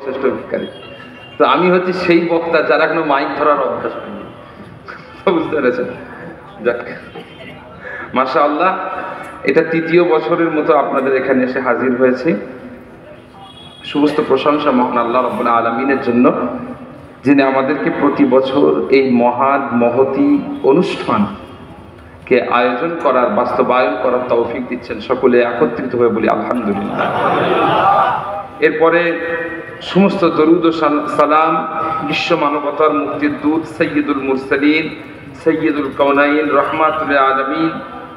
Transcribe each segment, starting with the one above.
সর্বশ্রেষ্ঠ ভিক্ষারী। তো আমি হচ্ছি সেই বক্তা যারা এখনো মাইক ধরার অভ্যাস হয়নি, বুঝতে পেরেছেন? যাক, মাশাআল্লাহ, এটা ৩য় বছরের মতো আপনাদের এখানে এসে হাজির হয়েছি। সমস্ত প্রশংসা মহান আল্লাহ রাব্বুল আলামিনের জন্য, যিনি আমাদেরকে প্রতি বছর এই মহান মহতি অনুষ্ঠানকে আয়োজন করার, বাস্তবায়ন করার তৌফিক দিচ্ছেন। সকলে একত্রিত হয়ে বলি আলহামদুলিল্লাহ। এরপরে সমস্ত দরুদ ও সালাম বিশ্ব মানবতার মুক্তির দূত সৈয়দুল মুরসালিন, সৈয়দুল কাউনাইন, রহমাতুল আলামিন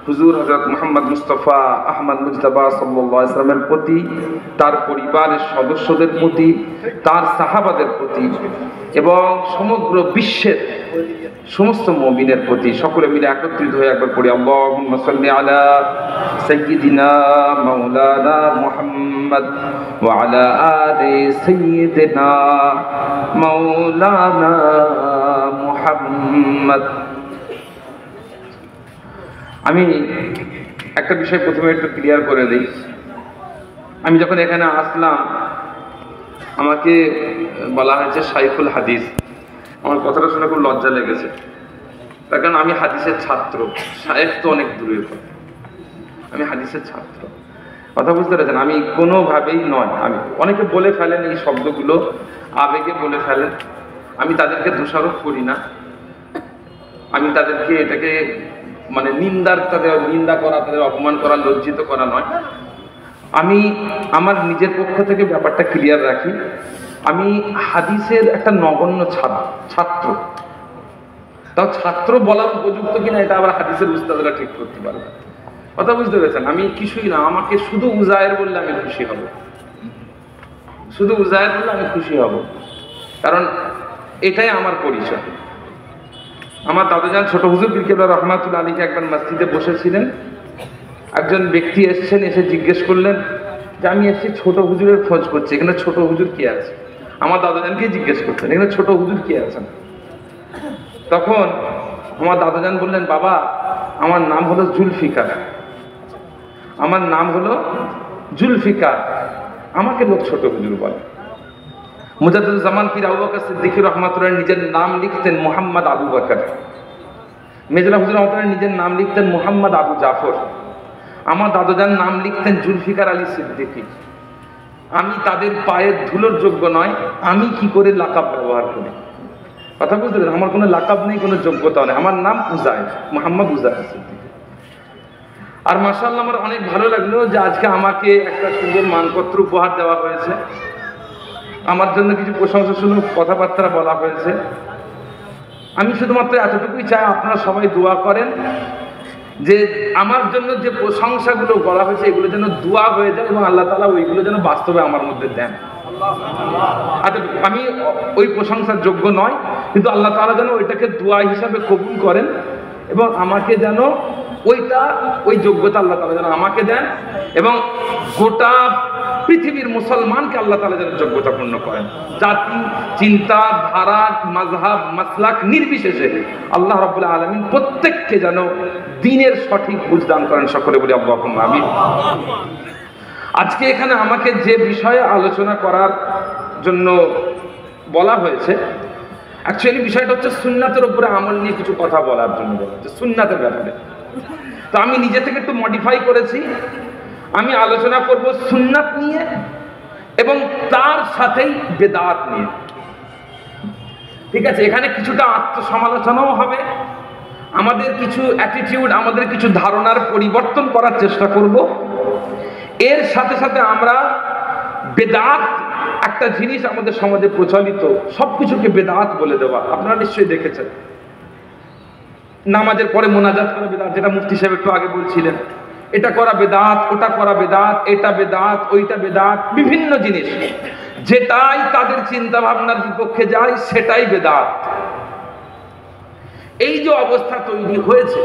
হুজুর হযরত মুহাম্মদ মুস্তাফা আহমদ মুজতবা সাল্লাল্লাহু আলাইহি ওয়াসাল্লামের প্রতি, তার পরিবারের সদস্যদের প্রতি, তার সাহাবাদের প্রতি এবং সমগ্র বিশ্বের সমস্ত মুমিনের প্রতি, সকলে মিলে একত্রিত হয়ে একবার পড়ি আল্লাহুম্মা সাল্লি আলা সাইয়্যিদিনা মাওলানা মুহাম্মদ ওয়া আলা আলি সাইয়্যিদিনা মাওলানা মুহাম্মদ। আমি একটা বিষয় প্রথমে একটু ক্লিয়ার করে দিই। আমি যখন এখানে আসলাম আমাকে বলা হয়েছে শাইখুল হাদিস। আমার কথাটা শুনে খুব লজ্জা লেগেছে, তার কারণ আমি হাদিসের ছাত্র। শায়েখ তো অনেক দূরের কথা, আমি হাদিসের ছাত্র। কথা বুঝতে পেরেছেন? আমি কোনোভাবেই নয়। আমি অনেকে বলে ফেলেন এই শব্দগুলো, আবেগে বলে ফেলেন, আমি তাদেরকে দোষারোপ করি না। আমি তাদেরকে এটাকে মানে তাদের নিন্দা করা, তাদের অপমান করা, লজ্জিত করা নয়। আমি আমার নিজের পক্ষ থেকে ব্যাপারটা ক্লিয়ার রাখি, আমি হাদিসের একটা নগণ্য ছাত্র। তাও ছাত্র বলার উপযুক্ত কিনা এটা আবার হাদিসের উস্তাদরা ঠিক করতে পারবে। কথা বুঝতে পেরেছেন? আমি কিছুই না, আমাকে শুধু উজায়ের বললে আমি খুশি হব, শুধু উজায়ের বললে আমি খুশি হব, কারণ এটাই আমার পরিচয়। আমার দাদাজান ছোট হুজুর পীর কেবলা রহমাতুল্লাহ আলীকে একবার মসজিদে বসেছিলেন। একজন ব্যক্তি এসছেন, এসে জিজ্ঞেস করলেন যে আমি এসেছি ছোট হুজুরের খোঁজ করছি, এখানে ছোট হুজুর কে আছে? আমার দাদাজানকে জিজ্ঞেস করছেন এখানে ছোট হুজুর কে আছেন? তখন আমার দাদাজান বললেন, বাবা আমার নাম হলো জুলফিকার, আমার নাম হলো জুলফিকার, আমাকে লোক ছোট হুজুর বলে। মুজাদ্দিদুজ্জামান পীর আবু বকর সিদ্দিক রহমাতুল্লাহ নিজের নাম লিখতেন মুহাম্মদ আবু বকর। মেজলা হুজুর রহমাতুল্লাহ নিজের নাম লিখতেন মুহাম্মদ আবু জাফর। আমার দাদাজান নাম লিখতেন জুলফিকার আলী সিদ্দিকী। আমি তাদের পায়ের ধুলোর যোগ্য নয়, আমি কি করে লাকাব ব্যবহার করি? কথা বুঝতে পেরেছেন? আমার কোনো লাকাব নেই, কোনো যোগ্যতা নেই, আমার নাম উজায়ের, মুহাম্মদ উজায়ের সিদ্দিকী। আর মাশাআল্লাহ আমার অনেক ভালো লাগলো যে আজকে আমাকে একটা সুন্দর মানপত্র উপহার দেওয়া হয়েছে, আমার জন্য কিছু প্রশংসাসূচক কথাবার্তা বলা হয়েছে। আমি শুধুমাত্র এতটুকুই চাই, আপনারা সবাই দোয়া করেন যে আমার জন্য যে প্রশংসাগুলো বলা হয়েছে এগুলো যেন দোয়া হয়ে যায় এবং আল্লাহ তাআলা ওইগুলো যেন বাস্তবে আমার মধ্যে দেন। আমি ওই প্রশংসার যোগ্য নয়, কিন্তু আল্লাহ তাআলা যেন ওইটাকে দোয়া হিসাবে কবুল করেন এবং আমাকে যেন ওই যোগ্যতা আল্লাহ তাআলা যেন আমাকে দেন এবং গোটা পৃথিবীর মুসলমানকে আল্লাহ তাআলা যেন যোগ্যতাপূর্ণ করেন। জাতি, চিন্তা ধারা, মাযহাব, মাসলাক নির্বিশেষে আল্লাহ রাব্বুল আলামিন প্রত্যেককে যেন দ্বীনের সঠিক বুঝ দান করেন। সকলে বলি আল্লাহুম্মা আমিন। আজকে এখানে আমাকে যে বিষয়ে আলোচনা করার জন্য বলা হয়েছে, অ্যাকচুয়ালি বিষয়টা হচ্ছে সুন্নাতের উপরে আমল নিয়ে কিছু কথা বলার জন্য বলা হচ্ছে, সুন্নাতের ব্যাপারে। তো আমি নিজে থেকে একটু মডিফাই করেছি, আমি আলোচনা করব সুন্নাত নিয়ে এবং তার সাথেই বেদাত নিয়ে। ঠিক আছে? এখানে কিছুটা আত্মসমালোচনাও হবে, আমাদের কিছু অ্যাটিটিউড, আমাদের কিছু ধারণার পরিবর্তন করার চেষ্টা করব। এর সাথে সাথে আমরা বেদাত একটা জিনিস আমাদের সমাজে প্রচলিত, সবকিছুকে বেদাত বলে দেওয়া। আপনারা নিশ্চয়ই দেখেছেন নামাজের পরে মোনাজাত করা বেদাত, যেটা মুফতি সাহেব একটু আগে বলছিলেন। এটা করা বেদাত, ওটা করা বেদাত, এটা বেদাত, ওইটা বেদাত, বিভিন্ন জিনিস যেটাই তাদের চিন্তা ভাবনার বিপক্ষে যায় সেটাই বেদাত। এই যে অবস্থা তৈরি হয়েছে,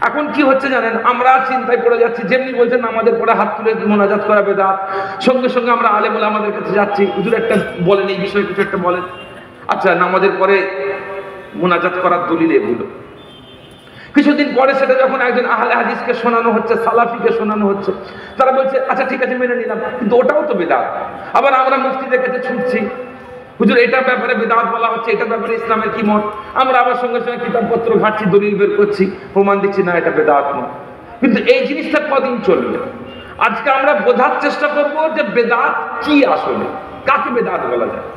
এখন কি হচ্ছে জানেন? আমরা চিন্তায় পড়ে যাচ্ছি, যেমনি বলছেন নামাজের পরে হাত তুলে মোনাজাত করা বেদাত, সঙ্গে সঙ্গে আমরা আলেম ওলামাদের কাছে যাচ্ছি, হুজুর একটা বলেন এই বিষয়ে, কিছু একটা বলেন। আচ্ছা, নামাজের পরে মোনাজাত করার দলিল এগুলো, কিছুদিন পরে সেটা যখন একজন আহলে হাদিসকে শোনানো হচ্ছে, সালাফিকে শোনানো হচ্ছে, তারা বলছে আচ্ছা ঠিক আছে মেনে নিলাম, কিন্তু ওটাও তো বেদাত। আবার আমরা মুফতিদের কাছে ছুটছি, হুজুর এটার ব্যাপারে বেদাত বলা হচ্ছে, এটার ব্যাপারে ইসলামের কি মত? আমরা আবার সঙ্গে সঙ্গে কিতাবপত্র ঘাটছি, দলিল বের করছি, প্রমাণ দিচ্ছি না এটা বেদাত নয়। কিন্তু এই জিনিসটা কদিন চলবে? আজকে আমরা বোঝার চেষ্টা করব যে বেদাত কি আসলে, কাকে বেদাত বলা যায়।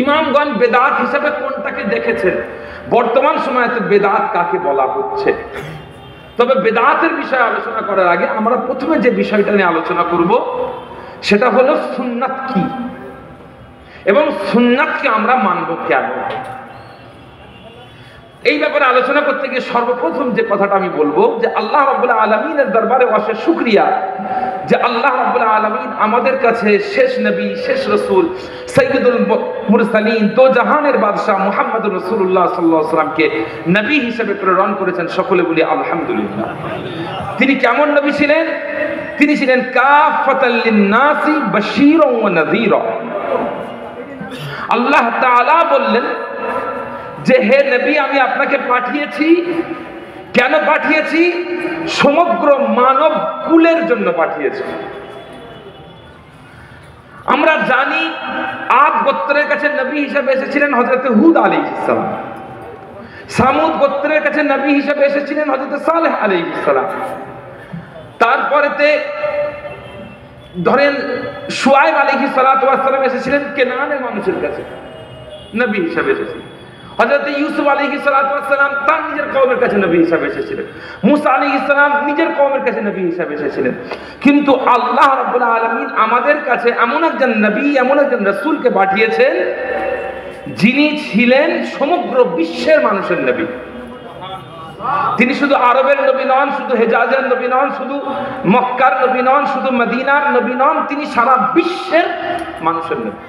ইমামগণ বেদাত হিসাবে কোনটাকে দেখেছেন, বর্তমান সময়তে বেদাত কাকে বলা হচ্ছে। তবে বেদাতের বিষয়ে আলোচনা করার আগে আমরা প্রথমে যে বিষয়টা নিয়ে আলোচনা করব সেটা হলো সুন্নাত কি এবং সুন্নাতকে আমরা মানব কেন। এই ব্যাপারে আলোচনা করতে গিয়ে সর্বপ্রথম যে কথাটা আমি বলবো যে আল্লাহ রাব্বুল আলামিনের দরবারে অশেষ শুকরিয়া যে আল্লাহ রাব্বুল আলামিন আমাদের কাছে শেষ নবী, শেষ রাসূল, সাইয়্যিদুল মুরসালিন, দো জাহানের বাদশাহ মুহাম্মদুর রাসূলুল্লাহ সাল্লাল্লাহু আলাইহি ওয়াসাল্লামকে নবী হিসেবে প্রেরণ করেছেন। সকলে বলি আলহামদুলিল্লাহ। তিনি কেমন নবী ছিলেন? তিনি ছিলেন কাফাতাল লিন-নাসি বাশীরাও ওয়া নাযীরা। আল্লাহ তাআলা বললেন যে হে নবী, আমি আপনাকে পাঠিয়েছি। কেন পাঠিয়েছি? সমগ্র মানব কুলের জন্য পাঠিয়েছি। আমরা জানি আদ গোত্রের কাছে নবী হিসেবে এসেছিলেন হযরত হুদ আলাইহিস সালাম, সামুদ গোত্রের কাছে নবী হিসেবে এসেছিলেন হযরত সালেহ আলাইহিস সালাম, তারপরেতে ধরেন শুআয়ব আলাইহিস সালাতু ওয়াস সালাম এসেছিলেন কেনানের মানুষের কাছে নবী হিসেবে এসেছিলেন। হযরত ইউসুফ আলাইহিস সালাতু ওয়াস সালাম তার নিজের কওমের কাছে নবী হিসেবে এসেছিলেন। মুসা আলাইহিস সালাম নিজের কওমের কাছে নবী হিসেবে এসেছিলেন। কিন্তু আল্লাহ রাব্বুল আলামিন আমাদের কাছে এমন একজন নবী, এমন একজন রাসূলকে পাঠিয়েছেন যিনি ছিলেন সমগ্র বিশ্বের মানুষের নবী। তিনি শুধু আরবের নবী নন, শুধু হেজাজের নবী নন, শুধু মক্কার নবী নন, শুধু মদিনার নবী নন, তিনি সারা বিশ্বের মানুষের নবী।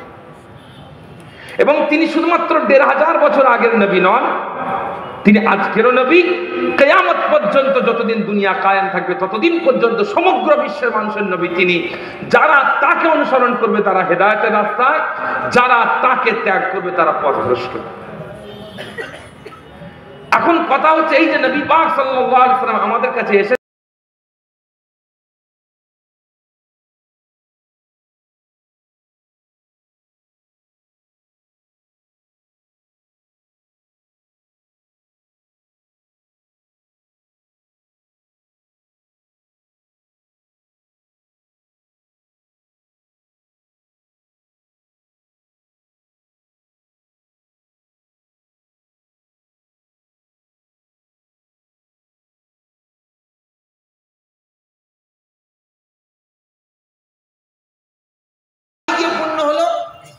এবং তিনি শুধুমাত্র ১৫০০ বছর আগের নবী নন, তিনি আজকেরও নবী। কিয়ামত পর্যন্ত যতদিন দুনিয়া কায়েম থাকবে ততদিন পর্যন্ত সমগ্র বিশ্বের মানুষের নবী তিনি। যারা তাকে অনুসরণ করবে তারা হেদায়েতের রাস্তায়, যারা তাকে ত্যাগ করবে তারা পথভ্রষ্ট। এখন কথা হচ্ছে এই যে নবী পাক সাল্লাল্লাহু আলাইহি ওয়াসাল্লাম আমাদের কাছে এসে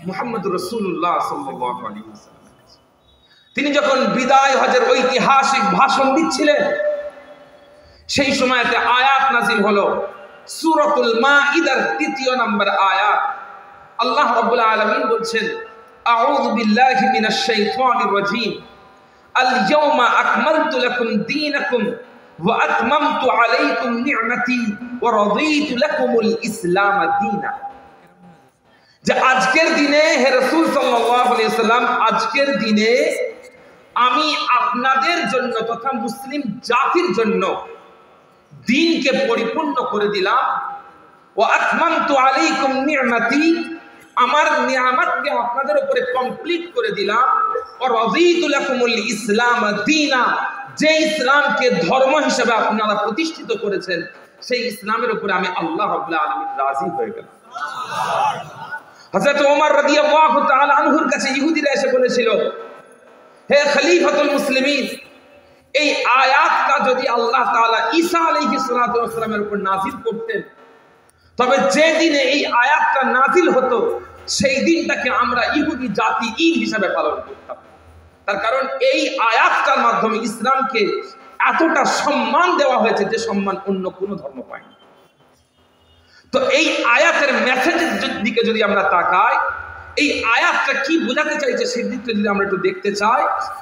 মুহাম্মদুর রাসূলুল্লাহ সাল্লাল্লাহু আলাইহি ওয়াসাল্লাম তিনি যখন বিদায় হজের ঐতিহাসিক ভাষণ দিচ্ছিলেন সেই সময়তে আয়াত নাযিল হলো সূরাতুল মাঈদার ৩য় নম্বর আয়াত। আল্লাহ রাব্বুল আলামিন বলছেন আউযু বিল্লাহি মিনাশ শাইতানির রাজীম আল ইয়াওমা আকমালতু লাকুম দীনাকুম ওয়া আতমামতু আলাইকুম নি'মাতি ওয়া রাদীতু লাকুমুল ইসলাম দীনা। যে আজকের দিনে হে রাসূল সাল্লাল্লাহু আলাইহি ওয়াসাল্লাম, আজকের দিনে আমি আপনাদের জন্য তথা মুসলিম জাতির জন্য দ্বীনকে পরিপূর্ণ করে দিলাম। ওয়া আতমামতু আলাইকুম নি'মাতি, আমার নিয়ামতকে আপনাদের উপরে কমপ্লিট করে দিলাম। ওয়া রাযীতু লাকুমুল ইসলাম দীনা, যে ইসলামকে ধর্ম হিসেবে আপনারা প্রতিষ্ঠিত করেছেন সেই ইসলামের উপরে আমি আল্লাহ রাব্বুল আলামিন রাজি হয়ে গেলাম। হযরত ওমর রাদিয়াল্লাহু তাআলা আনহুর কাছে ইহুদিরা এসে বলেছিল, হে খলিফাতুল মুসলিমিন, এই আয়াতটা যদি আল্লাহ তাআলা ঈসা আলাইহিস সালাতু ওয়াস সালামের উপর নাযিল করতেন, তবে যে দিনে এই আয়াতটা নাযিল হতো সেই দিনটাকে আমরা ইহুদি জাতি ঈদ হিসেবে পালন করতাম। তার কারণ এই আয়াতটার মাধ্যমে ইসলামকে এতটা সম্মান দেওয়া হয়েছে যে সম্মান অন্য কোনো ধর্ম পায়নি। তো এই আয়াতের মেসেজের দিকে যদি আমরা তাকাই, এই আয়াতটা কি বোঝাতে চাইছে সেই দিকটা যদি আমরা একটু দেখতে চাই,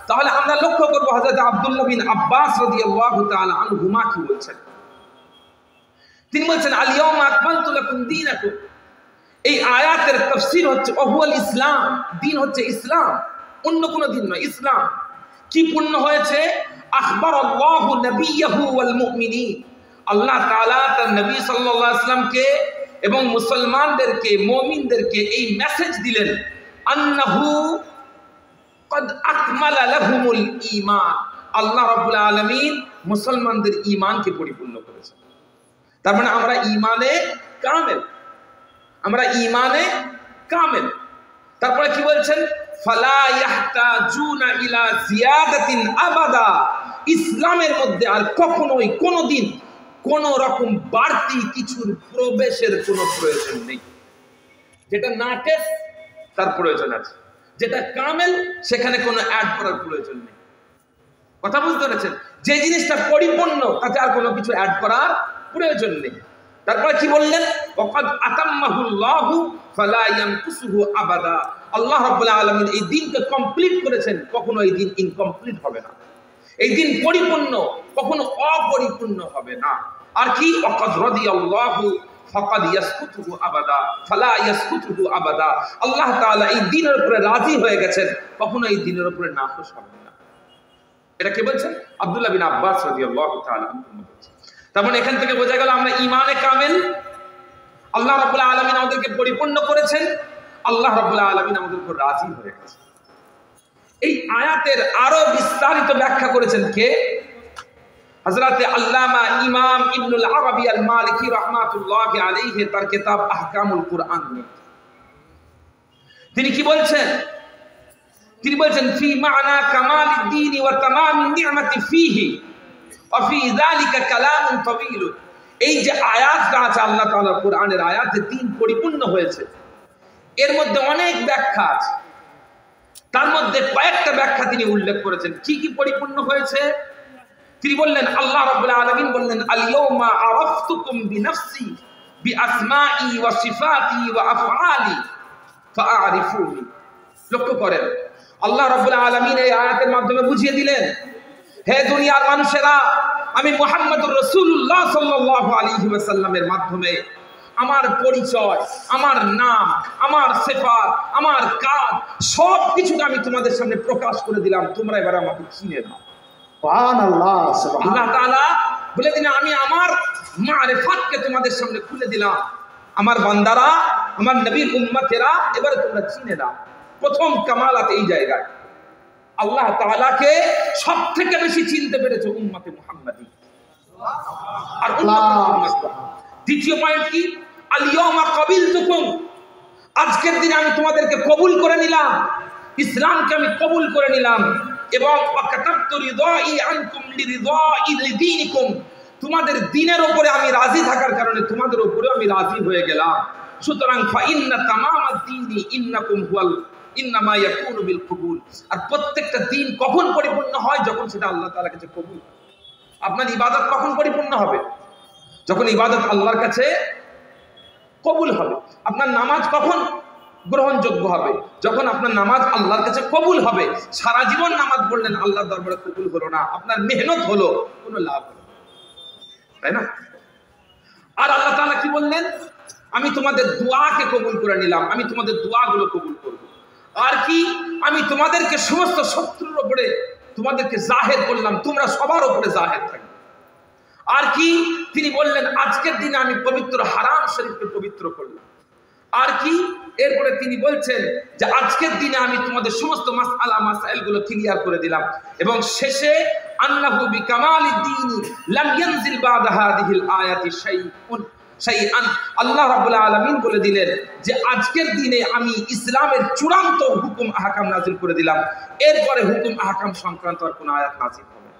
তাহলে আমরা লক্ষ্য করবো হযরত আব্দুল্লাহ বিন আব্বাস রাদিয়াল্লাহু তাআলা আনহুমা কি বলছেন। তিনি বলছেন আল ইয়াওমা আকমালতু লাকুম দীনাকুম, এই আয়াতের তাফসীর হচ্ছে ওহুয়াল ইসলাম, দ্বীন হচ্ছে ইসলাম, অন্য কোনো দ্বীন নয়, ইসলাম। কি পূর্ণ হয়েছে? আখবারাল্লাহু নবিয়্যাহু ওয়াল মুমিনিন, আল্লাহ তাআলা তার নবী সাল্লাল্লাহু আলাইহি ওয়াসাল্লামকে এবং মুসলমানদেরকে, মুমিনদেরকে এই মেসেজ দিলেন, আন্নাহু কদ আকমালা লাহুমুল ঈমান, আল্লাহ রাব্বুল আলামিন মুসলমানদের ঈমানকে পরিপূর্ণ করেছেন। তার মানে আমরা ঈমানে কামেল, আমরা ঈমানে কামেল। তারপরে কি বলছেন, ফালা ইয়াহতাজুনা ইলা জিয়াদাতিন আবাদা, ইসলামের মধ্যে আর কখনোই কোনোদিন কোন রকম বাড়তি কিছুর প্রবেশের কোনো প্রয়োজন নেই। যেটা নাকেস তার প্রয়োজন আছে, যেটা কামেল সেখানে কোনো অ্যাড করার প্রয়োজন নেই। কথা বুঝতে পেরেছেন? যে জিনিসটা পরিপূর্ণ তাতে আর কোনো কিছু অ্যাড করার প্রয়োজন নেই। তারপরে কি বললেন, ওয়াকাদ আতাম্মাহুল্লাহু ফালা ইয়ানকুসুহু আবাদা, আল্লাহ রাব্বুল আলামিন এই দ্বীনকে কমপ্লিট করেছেন, কখনো এই দ্বীন ইনকমপ্লিট হবে না। এই দ্বীন পরিপূর্ণ, কখনো অপরিপূর্ণ হবে না। আর কি, ওয়াকাদ রাদিয়াল্লাহু ফাকাদ ইয়াসকুতুহু আবাদা ফালা ইয়াসকুতুহু আবাদা, আল্লাহ তাআলা এই দ্বীনের উপরে রাজি হয়ে গেছেন, কখনো এই দ্বীনের উপরে নাখোশ হবেন না। এটা কে বলছেন? আব্দুল্লাহ বিন আব্বাস রাদিয়াল্লাহু তাআলা আনহু বলছেন। তার মানে এখান থেকে বোঝা গেল আমরা ঈমানে কামেল, আল্লাহ রাব্বুল আলামিন আমাদেরকে পরিপূর্ণ করেছেন, আল্লাহ রাব্বুল আলামিন আমাদের উপর রাজি হয়ে গেছেন। এই আয়াতের আরো বিস্তারিত ব্যাখ্যা করেছেন কে? হযরত আল্লামা ইমাম ইবনুল আরাবী আল মালিকি রাহমাতুল্লাহি আলাইহি তার কিতাব আহকামুল কুরআন, তিনি কি বলছেন? তিনি বলছেন, ফি মা'না কামালিদ দ্বীন ওয়া তামামিন নি'মাতি ফীহি ওয়া ফি যালিকা কালামুন তাওয়ীল, এই যে আয়াতটা আছে আল্লাহ তাআলার কোরআনের আয়াতে দ্বীন পরিপূর্ণ হয়েছে, এর মধ্যে অনেক ব্যাখ্যা আছে। তার মধ্যে কয়েকটা ব্যাখ্যা তিনি উল্লেখ করেছেন। কি কি পরিপূর্ণ হয়েছে তিনি বললেন, আল্লাহ রাব্বুল আলামিন বললেন, আল ইয়াউমা আরাফতুকুম বিনাফসি বিআসমাই ওয়া সিফাতি ওয়া আফআলি ফাআরিফুনি। লক্ষ্য করেন, আল্লাহ রাব্বুল আলামিন এই আয়াতের মাধ্যমে বুঝিয়ে দিলেন, হে দুনিয়ার মানুষেরা, আমি মুহাম্মদুর রাসূলুল্লাহ সাল্লাল্লাহু আলাইহি ওয়াসাল্লামের মাধ্যমে আমার পরিচয়, আমার নাম, আমার সিফাত, আমার কাজ সব কিছুকে আমি তোমাদের সামনে প্রকাশ করে দিলাম, তোমরা এবার আমাকে চিনে নাও। সুবহানাল্লাহ, আল্লাহ তাআলা বলে দিলেন, আমি আমার মারিফাতকে তোমাদের সামনে খুলে দিলাম, আমার বান্দারা, আমার নবীর উম্মতেরা এবারে তোমরা চিনে নাও। প্রথম কামালাত এই জায়গায়, আল্লাহ তাআলাকে সবথেকে বেশি চিনতে পেরেছে উম্মতে মুহাম্মাদী। আর দ্বিতীয় পয়েন্ট কি, আল ইয়াউমা কাবিলতুকুম, আজকের দিনে আমি তোমাদেরকে কবুল করে নিলাম, ইসলামকে আমি কবুল করে নিলাম, এবং ওয়াকাতাবতু রিদাই আনকুম লিরিদাই লিদীনিকুম, তোমাদের দ্বীনের উপরে আমি রাজি থাকার কারণে তোমাদের উপরে আমি রাজি হয়ে গেলাম। সুতরাং ফা ইন্না তামামাদ দীনি ইন্নাকুম হুয়াল ইন্নামা ইয়াকুনু বিল কবুল, আর প্রত্যেকটা দিন কখন পরিপূর্ণ হয়? যখন সেটা আল্লাহ তাআলার কাছে কবুল। আপনার ইবাদত কখন পরিপূর্ণ হবে? যখন ইবাদত আল্লাহর কাছে কবুল হবে। আপনার নামাজ কখন গ্রহণযোগ্য হবে? যখন আপনার নামাজ আল্লাহর কাছে কবুল হবে। সারা জীবন নামাজ পড়লেন, আল্লাহর দরবারে কবুল হলো না, আপনার মেহনত হলো, কোনো লাভ হলো, তাই না? আর আল্লাহ তাআলা কি বললেন, আমি তোমাদের দোয়াকে কবুল করে নিলাম, আমি তোমাদের দোয়াগুলো কবুল করব। আর কি, আমি তোমাদেরকে সমস্ত শত্রুর উপরে তোমাদেরকে জাহের করলাম, তোমরা সবার উপরে জাহের থাকবে। আর কি, তিনি বললেন, আজকের দিনে আমি পবিত্র হারাম শরীফকে পবিত্র করলাম। আর কি, এরপরে তিনি বলছেন যে আজকের দিনে আমি তোমাদের সমস্ত মাসআলা মাসাইলগুলো ক্লিয়ার করে দিলাম। এবং শেষে আন্নাহু বিকামালিদ দীন লাম ইয়ানজিল বাদা হাদিহিল আয়াতি শাইআন, আল্লাহ রাব্বুল আলামিন বলে দিলেন যে আজকের দিনে আমি ইসলামের চূড়ান্ত হুকুম আহকাম নাযিল করে দিলাম, এরপরে হুকুম আহকাম সংক্রান্ত আর কোনো আয়াত নাযিল হবে না।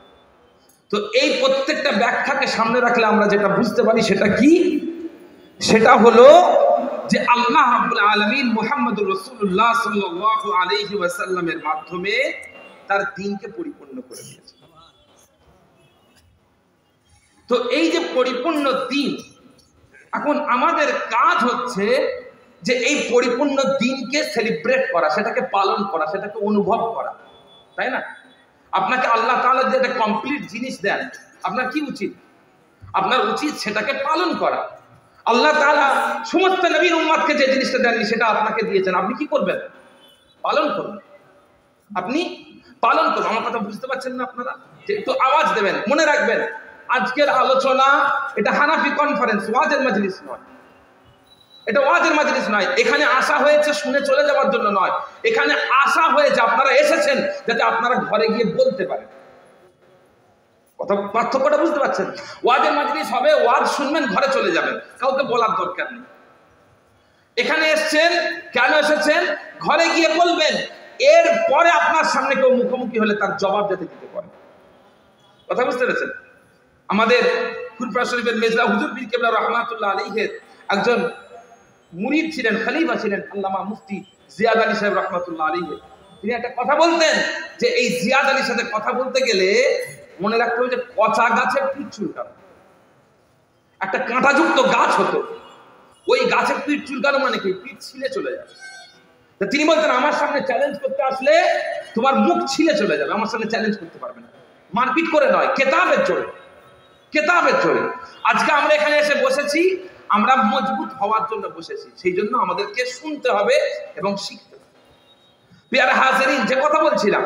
তো এই প্রত্যেকটা ব্যাখ্যাকে সামনে রাখলে আমরা যেটা বুঝতে পারি সেটা কি, সেটা হলো যে আল্লাহ রাব্বুল আলামিন মুহাম্মদুর রাসূলুল্লাহ সাল্লাল্লাহু আলাইহি ওয়াসাল্লামের মাধ্যমে তার দ্বীনকে পরিপূর্ণ করে দিয়েছেন। তো এই যে পরিপূর্ণ দ্বীন, এখন আমাদের কাজ হচ্ছে যে এই পরিপূর্ণ দ্বীনকে সেলিব্রেট করা, সেটাকে পালন করা, সেটাকে অনুভব করা, তাই না? আপনাকে আল্লাহ তাআলা যে একটা কমপ্লিট জিনিস দেন, আপনার কি উচিত? আপনার উচিত সেটাকে পালন করা। আল্লাহ তাআলা সমস্ত নবীর উম্মতকে যে জিনিসটা দেননি সেটা আপনাকে দিয়েছেন, আপনি কি করবেন? পালন করবেন। আপনি পালন করুন। আমার কথা বুঝতে পারছেন না আপনারা? একটু আওয়াজ দেবেন, মনে রাখবেন আজকের আলোচনা এটা হানাফি কনফারেন্স, ওয়াজের মাজলিস নয়। এটা ওয়াজের মাজলিস নয়। এখানে আসা হয়েছে শুনে চলে যাওয়ার জন্য নয়, এখানে আসা হয়েছে আপনারা এসেছেন যাতে আপনারা ঘরে গিয়ে বলতে পারেন। কথা পার্থক্যটা বুঝতে পারছেন? ওয়াজের মাজলিস হবে, ওয়াজ শুনবেন, ঘরে চলে যাবেন, কাউকে বলার দরকার নেই। এখানে এসেছেন, কেন এসেছেন? ঘরে গিয়ে বলবেন, এর পরে আপনার সামনে কেউ মুখোমুখি হলে তার জবাব যাতে দিতে পারে। কথা বুঝতে পেরেছেন? আমাদের ফুরফুরা শরীফের মেজলা হুজুর পীর কেবলা রহমাতুল্লাহ আলাইহির একজন মুরিদ ছিলেন, খলিফা ছিলেন, আল্লামা মুফতি জিয়াদ আলী সাহেব রহমাতুল্লাহ আলাইহি। তিনি একটা কথা বলতেন যে এই জিয়াদ আলীর সাথে কথা বলতে গেলে মনে রাখতে হবে যে কচা গাছের পিঠ চুলকানো, একটা কাঁটাযুক্ত গাছ হতো, ওই গাছের পিঠ চুলকানো মানে কি পিঠ ছিলে চলে যাবে। তিনি বলতেন আমার সামনে চ্যালেঞ্জ করতে আসলে তোমার মুখ ছিলে চলে যাবে, আমার সামনে চ্যালেঞ্জ করতে পারবে না। মারপিট করে নয়, কেতাবের জোরে, কেতাবের জোরে। আজকে আমরা এখানে এসে বসেছি, আমরা মজবুত হওয়ার জন্য বসেছি, সেই জন্য আমাদেরকে শুনতে হবে এবং শিখতে হবে। প্রিয় হাজিরিন, যে কথা বলছিলাম,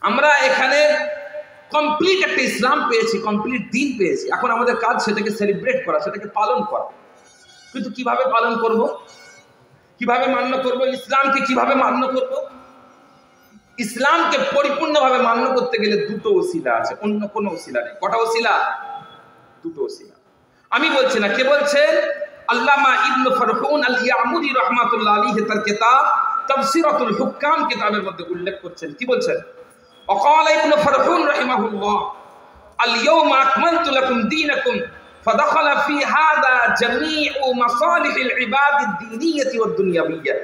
আমরা এখানে কমপ্লিট একটা ইসলাম পেয়েছি, কমপ্লিট দিন পেয়েছি। এখন আমাদের কাজ সেটাকে সেলিব্রেট করা, সেটাকে পালন করা। কিন্তু কিভাবে পালন করব, কিভাবে মান্য করব, ইসলামকে কিভাবে মান্য করব? ইসলামকে পরিপূর্ণভাবে মান্য করতে গেলে দুটো ওসিলা আছে, অন্য কোনো ওসিলা নেই। কটা ওসিলা? দুটো ওসিলা। আমি বলছি না, কে বলছেন? আল্লামা ইবনে ফারহুন আল ইয়ামুরি রাহমাতুল্লাহ আলাইহি তার কিতাব তাফসীরাতুল হুকাম কিতাবের মধ্যে উল্লেখ করছেন। কি বলছেন? وقال ابن فرحون رحمه الله اليوم أكملت لكم دينكم فدخل في هذا جميع مصالح العباد الدينية والدنيوية।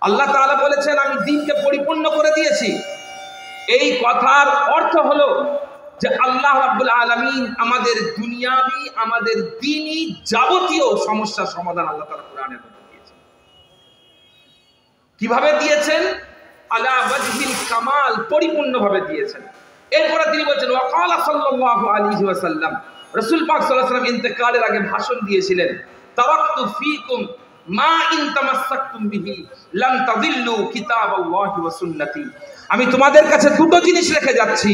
আল্লাহ তাআলা বলেছেন আমি দ্বীনকে পরিপূর্ণ করে দিয়েছি। এই কথার অর্থ হলো যে আল্লাহ রাব্বুল আলামিন আমাদের দুনিয়াবি, আমাদের দ্বীনি যাবতীয় সমস্যার সমাধান আল্লাহ তাআলা কোরআনের মধ্যে দিয়েছেন। কিভাবে দিয়েছেন? আলা ওয়াজহিল কামাল, পরিপূর্ণভাবে দিয়েছেন। এরপরে তিনি বলেছেন ওয়াকালা সাল্লাল্লাহু আলাইহি ওয়াসাল্লাম, রাসূল পাক সাল্লাল্লাহু আলাইহি ওয়াসাল্লাম ইন্তেকালের আগে ভাষণ দিয়েছিলেন, তারাকতু ফীকুম মা ইন তামাসসাকতুম বিহি লান তাদিল্লু কিতাবাল্লাহি ওয়া সুন্নতি। আমি তোমাদের কাছে দুটো জিনিস রেখে যাচ্ছি,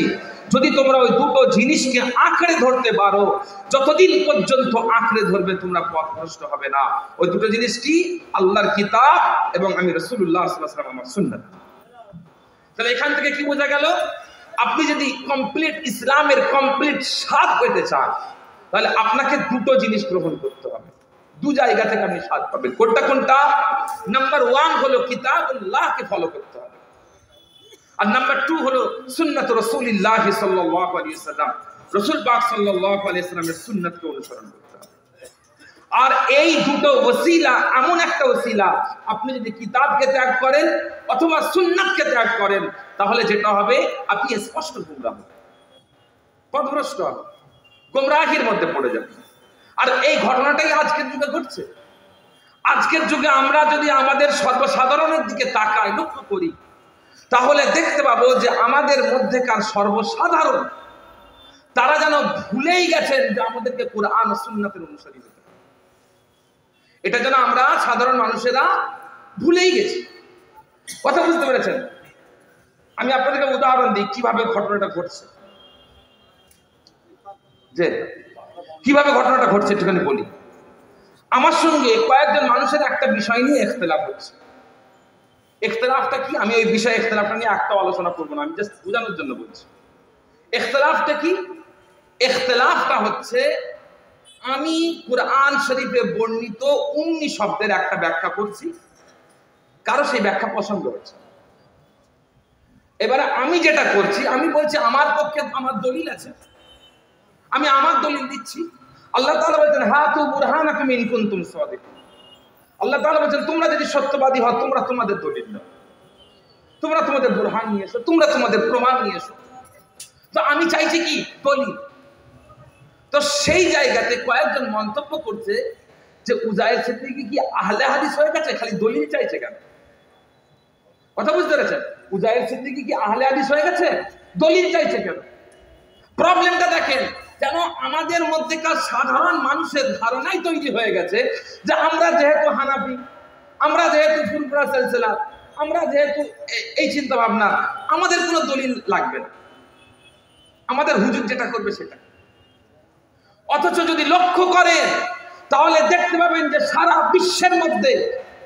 যদি তোমরা ওই দুটো জিনিসকে আঁকড়ে ধরতে পারো, যতদিন পর্যন্ত আঁকড়ে ধরবে তোমরা পথভ্রষ্ট হবে না। ওই দুটো জিনিস কি? আল্লাহর কিতাব এবং আমি রাসূলুল্লাহ সাল্লাল্লাহু আলাইহি ওয়াসাল্লাম আমার সুন্নাত। তাহলে এখান থেকে কি বোঝা গেল? আপনি যদি কমপ্লিট ইসলামের কমপ্লিট স্বাদ পেতে চান, তাহলে আপনাকে দুটো জিনিস গ্রহণ করতে হবে। দু জায়গা থেকে আপনি স্বাদ পাবেন। কোনটা কোনটা? নাম্বার 1 হলো কিতাবুল্লাহকে ফলো করতে হবে, আর নাম্বার 2 হলো সুন্নাত রাসূলিল্লাহ সাল্লাল্লাহু আলাইহি ওয়াসাল্লাম, রাসূল পাক সাল্লাল্লাহু আলাইহি ওয়াসাল্লামের সুন্নাতকে অনুসরণ করতে হবে। আর এই দুটো ওসিলা এমন একটা ওসিলা, আপনি যদি কিতাবকে ত্যাগ করেন অথবা সুন্নাতকে ত্যাগ করেন, তাহলে যেটা হবে আপনি স্পষ্ট গুমরাহ হবেন, পথভ্রষ্ট হবেন, গোমরাহির মধ্যে পড়ে যাবেন। আর এই ঘটনাটাই আজকের যুগে ঘটছে। আজকের যুগে আমরা যদি আমাদের সর্বসাধারণের দিকে তাকাই, লক্ষ্য করি, তাহলে দেখতে পাবো যে আমাদের মধ্যেকার সর্বসাধারণ তারা যেন ভুলেই গেছেন যে আমাদেরকে কোরআন ও সুন্নাতের অনুসারী হতে হবে। এটা যেন আমরা সাধারণ মানুষেরা ভুলেই গেছি। কথা বুঝতে পেরেছেন? আমি আপনাদেরকে উদাহরণ দিই কিভাবে ঘটনাটা ঘটছে, যে কিভাবে ঘটনাটা ঘটছে একটুখানি বলি। আমার সঙ্গে কয়েকজন মানুষের একটা বিষয় নিয়ে ইখতিলাফ হচ্ছে। ইখতিলাফটা কি? আমি ওই বিষয়ে ইখতিলাফটা নিয়ে একটা আলোচনা করবো না, আমি জাস্ট বোঝানোর জন্য বলছি। ইখতিলাফটা কি? ইখতিলাফটা হচ্ছে আমি কুরআন শরীফে বর্ণিত উম্মি শব্দের একটা ব্যাখ্যা করছি, কারো সেই ব্যাখ্যা পছন্দ হচ্ছে। এবারে আমি যেটা করছি, আমি বলছি আমার পক্ষে আমার দলিল আছে, আমি আমার দলিল দিচ্ছি। আল্লাহ তাআলা বলেছেন হাতু বুরহানাকুম ইন কুনতুম সাদিকিন। আল্লাহ তাআলা বলেছেন তোমরা যদি সত্যবাদী হও তোমরা তোমাদের দলিল দাও, তোমরা তোমাদের বুরহান নিয়ে এসো, তোমরা তোমাদের প্রমাণ নিয়ে এসো। তো আমি চাইছি কি? দলিল। তো সেই জায়গাতে কয়েকজন মন্তব্য করছে যে উজায়ের সিদ্দিকী কি আহলে হাদিস হয়ে গেছে, খালি দলিল চাইছে কেন? কথা বুঝতে পেরেছেন? উজায়ের সিদ্দিকী কি আহলে হাদিস হয়ে গেছে, দলিল চাইছে কেন? প্রবলেমটা দেখেন, যেন আমাদের মধ্যেকার সাধারণ মানুষের ধারণাই তৈরি হয়ে গেছে যে আমরা যেহেতু হানাফি, আমরা যেহেতু ফুরফুরা সিলসিলা, আমরা যেহেতু এই চিন্তা ভাবনা, আমাদের কোনো দলিল লাগবে না, আমাদের হুজুর যেটা করবে সেটা। অথচ যদি লক্ষ্য করেন তাহলে দেখতে পাবেন যে সারা বিশ্বের মধ্যে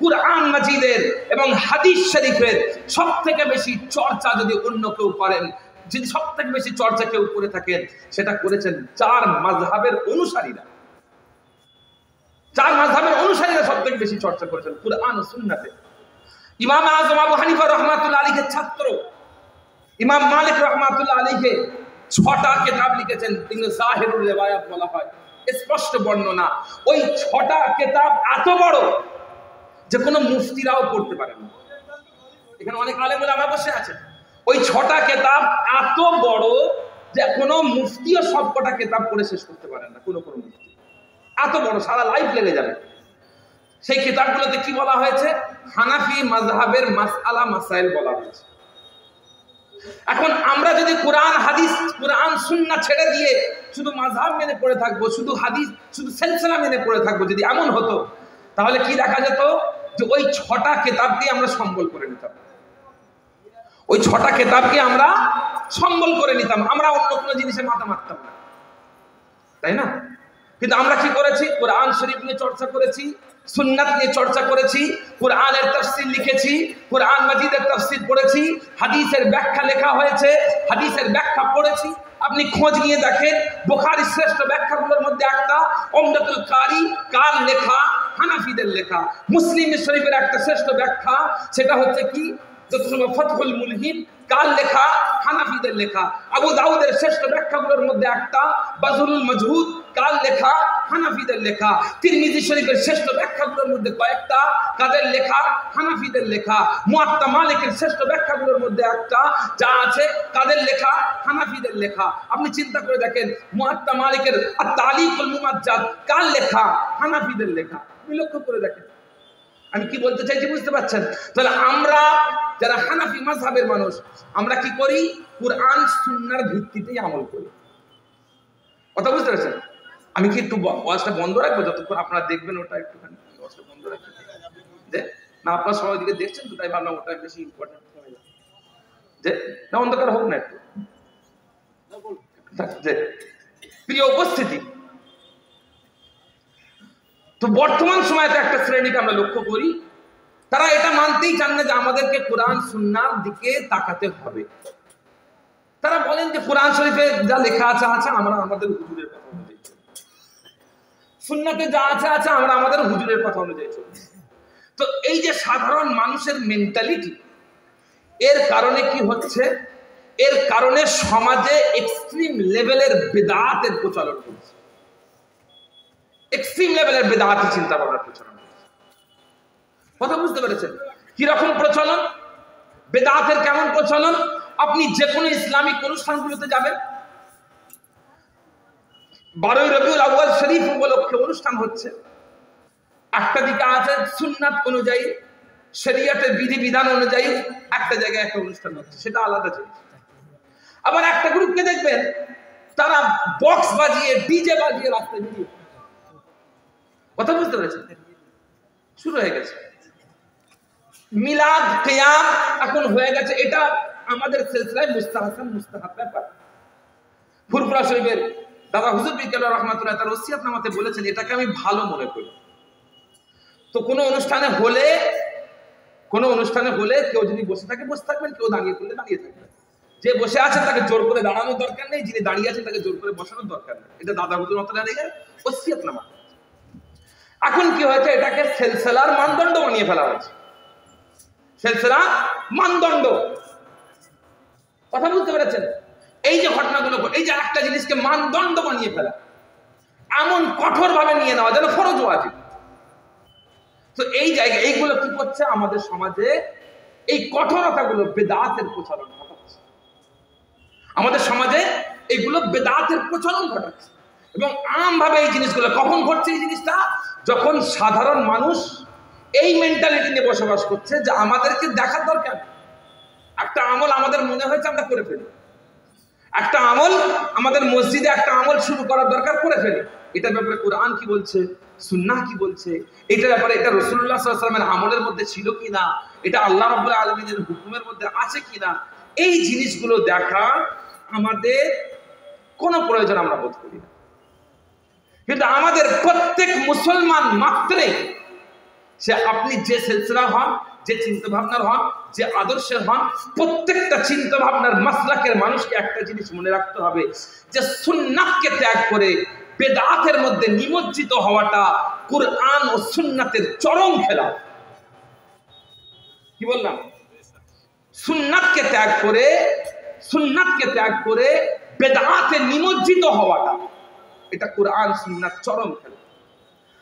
কুরআন মাজিদের এবং হাদিস শরীফের সব থেকে বেশি চর্চা যদি অন্য কেউ করেন, যদি সব থেকে বেশি চর্চা কেউ করে থাকেন, সেটা করেছেন চার মাযহাবের অনুসারীরা। চার মাযহাবের অনুসারীরা সব থেকে বেশি চর্চা করেছেন কুরআন ও সুন্নাতে। ইমাম আযম আবু হানিফা রাহমাতুল্লাহ আলাইহির ছাত্র ইমাম মালিক রাহমাতুল্লাহ আলাইহি 6টা কিতাব লিখেছেন, তিনি জাহিরুল রিওয়ায়াত বলা হয়, স্পষ্ট বর্ণনা। ওই 6টা কিতাব এত বড় যে কোনো মুফতিরাও পড়তে পারেন না। এখানে অনেক আলেম ওলামা বসে আছেন। ওই 6টা কিতাব এত বড় যে কোনো মুফতিও সবকটা কিতাব পড়ে শেষ করতে পারেন না, কোনো মুফতি। এত বড়, সারা লাইফ লেগে যাবে। সেই কিতাবগুলোতে কি বলা হয়েছে? হানাফি মাযহাবের মাসআলা মাসাইল বলা হয়েছে। এখন আমরা যদি কোরআন হাদিস, কোরআন সুন্নাহ ছেড়ে দিয়ে শুধু মাযহাব মেনে পড়ে থাকবো, শুধু হাদিস, শুধু সিলসিলা মেনে পড়ে থাকবো, যদি এমন হতো তাহলে কি দেখা যেত? যে ওই 6টা কিতাবকে আমরা সম্বল করে নিতাম, ওই 6টা কিতাবকে আমরা সম্বল করে নিতাম, আমরা অন্য কোনো জিনিসে মাথা মারতাম না, তাই না? কিন্তু আমরা কি করেছি? কোরআন শরীফ নিয়ে চর্চা করেছি, সুন্নাত নিয়ে চর্চা করেছি, কোরআনের তাফসীর লিখেছি, কোরআন মাজিদের তাফসীর পড়েছি, হাদিসের ব্যাখ্যা লেখা হয়েছে, হাদিসের ব্যাখ্যা পড়েছি। আপনি খোঁজ নিয়ে দেখেন, বুখারীর শ্রেষ্ঠ ব্যাখ্যাগুলোর মধ্যে একটা উমদাতুল কারি, কাল লেখা, হানাফিদের লেখা। মুসলিম শরীফের একটা শ্রেষ্ঠ ব্যাখ্যা, সেটা হচ্ছে কি? ফাতহুল মুলহিম, কাল লেখা, হানাফিদের লেখা। আবু দাউদের শ্রেষ্ঠ ব্যাখ্যাগুলোর মধ্যে একটা বাজরুল মাজহুদ, কাল লেখা, হানাফিদের লেখা। তিরমিজি শরীফের শ্রেষ্ঠ ব্যাখ্যাগুলোর মধ্যে কয়েকটা, কাদের লেখা? হানাফিদের লেখা। মুয়াত্তা মালিকের শ্রেষ্ঠ ব্যাখ্যাগুলোর মধ্যে একটা যা আছে, কাদের লেখা? হানাফিদের লেখা। আপনি চিন্তা করে দেখেন, মুয়াত্তা মালিকের আত-তালিকুল মুমাজ্জাদ কার লেখা? হানাফিদের লেখা। আপনি লক্ষ্য করে দেখেন, আমি কি বলতে চাইছি বুঝতে পারছেন? তাহলে আমরা যারা হানাফি মাযহাবের মানুষ, আমরা কি করি? কুরআন সুন্নাহর ভিত্তিতেই আমল করি। কথা বুঝতে পারছেন? আমি কি একটু ওয়াজটা বন্ধ রাখবো যতক্ষণ আপনারা দেখবেন? ওটা একটুখানি ওয়াজটা বন্ধ রাখবেন যে না, আপনারা সবাই দিকে দেখছেন তো, তাই ভাবলাম ওটা বেশি ইম্পর্টেন্ট যে না, অন্ধকার হোক না একটু। যে প্রিয় উপস্থিতি, তো বর্তমান সময়তে একটা শ্রেণীকে আমরা লক্ষ্য করি, তারা এটা মানতেই চান না যে আমাদেরকে কোরআন সুন্নাহর দিকে তাকাতে হবে। তারা বলেন যে কোরআন শরীফে যা লেখা আছে আছে, আমরা আমাদের হুজুরের কথা অনুযায়ী চলি, সুন্নাতে যা আছে আছে, আমরা আমাদের হুজুরের কথা অনুযায়ী চলি। তো এই যে সাধারণ মানুষের মেন্টালিটি, এর কারণে কি হচ্ছে? এর কারণে সমাজে এক্সট্রিম লেভেলের বিদআতের প্রচলন হচ্ছে, এক্সট্রিম লেভেলের বিদআতি চিন্তা ভাবনার প্রচলন হচ্ছে। কথা বুঝতে পেরেছেন? কিরকম প্রচলন? বিদআতের কেমন প্রচলন? আপনি যে কোনো ইসলামিক অনুষ্ঠানগুলোতে যাবেন, 12ই রবিউল আউয়াল শরীফ উপলক্ষে অনুষ্ঠান হচ্ছে, একটা দিকে আছে সুন্নাত অনুযায়ী, শরীয়তের বিধিবিধান অনুযায়ী একটা জায়গায় একটা অনুষ্ঠান হচ্ছে, সেটা আলাদা জিনিস। আবার একটা গ্রুপকে দেখবেন, তারা বক্স বাজিয়ে, ডিজে বাজিয়ে রাস্তায় ভিডিও। কথা বুঝতে পেরেছেন? শুরু হয়ে গেছে মিলাদ, কিয়াম এখন হয়ে গেছে। এটা আমাদের সিলসিলায় মুস্তাহাসান, মুস্তাহাব ব্যাপার। ফুরফুরা শরীফের দাদা হুজুর বিকেল রহমাতুল্লাহ তার ওসিয়তনামাতে বলেছেন, এটাকে আমি ভালো মনে করি। তো কোনো অনুষ্ঠানে হলে কেউ যদি বসে থাকে বসে থাকবেন, কেউ দাঁড়িয়ে করলে দাঁড়িয়ে থাকবেন। যে বসে আছেন তাকে জোর করে দাঁড়ানোর দরকার নেই, যিনি দাঁড়িয়ে আছেন তাকে জোর করে বসানোর দরকার নেই। এটা দাদা হুজুর রহমাতুল্লাহ ওসিয়তনামা। এখন কি হয়েছে? এটাকে সিলসিলার মানদণ্ড বানিয়ে ফেলা হয়েছে। সিলসিলা মানদণ্ড। কথা বুঝতে পেরেছেন? এই যে ঘটনাগুলো, এই যে একটা জিনিসকে মানদণ্ড বানিয়ে ফেলা, এমন কঠোর ভাবে নিয়ে নেওয়া যেন ফরজ ওয়াজিব। তো এই জায়গায় এইগুলো কি করছে? আমাদের সমাজে এই কঠোরতাগুলো বিদআতের প্রচলন ঘটাচ্ছে। আমাদের সমাজে এইগুলো বিদআতের প্রচলন ঘটাচ্ছে। এবং আমভাবে এই জিনিসগুলো কখন ঘটছে? এই জিনিসটা যখন সাধারণ মানুষ এই মেন্টালিটি নিয়ে বসবাস করছে যে আমাদেরকে দেখার দরকার, একটা আমল আমাদের মনে হয়েছে আমরা করে ফেলি, একটা আমল আমাদের মসজিদে একটা আমল শুরু করার দরকার, করে ফেলি। এটার ব্যাপারে কোরআন কি বলছে, সুন্নাহ কি বলছে, এটার ব্যাপারে এটা রাসূলুল্লাহ সাল্লাল্লাহু আলাইহি ওয়াসাল্লামের আমলের মধ্যে ছিল কিনা, এটা আল্লাহ রাব্বুল আলামিনের হুকুমের মধ্যে আছে কিনা, এই জিনিসগুলো দেখা আমাদের কোনো প্রয়োজন আমরা বোধ করি না। কিন্তু আমাদের প্রত্যেক মুসলমান মাত্রে, সে আপনি যে সিলসিলা হন, যে চিন্তা ভাবনার হন, যে আদর্শের হন, প্রত্যেকটা চিন্তা ভাবনার মাসলাকের মানুষকে একটা জিনিস মনে রাখতে হবে যে সুন্নাতকে ত্যাগ করে বেদাতের মধ্যে নিমজ্জিত হওয়াটা কুরআন ও সুন্নাতের চরম খেলাফ। কি বললাম? সুন্নাতকে ত্যাগ করে বেদাতে নিমজ্জিত হওয়াটা, এটা কুরআন সুন্নাত চরম খেলাফ।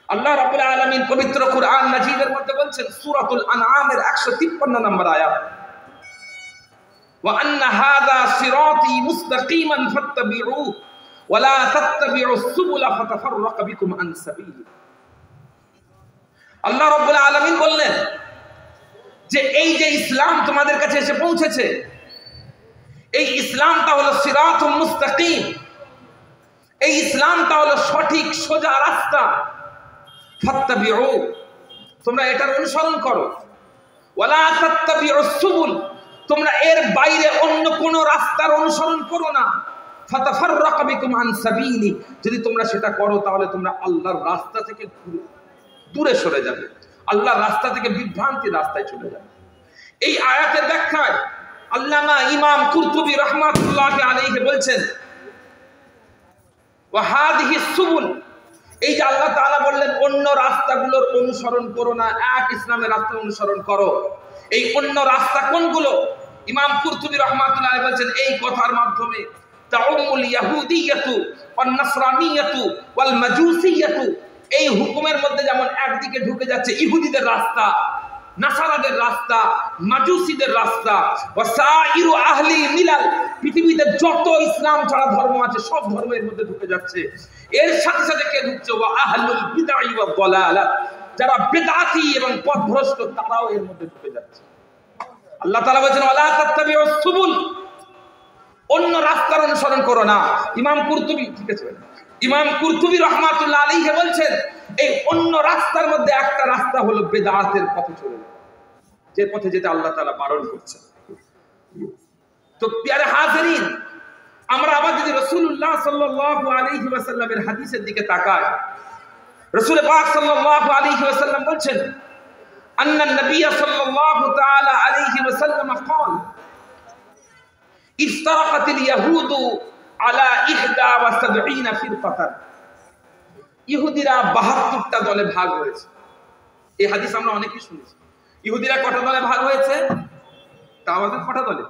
আল্লাহ রাব্বুল আলামিন পবিত্র কুরআন মাজিদের মধ্যে বলছেন, সূরাতুল আনআমের 153 নম্বর আয়াত, ওয়া আন্না হাযা সিরাতী মুস্তাকিমান ফাত্তাবিউহু ওয়া লা তাত্তাবিউস সুবুলা ফাতাফাররাকা বিকুম আন সাবিলি। আল্লাহ রাব্বুল আলামিন বললেন যে এই যে ইসলাম তোমাদের কাছে এসে পৌঁছেছে, এই ইসলামটা হলো সিরাতুল মুস্তাকিম, এই ইসলামটা হলো সঠিক সোজা রাস্তা। ফাত্তাবিউ, তোমরা এটার অনুসরণ করো। ওয়ালা তাত্তাবিউস সুবুল, তোমরা এর বাইরে অন্য কোন রাস্তার অনুসরণ করো না। ফাতাফাররাকা বিকুম আন সাবিলি, যদি তোমরা সেটা করো তাহলে তোমরা আল্লাহর রাস্তা থেকে দূরে সরে যাবে, আল্লাহর রাস্তা থেকে বিভ্রান্তির রাস্তায় চলে যাবে। এই আয়াতের ব্যাখ্যায় আল্লামা ইমাম কুরতুবী রাহমাতুল্লাহি আলাইহি বলছেন, ওয়া হাদিহি সুবুল, এই যে আল্লাহ তাআলা বললেন অন্য রাস্তাগুলোর অনুসরণ করো না, এক ইসলামের রাস্তা অনুসরণ করো, এই অন্য রাস্তা কোনগুলো? ইমাম কুরতুবী রাহমাতুল্লাহি আলাইহি বলছেন এই কথার মাধ্যমে তাউমুল ইয়াহুদিয়াতু ওয়ান নাসরানিয়াতু ওয়াল মাজুসিয়াতু, এই হুকুমের মধ্যে যেমন একদিকে ঢুকে যাচ্ছে ইহুদিদের রাস্তা, নাসারাদের রাস্তা, মাজুসিদের রাস্তা, ওয়াসাইরু আহলি মিলাল, পৃথিবীতে যত ইসলাম ছাড়া ধর্ম আছে সব ধর্মের মধ্যে ঢুকে যাচ্ছে। এর সাথে সাথে কে ঢুকছে? ওয়া আহলুল বিদআ ওয়া দালালাত, যারা বিদআতি এবং পথভ্রষ্ট তারাও এর মধ্যে ঢুকে যাচ্ছে। আল্লাহ তাআলা বলেন ওয়ালা তাত্তাবিউস সুবুল, অন্য রাস্তার অনুসরণ করো না। ইমাম কুরতুবী, ঠিক আছে, ইমাম কুরতুবী রাহমাতুল্লাহ আলাইহি বলছেন এই অন্য রাস্তার মধ্যে একটা রাস্তা হলো বেদাতের পথে চলে যাওয়া, যে পথে যেতে আল্লাহ তাআলা বারণ করছেন। তো প্রিয় হাজিরিন, আমরা আবার যদি রাসূলুল্লাহ সাল্লাল্লাহু আলাইহি ওয়াসাল্লামের হাদিসের দিকে তাকাই, রাসূল পাক সাল্লাল্লাহু আলাইহি ওয়াসাল্লাম বলছেন, আন্না নবী সাল্লাল্লাহু তাআলা আলাইহি ওয়াসাল্লাম قال افترقت اليهود على 71 فرقة, ইহুদিরা 72টা দলে ভাগ হয়েছে। এই হাদিস আমরা অনেকেই শুনেছি। ইহুদিরা কটা দলে ভাগ হয়েছে? তা আমাদের কটা দলে?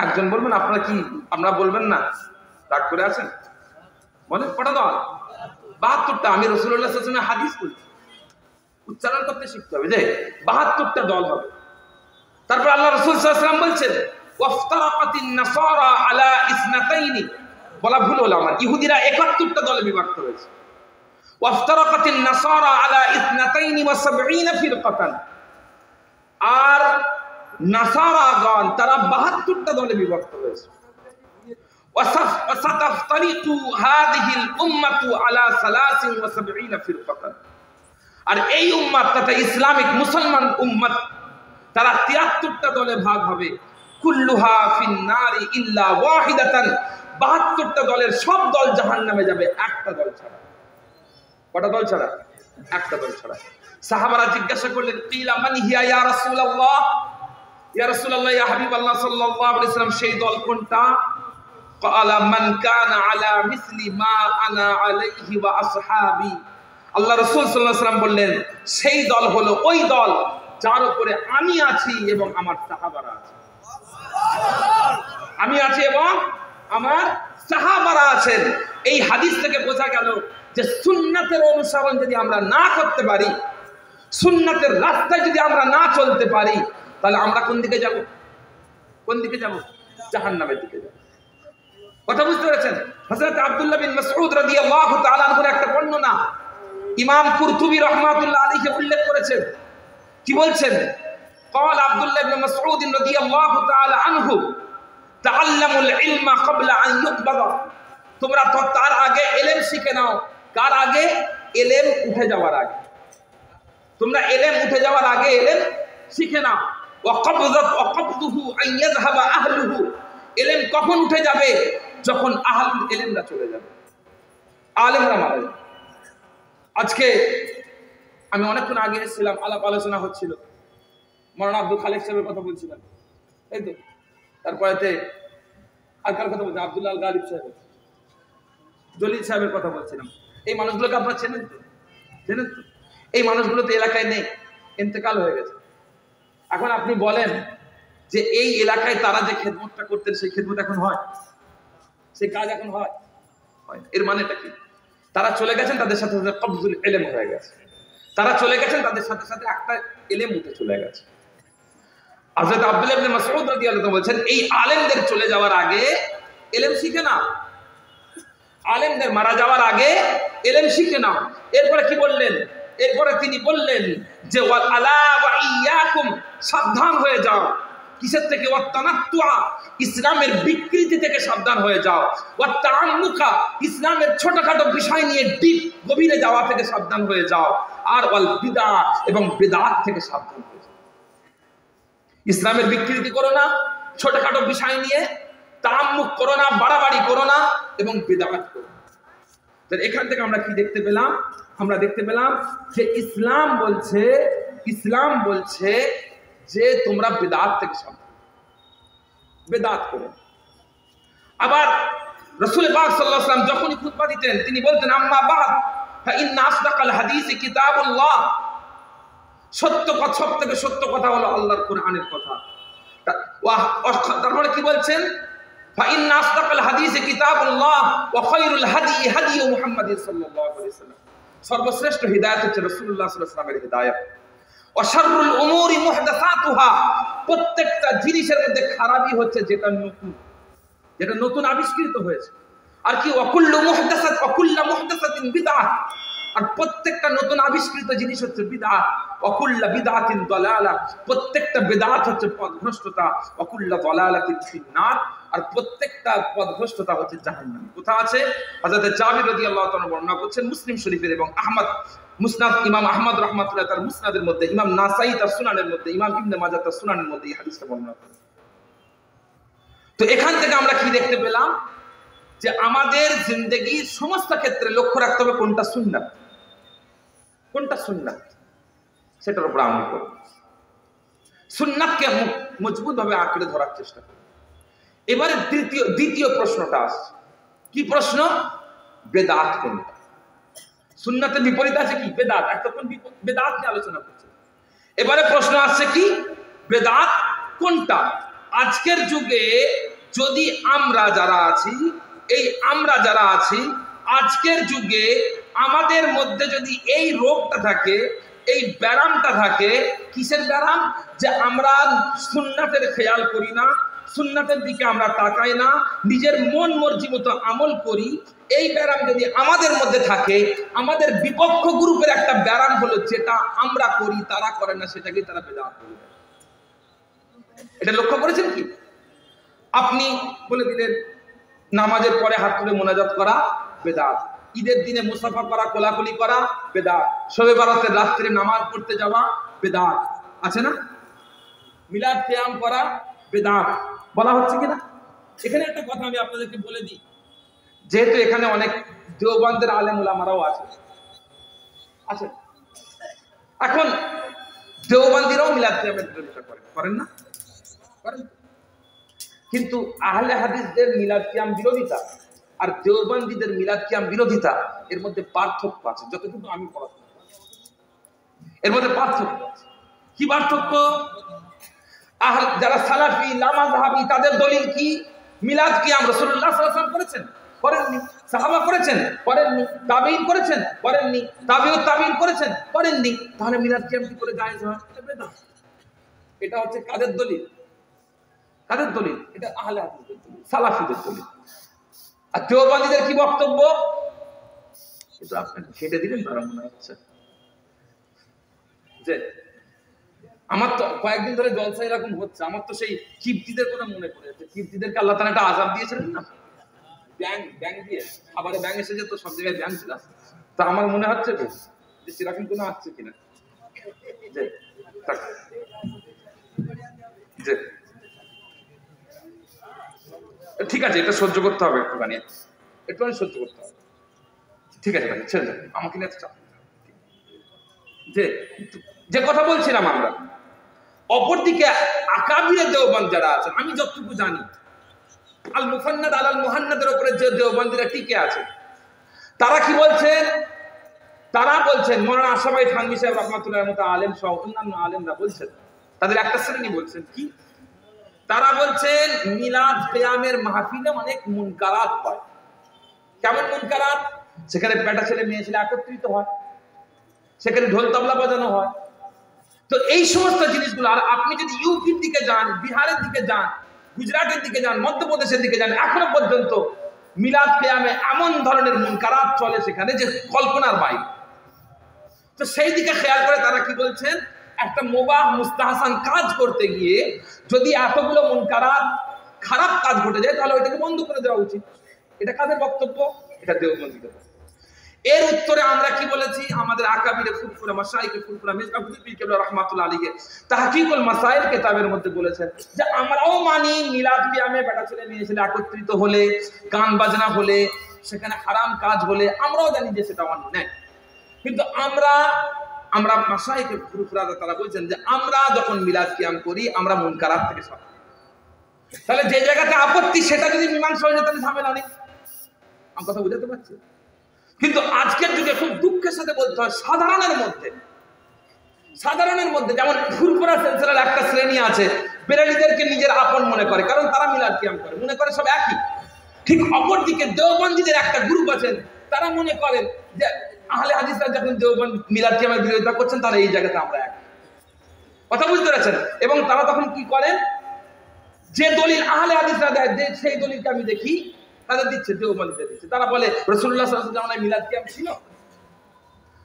একজন বলবেন, আপনারা কি, আমরা বলবেন না? রাগ করে আছেন? বলেন কটা দল? 72টা। আমি রাসূলুল্লাহ সাল্লাল্লাহু আলাইহি ওয়াসাল্লামের হাদিস বলছি, উচ্চারণ করতে শিখতে হবে যে 72টা দল হবে। তারপর আল্লাহ রাসূল সাল্লাল্লাহু আলাইহি ওয়াসাল্লাম বলছেন ওয়াফতারাকাতিন নাসারা আলা ইসনাতাইনি, বলা ভুল হলো আমার, ইহুদিরা 71টা দলে বিভক্ত হয়েছে। ওয়াফতারাকাতিন নাসারা আলা ইসনাতাইনি ওয়া সাবঈনা ফিরকাতান, আর নাসারাগণ তারা 72টা দলে বিভক্ত হয়েছে। ওয়াসাতাফতারিকু হাদিহিল উম্মাতু আলা 73 ফিরকাতান, আর এই উম্মাত তথা ইসলামিক মুসলমান উম্মাত তারা 73টা দলে ভাগ হবে। কুল্লুহা ফিন নারি ইল্লা ওয়াহিদাতান, 72টা দলের সব দল জাহান্নামে যাবে, একটা দল ছাড়া। কটা দল ছাড়া? একটা দল ছাড়া। সাহাবারা জিজ্ঞাসা করলেন, কিলা মান হিয়া ইয়া রাসূলুল্লাহ, ইয়া রাসূলুল্লাহ, ইয়া হাবিবাল্লাহ সাল্লাল্লাহু আলাইহি ওয়াসাল্লাম, সেই দল কোনটা? ক্বালা মান কানা আলা মিসলি মা আনা আলাইহি ওয়া আসহাবি, আল্লাহ রাসূল সাল্লাল্লাহু আলাইহি ওয়াসাল্লাম বললেন সেই দল হলো ওই দল যার উপরে আমি আছি এবং আমার সাহাবারা আছে। আমি আছি এবং আমার সাহাবারা আছেন। এই হাদিস থেকে বোঝা গেল যে সুন্নাতের অনুসরণ যদি আমরা না করতে পারি, সুন্নাতের রাস্তায় যদি আমরা না চলতে পারি, তাহলে আমরা কোন দিকে যাব? কোন দিকে যাব? জাহান্নামের দিকে যাব। কথা বুঝতে পেরেছেন? হযরত আব্দুল্লাহ বিন মাসউদ রাদিয়াল্লাহু তাআলা আনহু একটা বর্ণনা ইমাম কুরতুবী রাহমাতুল্লাহ আলাইহি উল্লেখ করেছেন। কি বলছেন? قال عبد الله بن مسعود رضي الله تعالى عنه تعلموا العلم قبل ان يقبض, তোমরা তো তার আগে ইলম শিখে নাও। কার আগে? এলেম উঠে যাওয়ার আগে, তোমরা এলেম উঠে যাওয়ার আগে এলেম শিখে নাও। এলেম কখন উঠে যাবে? যখন আহলুল এলেমরা চলে যাবে, আলেমরা মারা যাবে। আজকে আমি অনেকক্ষণ আগে এসেছিলাম, আলাপ আলোচনা হচ্ছিল, মৌলানা আব্দুল খালেক সাহেবের কথা বলছিলাম, এই তো তারপরেতে আর কার কথা বলছি, আব্দুল্লাহ গালিব সাহেব, জলিল সাহেবের কথা বলছিলাম। এই মানুষগুলোকে আপনারা চেনেন তো? চেনেন তো? এই মানুষগুলো তো এলাকায় নেই, ইন্তেকাল হয়ে গেছে। এখন আপনি বলেন যে এই এলাকায় তারা যে খেদমতটা করতেন সেই খেদমত এখন হয়? সেই কাজ এখন হয়? এর মানেটা কি? তারা চলে গেছেন, তাদের সাথে সাথে কবজুল ইলম হয়ে গেছে। তারা চলে গেছেন, তাদের সাথে সাথে একটা ইলম উঠে চলে গেছে। হযরত আব্দুল্লাহ ইবনে মাসউদ রাদিয়াল্লাহু আনহু বলেছেন, এই আলেমদের চলে যাওয়ার আগে ইলম শিখে নাও, আলেমদের মারা যাওয়ার আগে ইলম শিখে নাও। এরপরে কি বললেন? এরপরে তিনি বললেন যে ওয়াল আলা ওয়া ইয়াকুম, সাবধান হয়ে যাও। কিসের থেকে? ওয়াত্তানাত্তুআ, ইসলামের বিকৃতি থেকে সাবধান হয়ে যাও। ওয়াত্তাআম্মুকা, ইসলামের ছোটখাটো বিষয় নিয়ে ডিপ গভীরে যাওয়া থেকে সাবধান হয়ে যাও। আর ওয়াল বিদআ, এবং বিদআত থেকে সাবধান হয়ে যাও। ইসলামের বিকৃতি করো না, ছোটখাটো বিষয় নিয়ে তাআম্মুক করো না, বাড়াবাড়ি করো না, এবং বিদআত করো না। তাহলে এখান থেকে আমরা কি দেখতে পেলাম? আমরা দেখতে পেলাম যে ইসলাম বলছে যে তোমরা বিদআত থেকে সাবধান, বিদআত করো। আবার রাসূল পাক সাল্লাল্লাহু আলাইহি ওয়াসাল্লাম যখনই খুতবা দিতেন তিনি বলতেন, আম্মা বাদ ফাইন্না আসদাকাল হাদিসি কিতাবুল্লাহ, সত্য কথা, সবথেকে সত্য কথা হলো আল্লাহর কোরআনের কথা। তারপরে কি বলছেন? ফাইন্না আসদাকাল হাদিসি কিতাবুল্লাহ ওয়া খায়রুল হাদি হাদি মুহাম্মাদিন সাল্লাল্লাহু আলাইহি ওয়াসাল্লাম, সর্বশ্রেষ্ঠ হিদায়াত হচ্ছে রাসূলুল্লাহ সাল্লাল্লাহু আলাইহি ওয়াসাল্লামের হিদায়াত। ওয়া শাররুল উমুরি মুহদাসাতুহা, প্রত্যেকটা জিনিসের মধ্যে খারাপই হচ্ছে যেটা নতুন আবিষ্কৃত হয়েছে। আর কি? ওয়া কুল্লু মুহদাসাতিন বিদআহ, আর প্রত্যেকটা নতুন আবিষ্কৃত জিনিস হচ্ছে বিদআত। ওয়া কুল্লু বিদআতিন দালালা, প্রত্যেকটা বিদআত হচ্ছে পথভ্রষ্টতা। ওয়া কুল্লু দালালাতিন ফিন্নার, আর প্রত্যেকটা পথভ্রষ্টতা হচ্ছে জাহান্নাম। কোথা আছে? হযরত জাবির রাদিয়াল্লাহু তাআলা বর্ণনা করছেন মুসলিম শরীফের, এবং আহমদ মুসনাদ, ইমাম আহমদ রাহমাতুল্লাহ তার মুসনাদের মধ্যে, ইমাম নাসাই তার সুনানের মধ্যে, ইমাম ইবনে মাজাহ তার সুনানের মধ্যে এই হাদিসটা বর্ণনা করেন। তো এখান থেকে আমরা কি দেখতে পেলাম? যে আমাদের জিন্দেগির সমস্ত ক্ষেত্রে লক্ষ্য রাখতে হবে কোনটা সুন্নাত, কোনটা সুন্নাত, সেটার উপর আমল করব। সুন্নাতকে মজবুত ভাবে আঁকড়ে ধরার চেষ্টা করব। এবারে দ্বিতীয় প্রশ্নটা আসছে। কি প্রশ্ন? বেদাত কোনটা? সুন্নাতের বিপরীত আছে কি? বেদাত। এতক্ষণ বেদাত নিয়ে আলোচনা করছে। এবারে প্রশ্ন আসছে কি? বেদাত কোনটা? আজকের যুগে যদি আমরা যারা আছি আজকের যুগে আমাদের মধ্যে যদি এই রোগটা থাকে, এই ব্যারামটা থাকে, কিসের ব্যারাম? যে আমরা সুন্নাতের খেয়াল করি না, সুন্নাতের দিকে আমরা তাকাই না, নিজের মন মর্জি মতো আমল করি। এই ব্যারাম যদি আমাদের মধ্যে থাকে, আমাদের বিপক্ষ গ্রুপের একটা ব্যারাম হলো যেটা আমরা করি তারা করে না, সেটাকে তারা বেদাত বলে। এটা লক্ষ্য করেছেন কি? আপনি বলে দিলেন নামাজের পরে হাত তুলে মোনাজাত করা বেদাত, ঈদের দিনে মুসাফা করা, কোলাকুলি করা বেদাত, শবে বরাতের রাত্রে নামাজ পড়তে যাওয়া বেদাত, আছে না? মিলাদ কিয়াম করা বেদাত বলা হচ্ছে কিনা? এখানে একটা কথা আমি আপনাদেরকে বলে দিই, যেহেতু এখানে অনেক দেওবন্দের আলেম ওলামারাও আছে, এখন দেওবন্দিরাও মিলাদ কিয়ামের বিরোধিতা করেন না? করেন। কিন্তু আহলে হাদিসদের মিলাদ কিয়াম বিরোধিতা আর দেওবন্দীদের মিলাদ কিয়াম বিরোধিতা, এর মধ্যে পার্থক্য আছে। যতটুকু আমি পড়াশোনা করি এর মধ্যে পার্থক্য আছে। কি পার্থক্য? যারা সালাফি লামাযহাবী তাদের দলিল কি? মিলাদ কিয়াম রাসূলুল্লাহ সাল্লাল্লাহু আলাইহি ওয়াসাল্লাম করেছেন? করেননি। সাহাবা করেছেন? করেননি। তাবেঈন করেছেন? করেননি। তাবেউত তাবেঈন করেছেন? করেননি। তাহলে মিলাদ কিয়াম কি করে জায়েজ হয়? এটা বেদাত। এটা হচ্ছে কাদের দলিল? কাদের দলিল? এটা আহলে হাদিসদের দলিল, সালাফিদের দলিল। আর দেওবন্দীদের কি বক্তব্য? এটা আপনি ছেড়ে দিলেন তারা মনে হচ্ছে যে আমার তো কয়েকদিন ধরে জলসা এরকম হচ্ছে, আমার তো সেই কিপ্তিদের কথা মনে পড়েছে। কিপ্তিদেরকে আল্লাহ তাআলা একটা আযাব দিয়েছিলেন না, ব্যাং দিয়ে, খাবারে ব্যাং এসে যেত, সব জায়গায় ব্যাং ছিল, তা আমার মনে হচ্ছে যে সেরকম কোনো আসছে কিনা। ঠিক আছে, এটা সহ্য করতে হবে, একটুখানি সহ্য করতে হবে। ঠিক আছে ভাই, ছেড়ে যাবে আমাকে নিয়ে চাপ। যে কথা বলছিলাম আমরা, অপরদিকে আকাবিরে দেওবন্দ যারা আছেন, আমি যতটুকু জানি আল মুফান্নাদ আল মুহান্নাদের উপরে যে দেওবন্দিরা টিকে আছে, তারা কি বলছেন? তারা বলছেন, মৌলানা আশরাফ থানভী সাহেব রাহমাতুল্লাহির মতো আলেম সহ অন্যান্য আলেমরা বলছেন, তাদের একটা শ্রেণী বলছেন কি, তারা বলছেন মিলাদ কিয়ামের মাহফিলে অনেক মুনকারাত হয়। কেমন মুনকারাত? সেখানে বেটা ছেলে মেয়ে ছেলে একত্রিত হয়, সেখানে ঢোল তবলা বাজানো হয়। তো এই সমস্ত জিনিসগুলো, আর আপনি যদি ইউপির দিকে যান, বিহারের দিকে যান, গুজরাটের দিকে যান, মধ্যপ্রদেশের দিকে যান, এখনো পর্যন্ত মিলাদ কিয়ামে এমন ধরনের মুনকারাত চলে সেখানে যে কল্পনার বাইরে। তো সেই দিকে খেয়াল করে তারা কি বলছেন, একটা মুবাহ মুস্তাহসান কাজ করতে গিয়ে যদি এতগুলো মুনকারাত খারাপ কাজ ঘটে যায়, তাহলে ওইটাকে বন্ধ করে দেওয়া উচিত। এটা কাদের বক্তব্য? এটা দেওবন্দিদের। এর উত্তরে আমরা কি বলেছি? আমাদের আকাবিরে ফুরফুরা মাশায়েখে ফুরফুরা মিসবাহুদ্দিন পীর কেবলা রাহমাতুল্লাহ আলাইহি তাহকিকুল মাসাইল কিতাবের মধ্যে বলেছেন যে আমরাও মানি মিলাদ কিয়ামে বেটা ছেলে মেয়ে ছেলে একত্রিত হলে, গান বাজনা হলে, সেখানে হারাম কাজ হলে আমরাও জানি যে সেটা অন্যায়। কিন্তু আমরা মাশায়েখে ফুরফুরা তারা বলছেন যে আমরা যখন মিলাদ কিয়াম করি আমরা মুনকারাত থেকে সরে। তাহলে যে জায়গাতে আপত্তি সেটা যদি মীমাংসা হয়ে যায় তাহলে ঝামেলা নেই। আমার কথা বুঝাতে পারছি? কিন্তু আজকের যুগে খুব দুঃখের সাথে বলতে হয়, সাধারণের মধ্যে যেমন ফুরফুরা সিলসিলার একটা শ্রেণী আছে, বেরেলিদেরকে নিজের আপন মনে করে, কারণ তারা মিলাদ কিয়াম করে, মনে করে সব একই। ঠিক অপরদিকে দেওবন্দীদের একটা গ্রুপ আছেন, তারা মনে করেন যে আহলে হাদিসরা যখন দেওবন্দ মিলাদ কিয়ামের বিরোধিতা করছেন, তারা এই জায়গাতে আমরা এক। কথা বুঝতে পারছেন? এবং তারা তখন কি করেন, যে দলিল আহলে হাদিসরা দেয় সেই দলিলকে আমি দেখি তাদের দিচ্ছে, দেওবন্দীদের দিচ্ছে। তারা বলে রাসূলুল্লাহ সাল্লাল্লাহু আলাইহি ওয়াসাল্লাম জামানায় মিলাদ কিয়াম ছিল।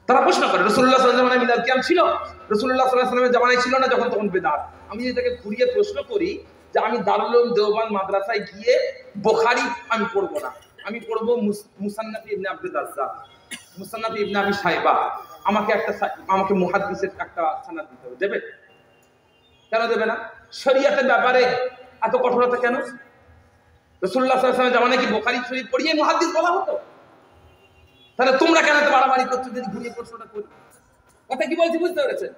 তারা প্রশ্ন করে রাসূলুল্লাহ সাল্লাল্লাহু আলাইহি ওয়াসাল্লাম জামানায় মিলাদ কিয়াম ছিল? রাসূলুল্লাহ সাল্লাল্লাহু আলাইহি ওয়াসাল্লামের জামানায় ছিল না, যখন তখন বিদআত। আমি এটাকে ঘুরিয়ে প্রশ্ন করি যে আমি দারুল উলুম দেওবন্দ মাদ্রাসায় গিয়ে বুখারী আমি পড়ব না, আমি পড়ব মুসান্নাফ ইবনে আব্দুর রাজ্জাক, মুসান্নাফ ইবনে আবি শাইবা। আমাকে মুহাদ্দিসের একটা সনদ দিতে হবে, দেবে? কেন দেবে না? শরীয়তের ব্যাপারে এত কঠোরতা কেন? রাসূলুল্লাহ সাল্লাল্লাহু আলাইহি ওয়াসাল্লাম জামানায় কি বুখারী শরীফ পড়িয়ে মুহাদ্দিস বলা হতো? তাহলে তোমরা কেন এত বাড়াবাড়ি করছো যদি ঘুরিয়ে প্রশ্নটা করি? কথা কি বলছি বুঝতে পেরেছেন?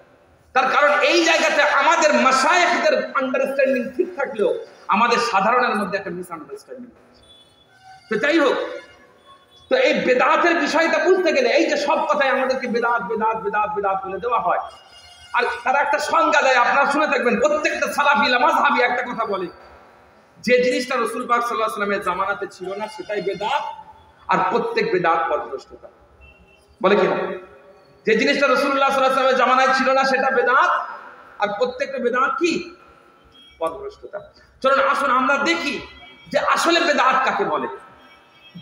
তার কারণ এই জায়গাতে আমাদের মাশায়েখদের আন্ডারস্ট্যান্ডিং ঠিক থাকলেও আমাদের সাধারণের মধ্যে একটা মিসআন্ডারস্ট্যান্ডিং আছে। তো যাই হোক, তো এই বেদাতের বিষয়টা বুঝতে গেলে এই যে সব কথাই আমাদেরকে বেদাত বেদাত বেদাত বেদাত বলে দেওয়া হয়, আর তারা একটা সংজ্ঞা দেয়, আপনারা শুনে থাকবেন, প্রত্যেকটা সালাফি মাযহাবী একটা কথা বলে, যে জিনিসটা রাসূল পাক সাল্লাল্লাহু আলাইহি ওয়াসাল্লামের জামানাতে ছিল না সেটাই বেদাত, আর প্রত্যেক বেদাত পথভ্রষ্টতা। বলে কি না? যে জিনিসটা রাসূলুল্লাহ সাল্লাল্লাহু আলাইহি ওয়াসাল্লামের জামানায় ছিল না সেটা বেদাত, আর প্রত্যেকটা বেদাত কি? পথভ্রষ্টতা। চলুন আসুন আমরা দেখি যে আসলে বেদাত কাকে বলে।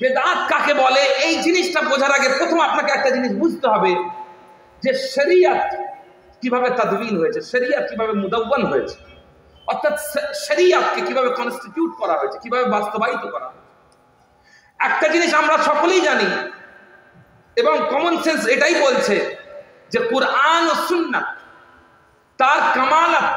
বেদাত কাকে বলে এই জিনিসটা বোঝার আগে প্রথম আপনাকে একটা জিনিস বুঝতে হবে যে শরীয়ত কিভাবে তাদবিন হয়েছে, শরীয়ত কিভাবে মুদাওয়ান হয়েছে, অর্থাৎ শরীয়তকে কিভাবে কনস্টিটিউট করা হয়েছে, কিভাবে বাস্তবায়িত করা হয়েছে। একটা জিনিস আমরা সকলেই জানি এবং কমন সেন্স এটাই বলছে যে কুরআন ও সুন্নাত, তার কামালাত,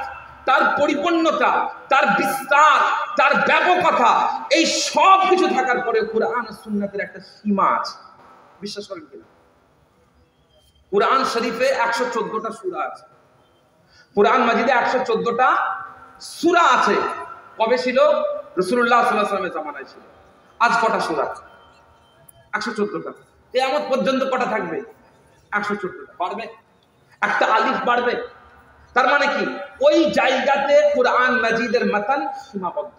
তার পরিপূর্ণতা, তার বিস্তার, তার ব্যাপকতা, এই সব কিছু থাকার পরে কুরআন ও সুন্নাতের একটা সীমা আছে। বিশ্বাস করেন কিনা? কুরআন শরীফে 114টা সূরা আছে, কুরআন মাজিদে 114টা সূরা আছে। কবে ছিল? রাসূলুল্লাহ সাল্লাল্লাহু আলাইহি ওয়াসাল্লামের জামানায় ছিল। আজ কটা সূরা? 114টা। কিয়ামত পর্যন্ত কটা থাকবে? 114টা। বাড়বে? একটা আলিফ বাড়বে। তার মানে কি? ওই জায়গাতে কুরআন মাজিদের মাতান সীমাবদ্ধ।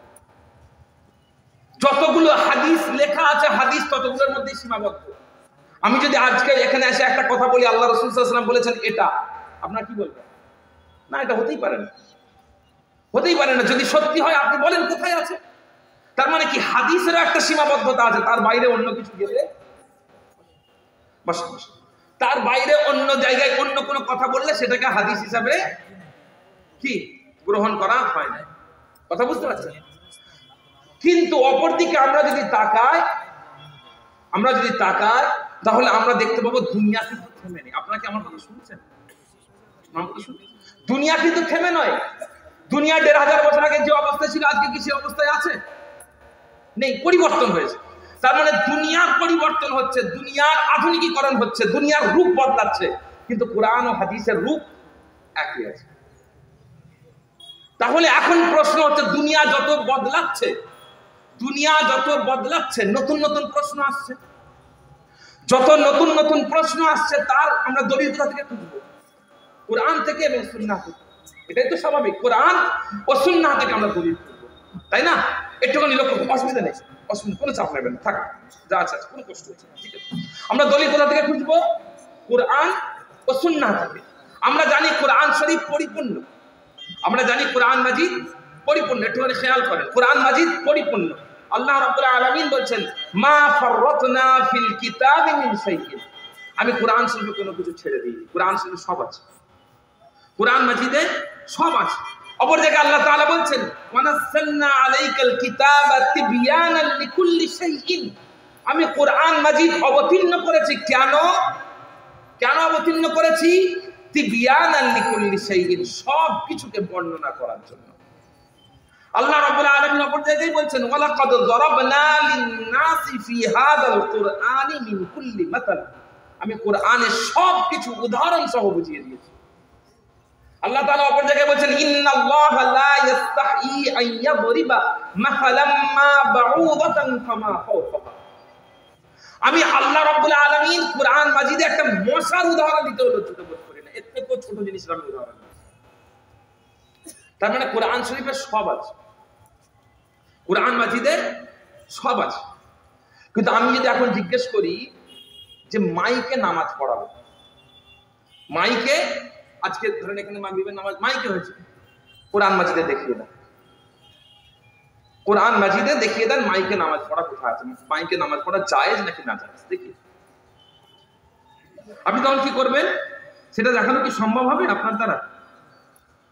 যতগুলো হাদিস লেখা আছে হাদিস ততগুলোর মধ্যে সীমাবদ্ধ। আমি যদি আজকে এখানে এসে একটা কথা বলি, আল্লাহ রাসূল সাল্লাল্লাহু আলাইহি ওয়াসাল্লাম বলেছেন এটা, আপনারা কি বলবেন? না, এটা হতেই পারে না, হতেই পারে না। যদি সত্যি হয় আপনি বলেন কোথায় আছে? তার মানে কি হাদিসেরও একটা সীমাবদ্ধতা আছে, তার বাইরে অন্য কিছু গেলে, তার বাইরে অন্য জায়গায় অন্য কোনো কথা বললে সেটাকে হাদিস হিসাবে কি গ্রহণ করা হয় না। কথা বুঝতে পারছেন? কিন্তু অপরদিকে আমরা যদি তাকাই তাহলে আমরা দেখতে পাবো দুনিয়া কিন্তু থেমে নেই। আপনারা কি আমার কথা শুনছেন? দুনিয়া কিন্তু থেমে নয়। দুনিয়া ১৫০০ বছর আগে যে অবস্থায় ছিল আজকে কি সে অবস্থায় আছে? নেই, পরিবর্তন হয়েছে। তার মানে দুনিয়ার পরিবর্তন হচ্ছে, দুনিয়ার আধুনিকীকরণ হচ্ছে, দুনিয়ার রূপ বদলাচ্ছে, কিন্তু কোরআন ও হাদিসের রূপ একই আছে। তাহলে এখন প্রশ্ন হচ্ছে, দুনিয়া যত বদলাচ্ছে নতুন নতুন প্রশ্ন আসছে। যত নতুন নতুন প্রশ্ন আসছে তার আমরা দলিল কোথা থেকে খুঁজবো? কোরআন থেকে এবং সুন্নাহ থেকে। এটাই তো স্বাভাবিক, কোরআন ও সুন্নাহ থেকে আমরা দলিল খুঁজবো, তাই না? একটুখানি লক্ষ্য, অসুবিধা নেই, অসুবিধা, কোনো চাপ নেবেন না, থাক যা আছে কোনো কষ্ট হচ্ছে, ঠিক আছে। আমরা দলিল কোথা থেকে খুঁজবো? কোরআন ও সুন্নাহ থেকে। আমরা জানি কোরআন শরীফ পরিপূর্ণ, আমরা জানি কোরআন মাজিদ পরিপূর্ণ। একটুখানি খেয়াল করেন, কোরআন মাজিদ পরিপূর্ণ। আল্লাহ রাব্বুল আলামিন বলছেন, মা ফাররাতনা ফিল কিতাবি মিন শাইইন। আমি কোরআন শরীফে কোনো কিছু ছেড়ে দিইনি, কোরআন শরীফে সব আছে, কোরআন মাজিদে সব আছে। অপর জায়গায় আল্লাহ তাআলা বলছেন, ওয়া নাযালনা আলাইকাল কিতাবা তিবয়ানাল লিকুল্লি শাইইন। আমি কোরআন মাজিদ অবতীর্ণ করেছি, কেন অবতীর্ণ করেছি? তিবয়ানাল লিকুল্লি শাইইন, সব কিছুকে বর্ণনা করার জন্য। আল্লাহ রাব্বুল আলামিন অপর জায়গায় বলছেন, ওয়া লাকাদ যারাবনা লিন-নাসি ফি হাদাল কুরআনি মিন কুল্লি মাতাল। আমি কোরআনে সব কিছু উদাহরণ সহ বুঝিয়ে দিয়েছি। আল্লাহ তাআলা অপর জায়গায় বলছেন, ইন্নাল্লাহা লা ইস্তাহি আন ইয়াদরিবা মাসালাম মা বাউদাতান ফামা ফাওকাহা। আমি আল্লাহ রাব্বুল আলামিন কোরআন মাজিদে একটা মশার উদাহরণ দিতে লজ্জিত বোধ করি না, এর থেকেও ছোট জিনিসের আমি উদাহরণ দিই। তার মানে কোরআন শরীফে সব আছে, কোরআন মাজিদে সব আছে। কিন্তু আমি যদি এখন জিজ্ঞেস করি যে মাইকে নামাজ পড়াবো, মাইকে আজকে ধরেন এখানে মাগরিবের নামাজ মাইকে হয়েছে, কোরআন মাজিদে দেখিয়ে দেন, কোরআন মাজিদে দেখিয়ে দেন মাইকে নামাজ পড়া কোথায় আছে, মাইকে নামাজ পড়া জায়েজ নাকি না জায়েজ দেখিয়ে। আপনি তখন কি করবেন? সেটা দেখানো কি সম্ভব হবে আপনার দ্বারা?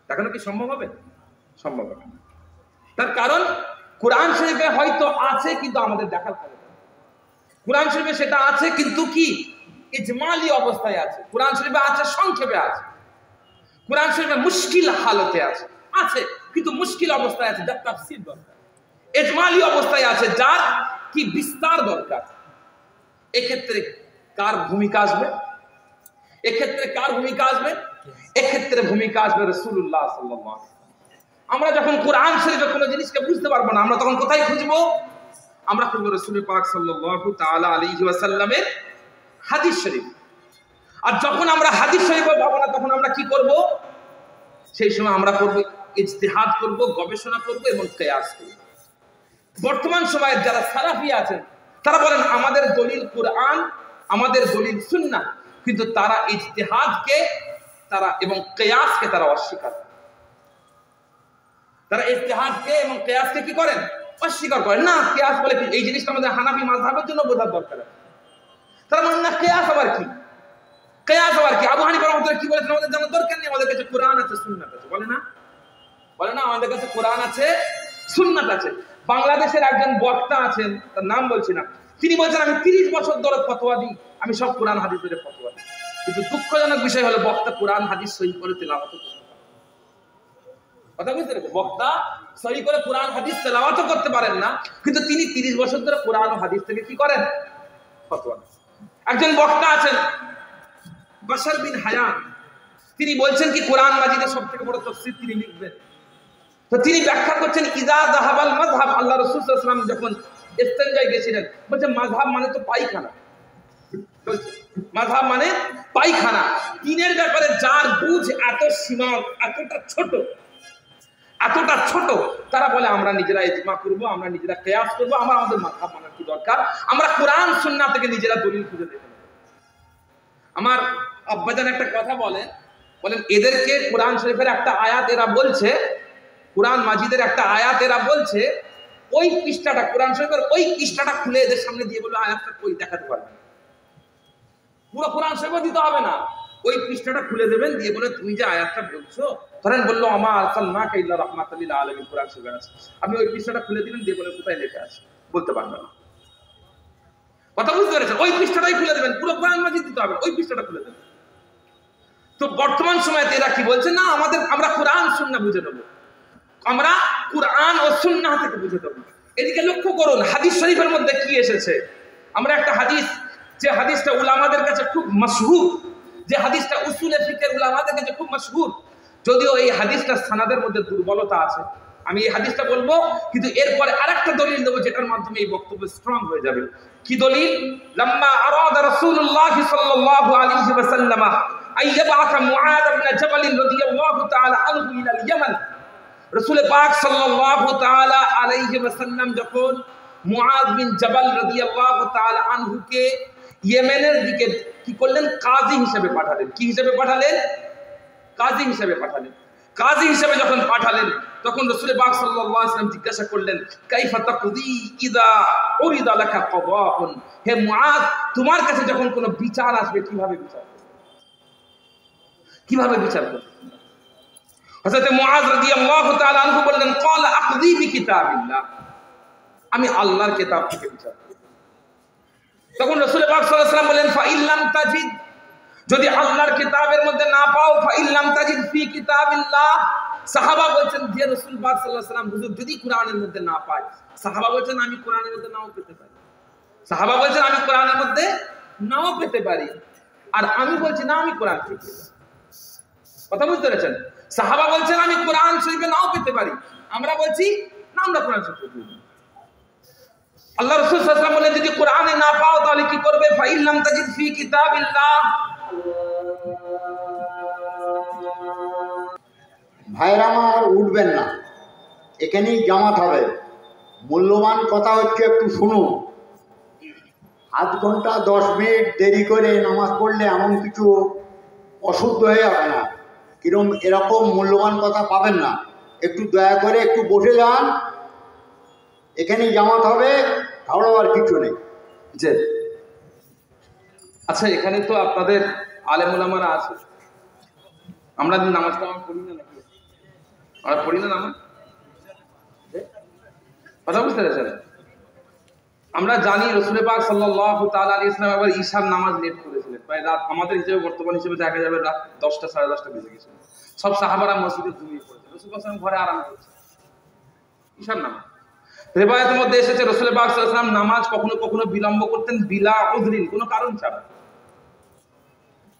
দেখানো কি সম্ভব হবে? সম্ভব হবে না। তার কারণ কোরআন শরীফে হয়তো আছে কিন্তু আমাদের দেখার ক্ষমতা নেই। কোরআন শরীফে সেটা আছে কিন্তু কি ইজমালি অবস্থায় আছে, কোরআন শরীফে আছে সংক্ষেপে আছে, কোরআন শরীফে মুশকিল হালতে আছে, কিন্তু মুশকিল অবস্থায় আছে, যার তাফসীর দরকার। ইজমালি অবস্থায় আছে, যার কি বিস্তার দরকার। এক্ষেত্রে কার ভূমিকা আসবে? এক্ষেত্রে ভূমিকা আসবে রাসূলুল্লাহ সাল্লাল্লাহু আলাইহি ওয়াসাল্লাম। আমরা যখন কোরআন শরীফে কোনো জিনিসকে বুঝতে পারবো না, আমরা তখন কোথায় খুঁজবো? আমরা খুঁজবো রাসূল পাক সাল্লাল্লাহু তাআলা আলাইহি ওয়াসাল্লামের হাদিস শরীফ। আর যখন আমরা হাদিস শরীফে পাবো না, তখন আমরা কি করব? সেই সময় আমরা করব ইজতিহাদ করব, গবেষণা করব এবং কিয়াস করব। বর্তমান সময়ে যারা সালাফি আছেন তারা বলেন আমাদের দলিল কোরআন, আমাদের দলিল সুন্নাহ, কিন্তু তারা ইজতিহাদকে এবং কিয়াসকে তারা অস্বীকার করেন। তারা ইজতিহাদকে এবং কিয়াসকে কি করেন? অস্বীকার করেন। না, কিয়াস বলে কি? এই জিনিসটা আমাদের হানাফি মাযহাবের জন্য বোঝার দরকার আছে। তারা বলেন না, কিয়াস আবার কি? আবু হানিফা রাহমাতুল্লাহ কি বলেছেন? আমাদের জানার দরকার নেই, আমাদের কাছে কোরআন আছে, সুন্নাত আছে। বলে না আমাদের কাছে কোরআন আছে, সুন্নাত আছে। বাংলাদেশের একজন বক্তা আছেন, তার নাম বলছি না, তিনি বলছেন আমি 30 বছর ধরে ফতোয়া দিই, আমি সব কোরআন হাদিস ধরে ফতোয়া দিই। কিন্তু দুঃখজনক বিষয় হলো বক্তা কোরআন হাদিস সহি করে তেলাওয়াত করতে পারেন। কথা বুঝতে পেরেছেন? বক্তা সহি করে কোরআন হাদিস তেলাওয়াত করতে পারেন না, কিন্তু তিনি 30 বছর ধরে কোরআন ও হাদিস থেকে কি করেন? ফতোয়া দেন। একজন বক্তা আছেন বাশার বিন হায়াত, তিনি বলছেন কি কোরআন মাজিদের সবথেকে বড় তাফসীর তিনি লিখবেন। তো তিনি ব্যাখ্যা করছেন ইজা যাহাবাল মাযহাব, আল্লাহ রাসূল সাল্লাল্লাহু আলাইহি ওয়াসাল্লাম যখন ইস্তেনজায় গেছিলেন, বলছে মাযহাব মানে তো পায়খানা, বলছে মাযহাব মানে পায়খানা। দ্বীনের ব্যাপারে যার বুঝ এত সীমা, এতটা ছোট, তারা বলে আমরা নিজেরা ইজমা করব, আমরা নিজেরা কিয়াস করব, আমাদের মাযহাব মানার কি দরকার, আমরা কোরআন সুন্নাহ থেকে নিজেরা দলিল খুঁজে দেব। আমার আব্বাজান একটা কথা বলেন এদেরকে কোরআন শরীফের একটা আয়াত এরা বলছে, কোরআন মাজিদের একটা আয়াত এরা বলছে, ওই পৃষ্ঠাটা কোরআন শরীফের ওই পৃষ্ঠাটা খুলে এদের সামনে দিয়ে বলে আয়াতটা কই দেখাতে পারবেন, পুরো কোরআন শরীফ দিতে হবে না, ওই পৃষ্ঠাটা খুলে দেবেন, দিয়ে বলে তুমি যে আয়াতটা বলছো, ধরেন বললো আমা আরসালনাকা ইল্লা রাহমাতাল লিল আলামিন, কোরআন শরীফে আছে, আপনি ওই পৃষ্ঠাটা খুলে দিলেন, দিয়ে বলে কোথায় লেখা আছে, বলতে পারবেন না। কথা বুঝতে পেরেছেন? ওই পৃষ্ঠাটাই খুলে দেবেন, পুরো কোরআন মাজিদ দিতে হবে, ওই পৃষ্ঠাটা খুলে দেবেন। তো বর্তমান সময়ে এরা কি বলছে, না আমরা কোরআন সুন্নাহ বুঝে নেবো, আমরা কোরআন ও সুন্নাহ থেকে বুঝে দেবো। এদিকে লক্ষ্য করুন হাদিস শরীফের মধ্যে কি এসেছে। আমরা একটা হাদিস, যে হাদিসটা উলামাদের কাছে খুব মশহুর, যে হাদিসটা উসুলে ফিকহের উলামাদের কাছে খুব মশহুর, যদিও এই হাদিসটার সানাদের মধ্যে দুর্বলতা আছে, আমি এই হাদিসটা বলবো, কিন্তু এরপরে আরেকটা দলিল দেবো যেটার মাধ্যমে এই বক্তব্য স্ট্রং হয়ে যাবে। কি দলিল? লাম্মা আরাদা রাসূলুল্লাহ সাল্লাল্লাহু আলাইহি ওয়াসাল্লাম আইয়াবআসা মুআদ ইবনে জাবাল রাদিয়াল্লাহু তাআলা আনহু ইলা ইয়ামান, রাসূল পাক সাল্লাল্লাহু তাআলা আলাইহি ওয়াসাল্লাম যখন মুআদ বিন জাবাল রাদিয়াল্লাহু তাআলা আনহুকে ইয়েমেনের দিকে কি করলেন, কাজী হিসেবে পাঠালেন। কি হিসেবে পাঠালেন? কাজী হিসেবে পাঠালেন। কাজী হিসেবে যখন পাঠালেন তখন রাসূল পাক সাল্লাল্লাহু আলাইহি ওয়াসাল্লাম জিজ্ঞাসা করলেন, কাইফা তাকদি ইযা উরিদা লাকা কদাউন, হে মুআদ তোমার কাছে যখন কোনো বিচার আসবে কিভাবে বিচার করবে, কিভাবে বিচার করবে? হযরত মুআজ রাদিয়াল্লাহু তাআলা আনহু বললেন, ক্বালা আকদি বিকিতাবিল্লাহ, আমি আল্লাহর কিতাব থেকে বিচার করব। তখন রাসূল পাক সাল্লাল্লাহু আলাইহি ওয়াসাল্লাম বলেন, ফা ইল্লাম তাজিদ, যদি আল্লাহর কিতাবের মধ্যে না পাও, ফা ইল্লাম তাজিদ ফি কিতাবিল্লাহ, সাহাবা বলছেন যে রাসূল পাক সাল্লাল্লাহু আলাইহি ওয়াসাল্লাম হুজুর যদি কোরআনের মধ্যে না পাই, সাহাবা বলছেন আমি কোরআনের মধ্যে নাও পেতে পারি, সাহাবা বলছেন আমি কোরআনের মধ্যে নাও পেতে পারি, আর আমি বলছি না আমি কোরআন থেকে পেতে পারি। কথা বুঝতে পেরেছেন? সাহাবা বলছেন আমি কোরআন শরীফে নাও পেতে পারি, আমরা বলছি না আমরা কোরআন শরীফে পেতে পারি। আল্লাহ রাসূল সাল্লাল্লাহু আলাইহি ওয়াসাল্লাম বলেন যদি কোরআনে না পাও তাহলে কি করবে? ফা ইল্লাম তাজিদ ফি কিতাবিল্লাহ। ভাইরা আমার উঠবেন না, এখানেই জামাত হবে। মূল্যবান কথা হচ্ছে একটু শুনুন। আধ ঘন্টা 10 মিনিট দেরি করে নামাজ পড়লে এমন কিছু অশুদ্ধ হয়ে যাবে না, এরকম মূল্যবান কথা পাবেন না। একটু দয়া করে একটু বসে যান, এখানেই জামাত হবে, হাওড়াবার কিছু নেই। যে আচ্ছা এখানে তো আপনাদের আলেম ওলামারা আছে, আমরা নামাজ কালাম পড়ি না নাকি? আমরা পড়ি না নামাজ? কথা বুঝতে পেরেছেন? আমরা জানি রাসূল পাক সাল্লাল্লাহু তাআলা আলাইহি ওয়াসাল্লাম আবার ঈশার নামাজ লেট করেছিলেন, প্রায় রাত, আমাদের হিসেবে বর্তমান হিসেবে দেখা যাবে রাত 10টা 10:30 বেজে গেছিল। সব সাহাবারা মসজিদে ঘুমিয়ে পড়েছে, রাসূল পাক সাল্লাল্লাহু ঘরে আরাম করছে। ঈশার নামাজ রিওয়ায়াতের মধ্যে এসেছে রাসূল পাক সাল্লাল্লাহু আলাইহি ওয়াসাল্লাম নামাজ কখনো কখনো বিলম্ব করতেন বিলা উযরিন, কোনো কারণ ছাড়া,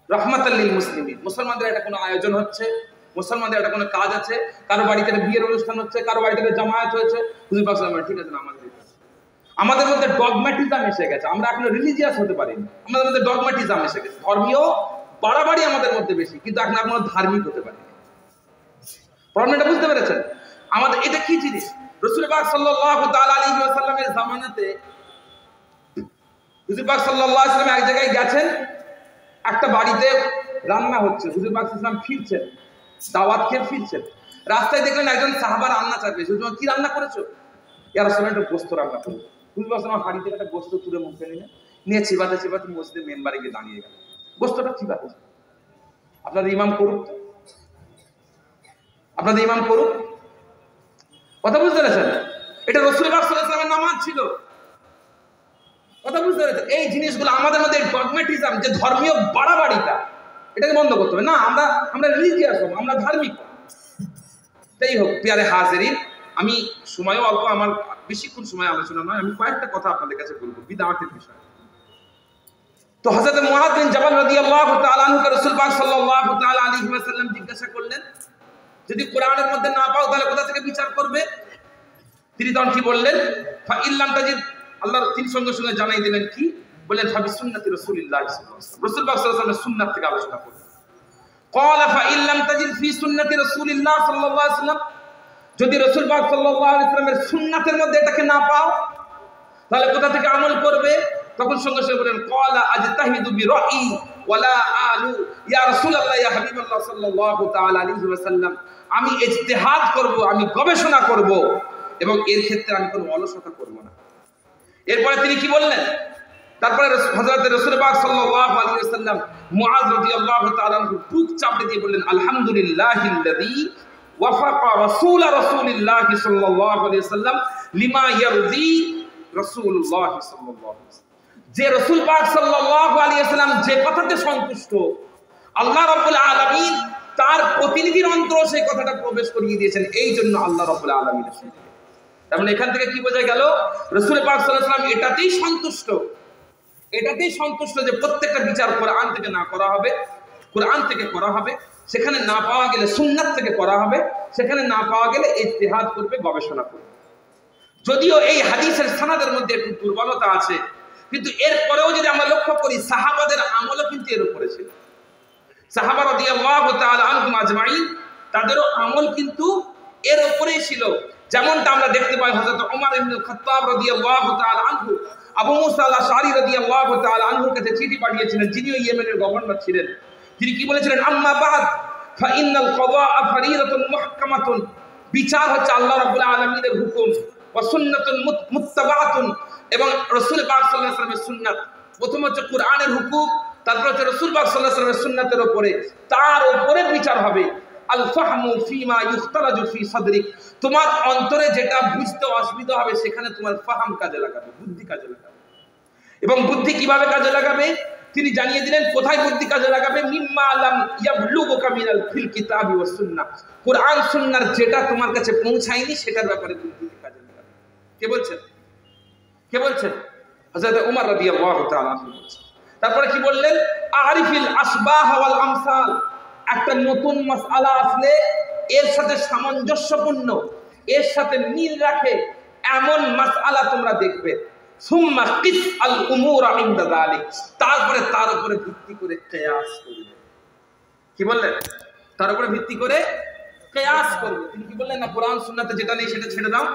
রাহমাতাল লিল মুসলিমিন। মুসলমানদের এটা কোনো আয়োজন হচ্ছে, মুসলমানদের এটা কোনো কাজ আছে, কারো বাড়িতে বিয়ের অনুষ্ঠান হচ্ছে, কারো বাড়িতে জামায়াত হয়েছে, রাসূল পাক সাল্লাল্লাহু আলাইহি ওয়াসাল্লাম ঠিক আছে নামাজ পড়তে। আমাদের মধ্যে ডগম্যাটিজম এসে গেছে, আমরা এখন রিলিজিয়াস হতে পারি না, আমাদের মধ্যে ডগম্যাটিজম এসে গেছে, ধর্মীয় বাড়াবাড়ি আমাদের মধ্যে বেশি, কিন্তু এখন আমরা ধার্মিক হতে পারি না। প্রবলেমটা বুঝতে পেরেছেন? আমাদের এটা কি জিনিস? রাসূল পাক সাল্লাল্লাহু তাআলা আলাইহি ওয়াসাল্লামের জামানাতে রাসূল পাক সাল্লাল্লাহু আলাইহি ওয়াসাল্লাম এক জায়গায় গেছেন, একটা বাড়িতে রান্না হচ্ছে, রাসূল পাক সাল্লাল্লাহু আলাইহি ওয়াসাল্লাম ফিরছেন, দাওয়াত খেয়ে ফিরছেন, রাস্তায় দেখলেন একজন সাহাবা রান্না চাইছে। রাসূল কি রান্না করেছো? ইয়া রাসূলুল্লাহ একটা গোশত রান্না করেছো। রাসূল পাক সাল্লাল্লাহু আলাইহি ওয়াসাল্লাম হাঁড়ি থেকে একটা গোশত তুলে মুখে নিয়ে চিবাতে চিবাতে মসজিদের মেম্বারে গিয়ে দাঁড়িয়ে গেল। গোশতটা চিবাতে, আপনাদের ইমাম করুক, আপনাদের ইমাম করুক। কথা বুঝতে পেরেছেন? এটা রাসূল পাক সাল্লাল্লাহু আলাইহি ওয়াসাল্লামের নামাজ ছিল। কথা বুঝতে পেরেছেন? এই জিনিসগুলো আমাদের মধ্যে ডগম্যাটিজম, যে ধর্মীয় বাড়াবাড়িটা, এটাকে বন্ধ করতে হবে। না আমরা রিলিজিয়াস হব, আমরা ধার্মিক। যাই হোক প্রিয় হাজিরিন, আমি সময়ও অল্প, আমার বেশিক্ষণ সময় আলোচনা নয়, আমি কয়েকটা কথা আপনাদের কাছে বলবো বিদআতের বিষয়ে। তো হযরত মুআদ বিন জাবাল রাদিয়াল্লাহু তাআলা আনহুকে রাসূল পাক সাল্লাল্লাহু তাআলা আলাইহি ওয়াসাল্লাম জিজ্ঞাসা করলেন, যদি কোরআনের মধ্যে না পাও তাহলে কোথা থেকে বিচার করবে? তিনি তখন কি বললেন? ফা ইল্লাম তাজিদ, আল্লাহর তিনি সঙ্গে সঙ্গে জানাই দিলেন কি বললেন? ফাবি সুন্নতি রাসূলিল্লাহ সাল্লাল্লাহু আলাইহি ওয়াসাল্লাম, রাসূল পাক সাল্লাল্লাহু আলাইহি ওয়াসাল্লামের সুন্নাত থেকে আলোচনা করবেন। ক্বালা ফা ইল্লাম তাজিদ ফি সুন্নতি রাসূলিল্লাহ সাল্লাল্লাহু আলাইহি ওয়াসাল্লাম, যদি রাসূল পাক সাল্লাল্লাহু আলাইহি ওয়াসাল্লামের সুন্নাতের মধ্যে এটাকে না পাও তাহলে কোথা থেকে আমল করবে? তখন সঙ্গে সঙ্গে বলেন ক্বালা আজতাহিদু বিরাই ওয়ালা আলু ইয়া রাসূলুল্লাহ ইয়া হাবিবাল্লাহ সাল্লাল্লাহু তাআলা আলাইহি ওয়াসাল্লাম, আমি ইজতিহাদ করব, আমি গবেষণা করব, এবং এর ক্ষেত্রে আমি কোনো অলসতা করব না। এরপরে তিনি কি বললেন? তারপরে হযরত রাসূল পাক সাল্লাল্লাহু আলাইহি ওয়াসাল্লাম মুআজ রাদিয়াল্লাহু তাআলা বুক চাপড়ে দিয়ে বললেন, আলহামদুলিল্লাহিল্লাযী ওয়াফাকা রাসূলিল্লাহি সাল্লাল্লাহু আলাইহি ওয়াসাল্লাম লিমা ইয়ারদি রাসূলুল্লাহ সাল্লাল্লাহু আলাইহি ওয়াসাল্লাম, যে রাসূল পাক সাল্লাল্লাহু আলাইহি ওয়াসাল্লাম যে কথাতে সন্তুষ্ট, আল্লাহ রাব্বুল আলামিন তার প্রতিনিধির অন্তরে সেই কথাটা প্রবেশ করিয়ে দিয়েছেন। এই জন্য আল্লাহ রাব্বুল আলামিনের সঙ্গে, তার মানে এখান থেকে কি বোঝা গেল? রাসূল পাক সাল্লাল্লাহু আলাইহি ওয়াসাল্লাম এটাতেই সন্তুষ্ট যে প্রত্যেকটা বিচার কোরআন থেকে না করা হবে, কোরআন থেকে করা হবে, সেখানে না পাওয়া গেলে সুন্নাত থেকে করা হবে, সেখানে না পাওয়া গেলে ইজতিহাদ করবে, গবেষণা করবে। যদিও এই হাদিসের সনদের মধ্যে একটু দুর্বলতা আছে, কিন্তু এরপরেও যদি আমরা লক্ষ্য করি সাহাবাদের আমলও কিন্তু এর উপরে ছিল। সাহাবা রাদিয়াল্লাহু তাআলা আনহুম আজমাইন, তাদেরও আমল কিন্তু এর উপরেই ছিল। যেমনটা আমরা দেখতে পাই হযরত ওমর ইবনে খাত্তাব রাদিয়াল্লাহু তাআলা আনহু আবু মুসা আল-আশআরী রাদিয়াল্লাহু তাআলা আনহুর কাছে চিঠি পাঠিয়েছিলেন, যিনি ইয়েমেনের গভর্নর ছিলেন। তিনি কি বলেছিলেন? আম্মা বাদ ফা ইন্নাল কদাআ ফারিদাতুন মুহকামাতুন, বিচার হচ্ছে আল্লাহ রাব্বুল আলামিনের হুকুম, ওয়া সুন্নাতুন মুত্তাবাআতুন, এবং রাসূল পাক সাল্লাল্লাহু আলাইহি ওয়াসাল্লামের সুন্নাত। প্রথম হচ্ছে কোরআনের হুকুম, তারপর হচ্ছে রাসূল পাক সাল্লাল্লাহু আলাইহি ওয়াসাল্লামের সুন্নাতের উপরে, তার উপরে বিচার হবে। আল ফাহমু ফিমা ইখতালাজু ফি সাদরিক, তোমার অন্তরে যেটা বুঝতে অসুবিধা হবে সেখানে তোমার ফাহাম কাজে লাগাবে, বুদ্ধি কাজে লাগাবে। এবং বুদ্ধি কিভাবে কাজে লাগাবে তিনি জানিয়ে দিলেন। কোথায় বুদ্ধি কাজে লাগাবে? মিম্মা লাম ইয়াবলুগুকা মিনাল ফিল কিতাবি ওয়াস সুন্নাহ, কোরআন সুন্নাহর যেটা তোমার কাছে পৌঁছায়নি সেটার ব্যাপারে বুদ্ধি কাজে লাগাবে। কে বলছেন? হযরত ওমর রাদিয়াল্লাহু তাআলা আনহু বলছেন। তারপরে কি বললেন? আরিফিল আসবাহ ওয়াল আমসাল, একটা নতুন মাসআলা আসলে এর সাথে সামঞ্জস্যপূর্ণ, এর সাথে মিল রাখে এমন মাসআলা তোমরা দেখবে। সুম্মা কিস আল উমুরা ইনদা যালিক, তারপরে তার উপরে ভিত্তি করে কিয়াস করবে। কি বললেন? তার উপরে ভিত্তি করে কিয়াস করবে। তিনি কি বললেন? না কোরআন সুন্নাতে যেটা নেই সেটা ছেড়ে দাও।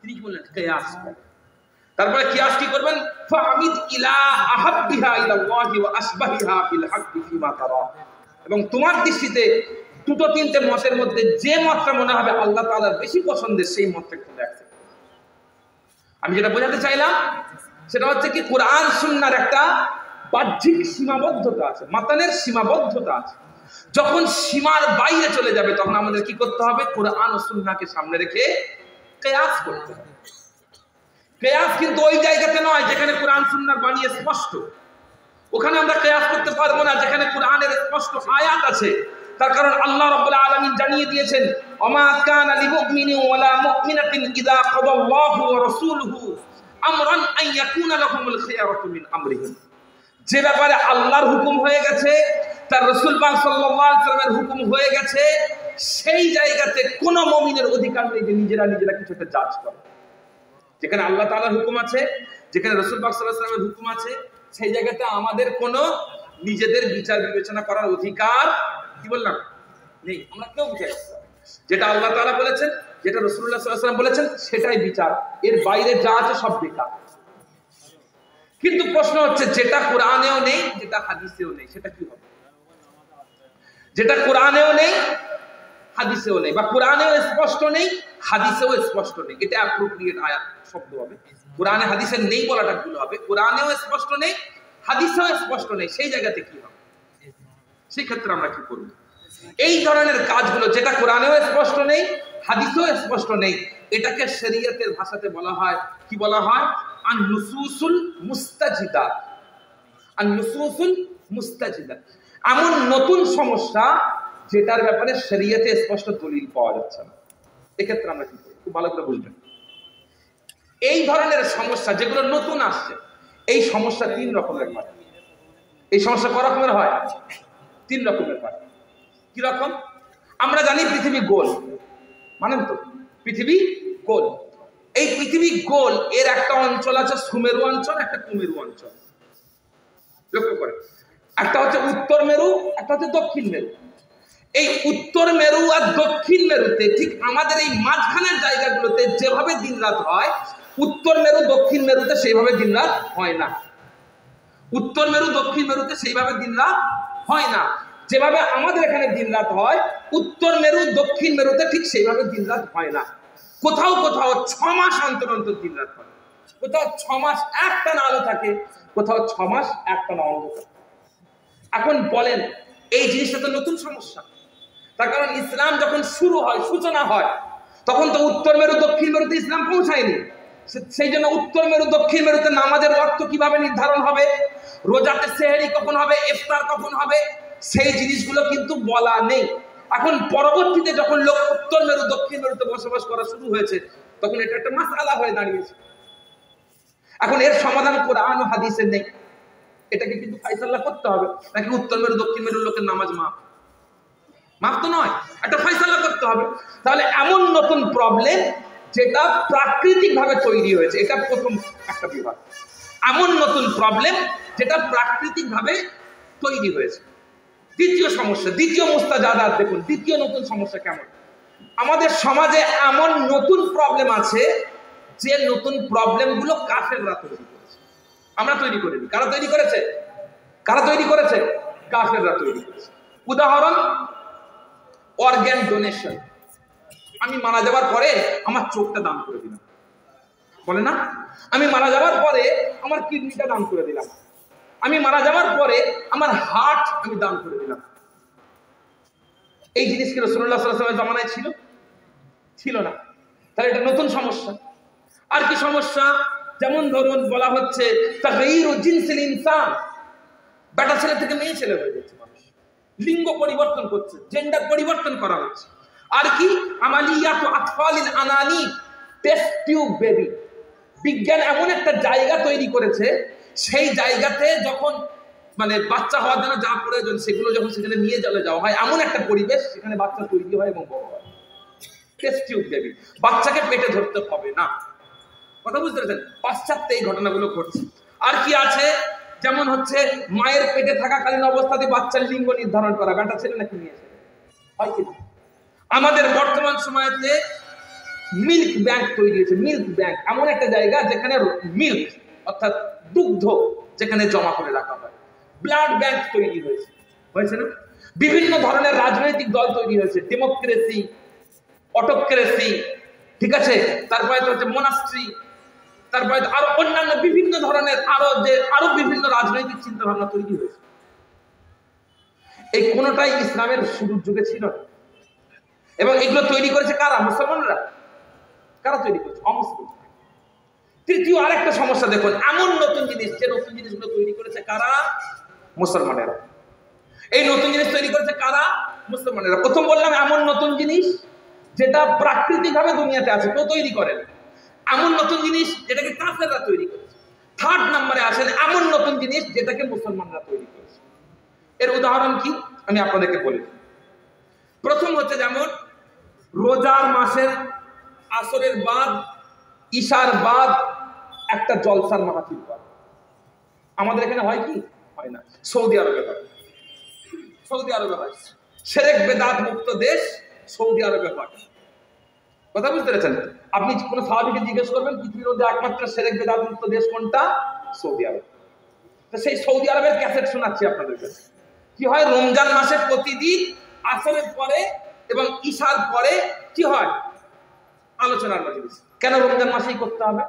তিনি কি বললেন? কিয়াস করবে। তারপরে কিয়াস কি করবেন? ফামিদ ইলা আহাব্বিহা ইলাল্লাহি ওয়া আসবাহিহা বিল হাক্কি ফিমা তারা, এবং তোমার দৃষ্টিতে দুটো তিনটে মতের মধ্যে যে মতটা মনে হবে আল্লাহ তাআলার বেশি পছন্দের সেই মতটা খুঁজে রাখতে। আমি যেটা বোঝাতে চাইলাম সেটা হচ্ছে কি, কোরআন সুন্নাহর একটা বাহ্যিক সীমাবদ্ধতা আছে, মাতানের সীমাবদ্ধতা আছে। যখন সীমার বাইরে চলে যাবে তখন আমাদের কি করতে হবে? কোরআন ও সুন্নাহকে সামনে রেখে কিয়াস করতে হবে। কিয়াস কিন্তু ওই জায়গাতে নয় যেখানে কোরআন সুন্নাহর বাণী স্পষ্ট, ওখানে আমরা কিয়াস করতে পারবো না যেখানে কোরআনের স্পষ্ট আয়াত আছে। তার কারণ আল্লাহ রাব্বুল আলামিন জানিয়ে দিয়েছেন, ওমা কানা লিমুমিনিন ওয়ালা মুমিনাতিন ইযা কাদাল্লাহু ওয়া রাসূলুহু আমরান আন ইয়াকুনা লাহুমুল খিয়ারাতু মিন আমরিহিম, যে ব্যাপারে আল্লাহর হুকুম হয়ে গেছে, তার রাসূল পাক সাল্লাল্লাহু আলাইহি ওয়াসাল্লামের হুকুম হয়ে গেছে, সেই জায়গাতে কোন মুমিনের অধিকার নেই যে নিজেরা কিছু একটা জাজ করে। যেখানে আল্লাহ তাআলার হুকুম আছে, যেখানে রাসূল পাক সাল্লাল্লাহু আলাইহি ওয়াসাল্লামের হুকুম আছে, সেই জায়গাতে আমাদের কোনো নিজেদের বিচার বিবেচনা করার অধিকার কি বললাম নেই। আমরা কেউ বিচার, যেটা আল্লাহ তাআলা বলেছেন, যেটা রাসূলুল্লাহ সাল্লাল্লাহু আলাইহি ওয়াসাল্লাম বলেছেন সেটাই বিচার, এর বাইরে যা আছে সব বেকার। কিন্তু প্রশ্ন হচ্ছে যেটা কোরআনেও নেই, যেটা হাদিসেও নেই, সেটা কি হবে? যেটা কোরআনেও নেই, হাদিসেও নেই, বা কোরআনেও স্পষ্ট নেই, হাদিসেও স্পষ্ট নেই, এটা অ্যাপ্রোপ্রিয়েট আয়াত শব্দ হবে। কোরআনে হাদিসে নেই বলাটা ভুল হবে। কোরআনেও স্পষ্ট নেই, হাদিসেও স্পষ্ট নেই, সেই জায়গাতে কি হবে? সেই ক্ষেত্রে আমরা কি করব? এই ধরনের কাজগুলো যেটা কোরআনেও স্পষ্ট নেই, হাদিসেও স্পষ্ট নেই, এটাকে শরীয়তের ভাষাতে বলা হয়, কি বলা হয়? আন-নুসুসুল মুস্তাজিদাত। আন-নুসুসুল মুস্তাজিদাত, এমন নতুন সমস্যা যেটার ব্যাপারে শরীয়তে স্পষ্ট দলিল পাওয়া যাচ্ছে না। এক্ষেত্রে আমরা কি করব? খুব ভালো করে বুঝবেন। এই ধরনের সমস্যা যেগুলো নতুন আসছে, এই সমস্যা তিন রকমের হয়। এই সমস্যা কয় রকমের হয়? তিন রকমের হয়। কি রকম? আমরা জানি পৃথিবী গোল, মানেন তো? পৃথিবী গোল। এই পৃথিবী গোল, এর একটা অঞ্চল আছে সুমেরু অঞ্চল, একটা কুমেরু অঞ্চল। লক্ষ্য করে, একটা হচ্ছে উত্তর মেরু, একটা হচ্ছে দক্ষিণ মেরু। এই উত্তর মেরু আর দক্ষিণ মেরুতে, ঠিক আমাদের এই মাঝখানের জায়গাগুলোতে যেভাবে দিন রাত হয়, উত্তর মেরু দক্ষিণ মেরুতে সেইভাবে দিন রাত হয় না। উত্তর মেরু দক্ষিণ মেরুতে সেইভাবে দিন রাত হয় না। যেভাবে আমাদের এখানে দিন রাত হয়, উত্তর মেরু দক্ষিণ মেরুতে ঠিক সেইভাবে দিন রাত হয় না। কোথাও কোথাও 6 মাস অন্তর অন্তর দিন রাত হয়, কোথাও 6 মাস একটানা আলো থাকে, কোথাও 6 মাস একটানা অন্ধকার। এখন বলেন, এই জিনিসটা তো নতুন সমস্যা। তার কারণ ইসলাম যখন শুরু হয়, সূচনা হয়, তখন তো উত্তর মেরু দক্ষিণ মেরুতে ইসলাম পৌঁছায়নি। সেই জন্য উত্তর মেরু দক্ষিণ মেরুতে নামাজের ওয়াক্ত কিভাবে নির্ধারণ হবে, রোজাতে সেহরি কখন হবে, ইফতার কখন হবে, সেই জিনিসগুলো কিন্তু বলা নেই। এখন পরবর্তীতে যখন লোক উত্তর মেরু দক্ষিণ মেরুতে বসবাস করা শুরু হয়েছে, তখন এটা একটা মাসআলা হয়ে দাঁড়িয়েছে। এখন এর সমাধান কোরআন ও হাদিসে নেই। এটাকে কিন্তু ফাইসালা করতে হবে, নাকি উত্তর মেরু দক্ষিণ মেরুর লোকের নামাজ মাফ তো নয়, একটা ফাইসালা করতে হবে। তাহলে এমন নতুন প্রবলেম যেটা প্রাকৃতিক ভাবে তৈরি হয়েছে, এটা প্রথম একটা বিভাগ। এমন নতুন প্রবলেম যেটা প্রাকৃতিক ভাবে তৈরি হয়েছে। দ্বিতীয় সমস্যা, দ্বিতীয় মুস্তাজাদাত দেখুন, দ্বিতীয় নতুন সমস্যা কেমন। আমাদের সমাজে এমন নতুন প্রবলেম আছে যে নতুন প্রবলেমগুলো কাফেররা তৈরি করেছে, আমরা তৈরি করিনি। কারা তৈরি করেছে? কারা তৈরি করেছে? কাফেররা তৈরি করেছে। উদাহরণ, অর্গান ডোনেশন। আমি মারা যাওয়ার পরে আমার চোখটা দান করে দিলাম, বলে না? আমি মারা যাওয়ার পরে আমার কিডনিটা দান করে দিলাম, আমি মারা যাওয়ার পরে আমার হার্ট আমি দান করে দিলাম। এই জিনিস কি রাসূলুল্লাহ সাল্লাল্লাহু আলাইহি ওয়াসাল্লামের জামানায় ছিল? ছিল না। তাহলে এটা নতুন সমস্যা। আর কি সমস্যা? যেমন ধরুন বলা হচ্ছে তাগয়িরু জিনসিল ইনসান, বেটা ছেলে থেকে মেয়ে ছেলে হয়ে যাচ্ছে মানুষ, লিঙ্গ পরিবর্তন করছে, জেন্ডার পরিবর্তন করা হচ্ছে। আর কি আমালিয়াতু আতফালিল আনানি, টেস্ট টিউব বেবি। বিজ্ঞান এমন একটা জায়গা তৈরি করেছে, সেই জায়গাতে যখন মানে বাচ্চা হওয়ার জন্য যা প্রয়োজন সেগুলো যখন সেখানে নিয়ে যাওয়া হয়, এমন একটা পরিবেশ সেখানে বাচ্চা তৈরি হয় এবং বড় হয়। টেস্ট টিউব বেবি, বাচ্চাকে পেটে ধরতে হবে না। কথা বুঝতে পেরেছেন? পাশ্চাত্যে এই ঘটনাগুলো ঘটছে। আর কি আছে? যেমন হচ্ছে মায়ের পেটে থাকাকালীন অবস্থাতে বাচ্চার লিঙ্গ নির্ধারণ করা, বেটা ছেলে নাকি মেয়ে ছেলে, হয় কি? আমাদের বর্তমান সময়তে মিল্ক ব্যাংক তৈরি হয়েছে। মিল্ক ব্যাংক এমন একটা জায়গা যেখানে মিল্ক অর্থাৎ দুগ্ধ যেখানে জমা করে রাখা হয়। ব্লাড ব্যাংক তৈরি হয়েছে না? বিভিন্ন ধরনের রাজনৈতিক দল তৈরি হয়েছে, ডেমোক্রেসি, অটোক্রেসি, ঠিক আছে, তারপরে হচ্ছে মোনাস্ট্রি, তারপরে আরো অন্যান্য বিভিন্ন ধরনের আরো বিভিন্ন রাজনৈতিক চিন্তা ভাবনা তৈরি হয়েছে। এই কোনটাই ইসলামের শুরুর যুগে ছিল না। এবং এগুলো তৈরি করেছে কারা? মুসলমানরা। কারা তৈরি করেছে? অমুসলিম। তৃতীয় আরেকটা সমস্যা দেখুন, এমন নতুন জিনিস, যে নতুন জিনিসগুলো তৈরি করেছে কারা? মুসলমানেরা। এই নতুন জিনিস তৈরি করেছে কারা? মুসলমানেরা। প্রথম বললাম এমন নতুন জিনিস যেটা প্রাকৃতিক ভাবে দুনিয়াতে আছে, কেউ তৈরি করেন। এমন নতুন জিনিস যেটাকে কাফেররা তৈরি করেছে। থার্ড নম্বরে আসেন এমন নতুন জিনিস যেটাকে মুসলমানরা তৈরি করেছে। এর উদাহরণ কি আমি আপনাদেরকে বলি। প্রথম হচ্ছে যেমন রোজার মাসের আসরের বাদ, ঈশার বাদ একটা জলসার মাহফিল হয়। আমাদের এখানে হয় কি? হয় না। সৌদি আরবে হয়। সৌদি আরবে হয়। শিরক বিদআত মুক্ত দেশ সৌদি আরবে হয়। কথা বুঝতে পেরেছেন? আপনি কোনো সাহাবীকে জিজ্ঞেস করবেন পৃথিবীর মধ্যে একমাত্র শিরক বিদআত মুক্ত দেশ কোনটা? সৌদি আরব। তো সেই সৌদি আরবের ক্যাসেট শোনাচ্ছি আপনাদেরকে। কি হয়? রমজান মাসে প্রতিদিন আসরের পরে এবং ঈশার পরে কি হয়? আলোচনার মজলিস। কেন রমজান মাসেই করতে হবে?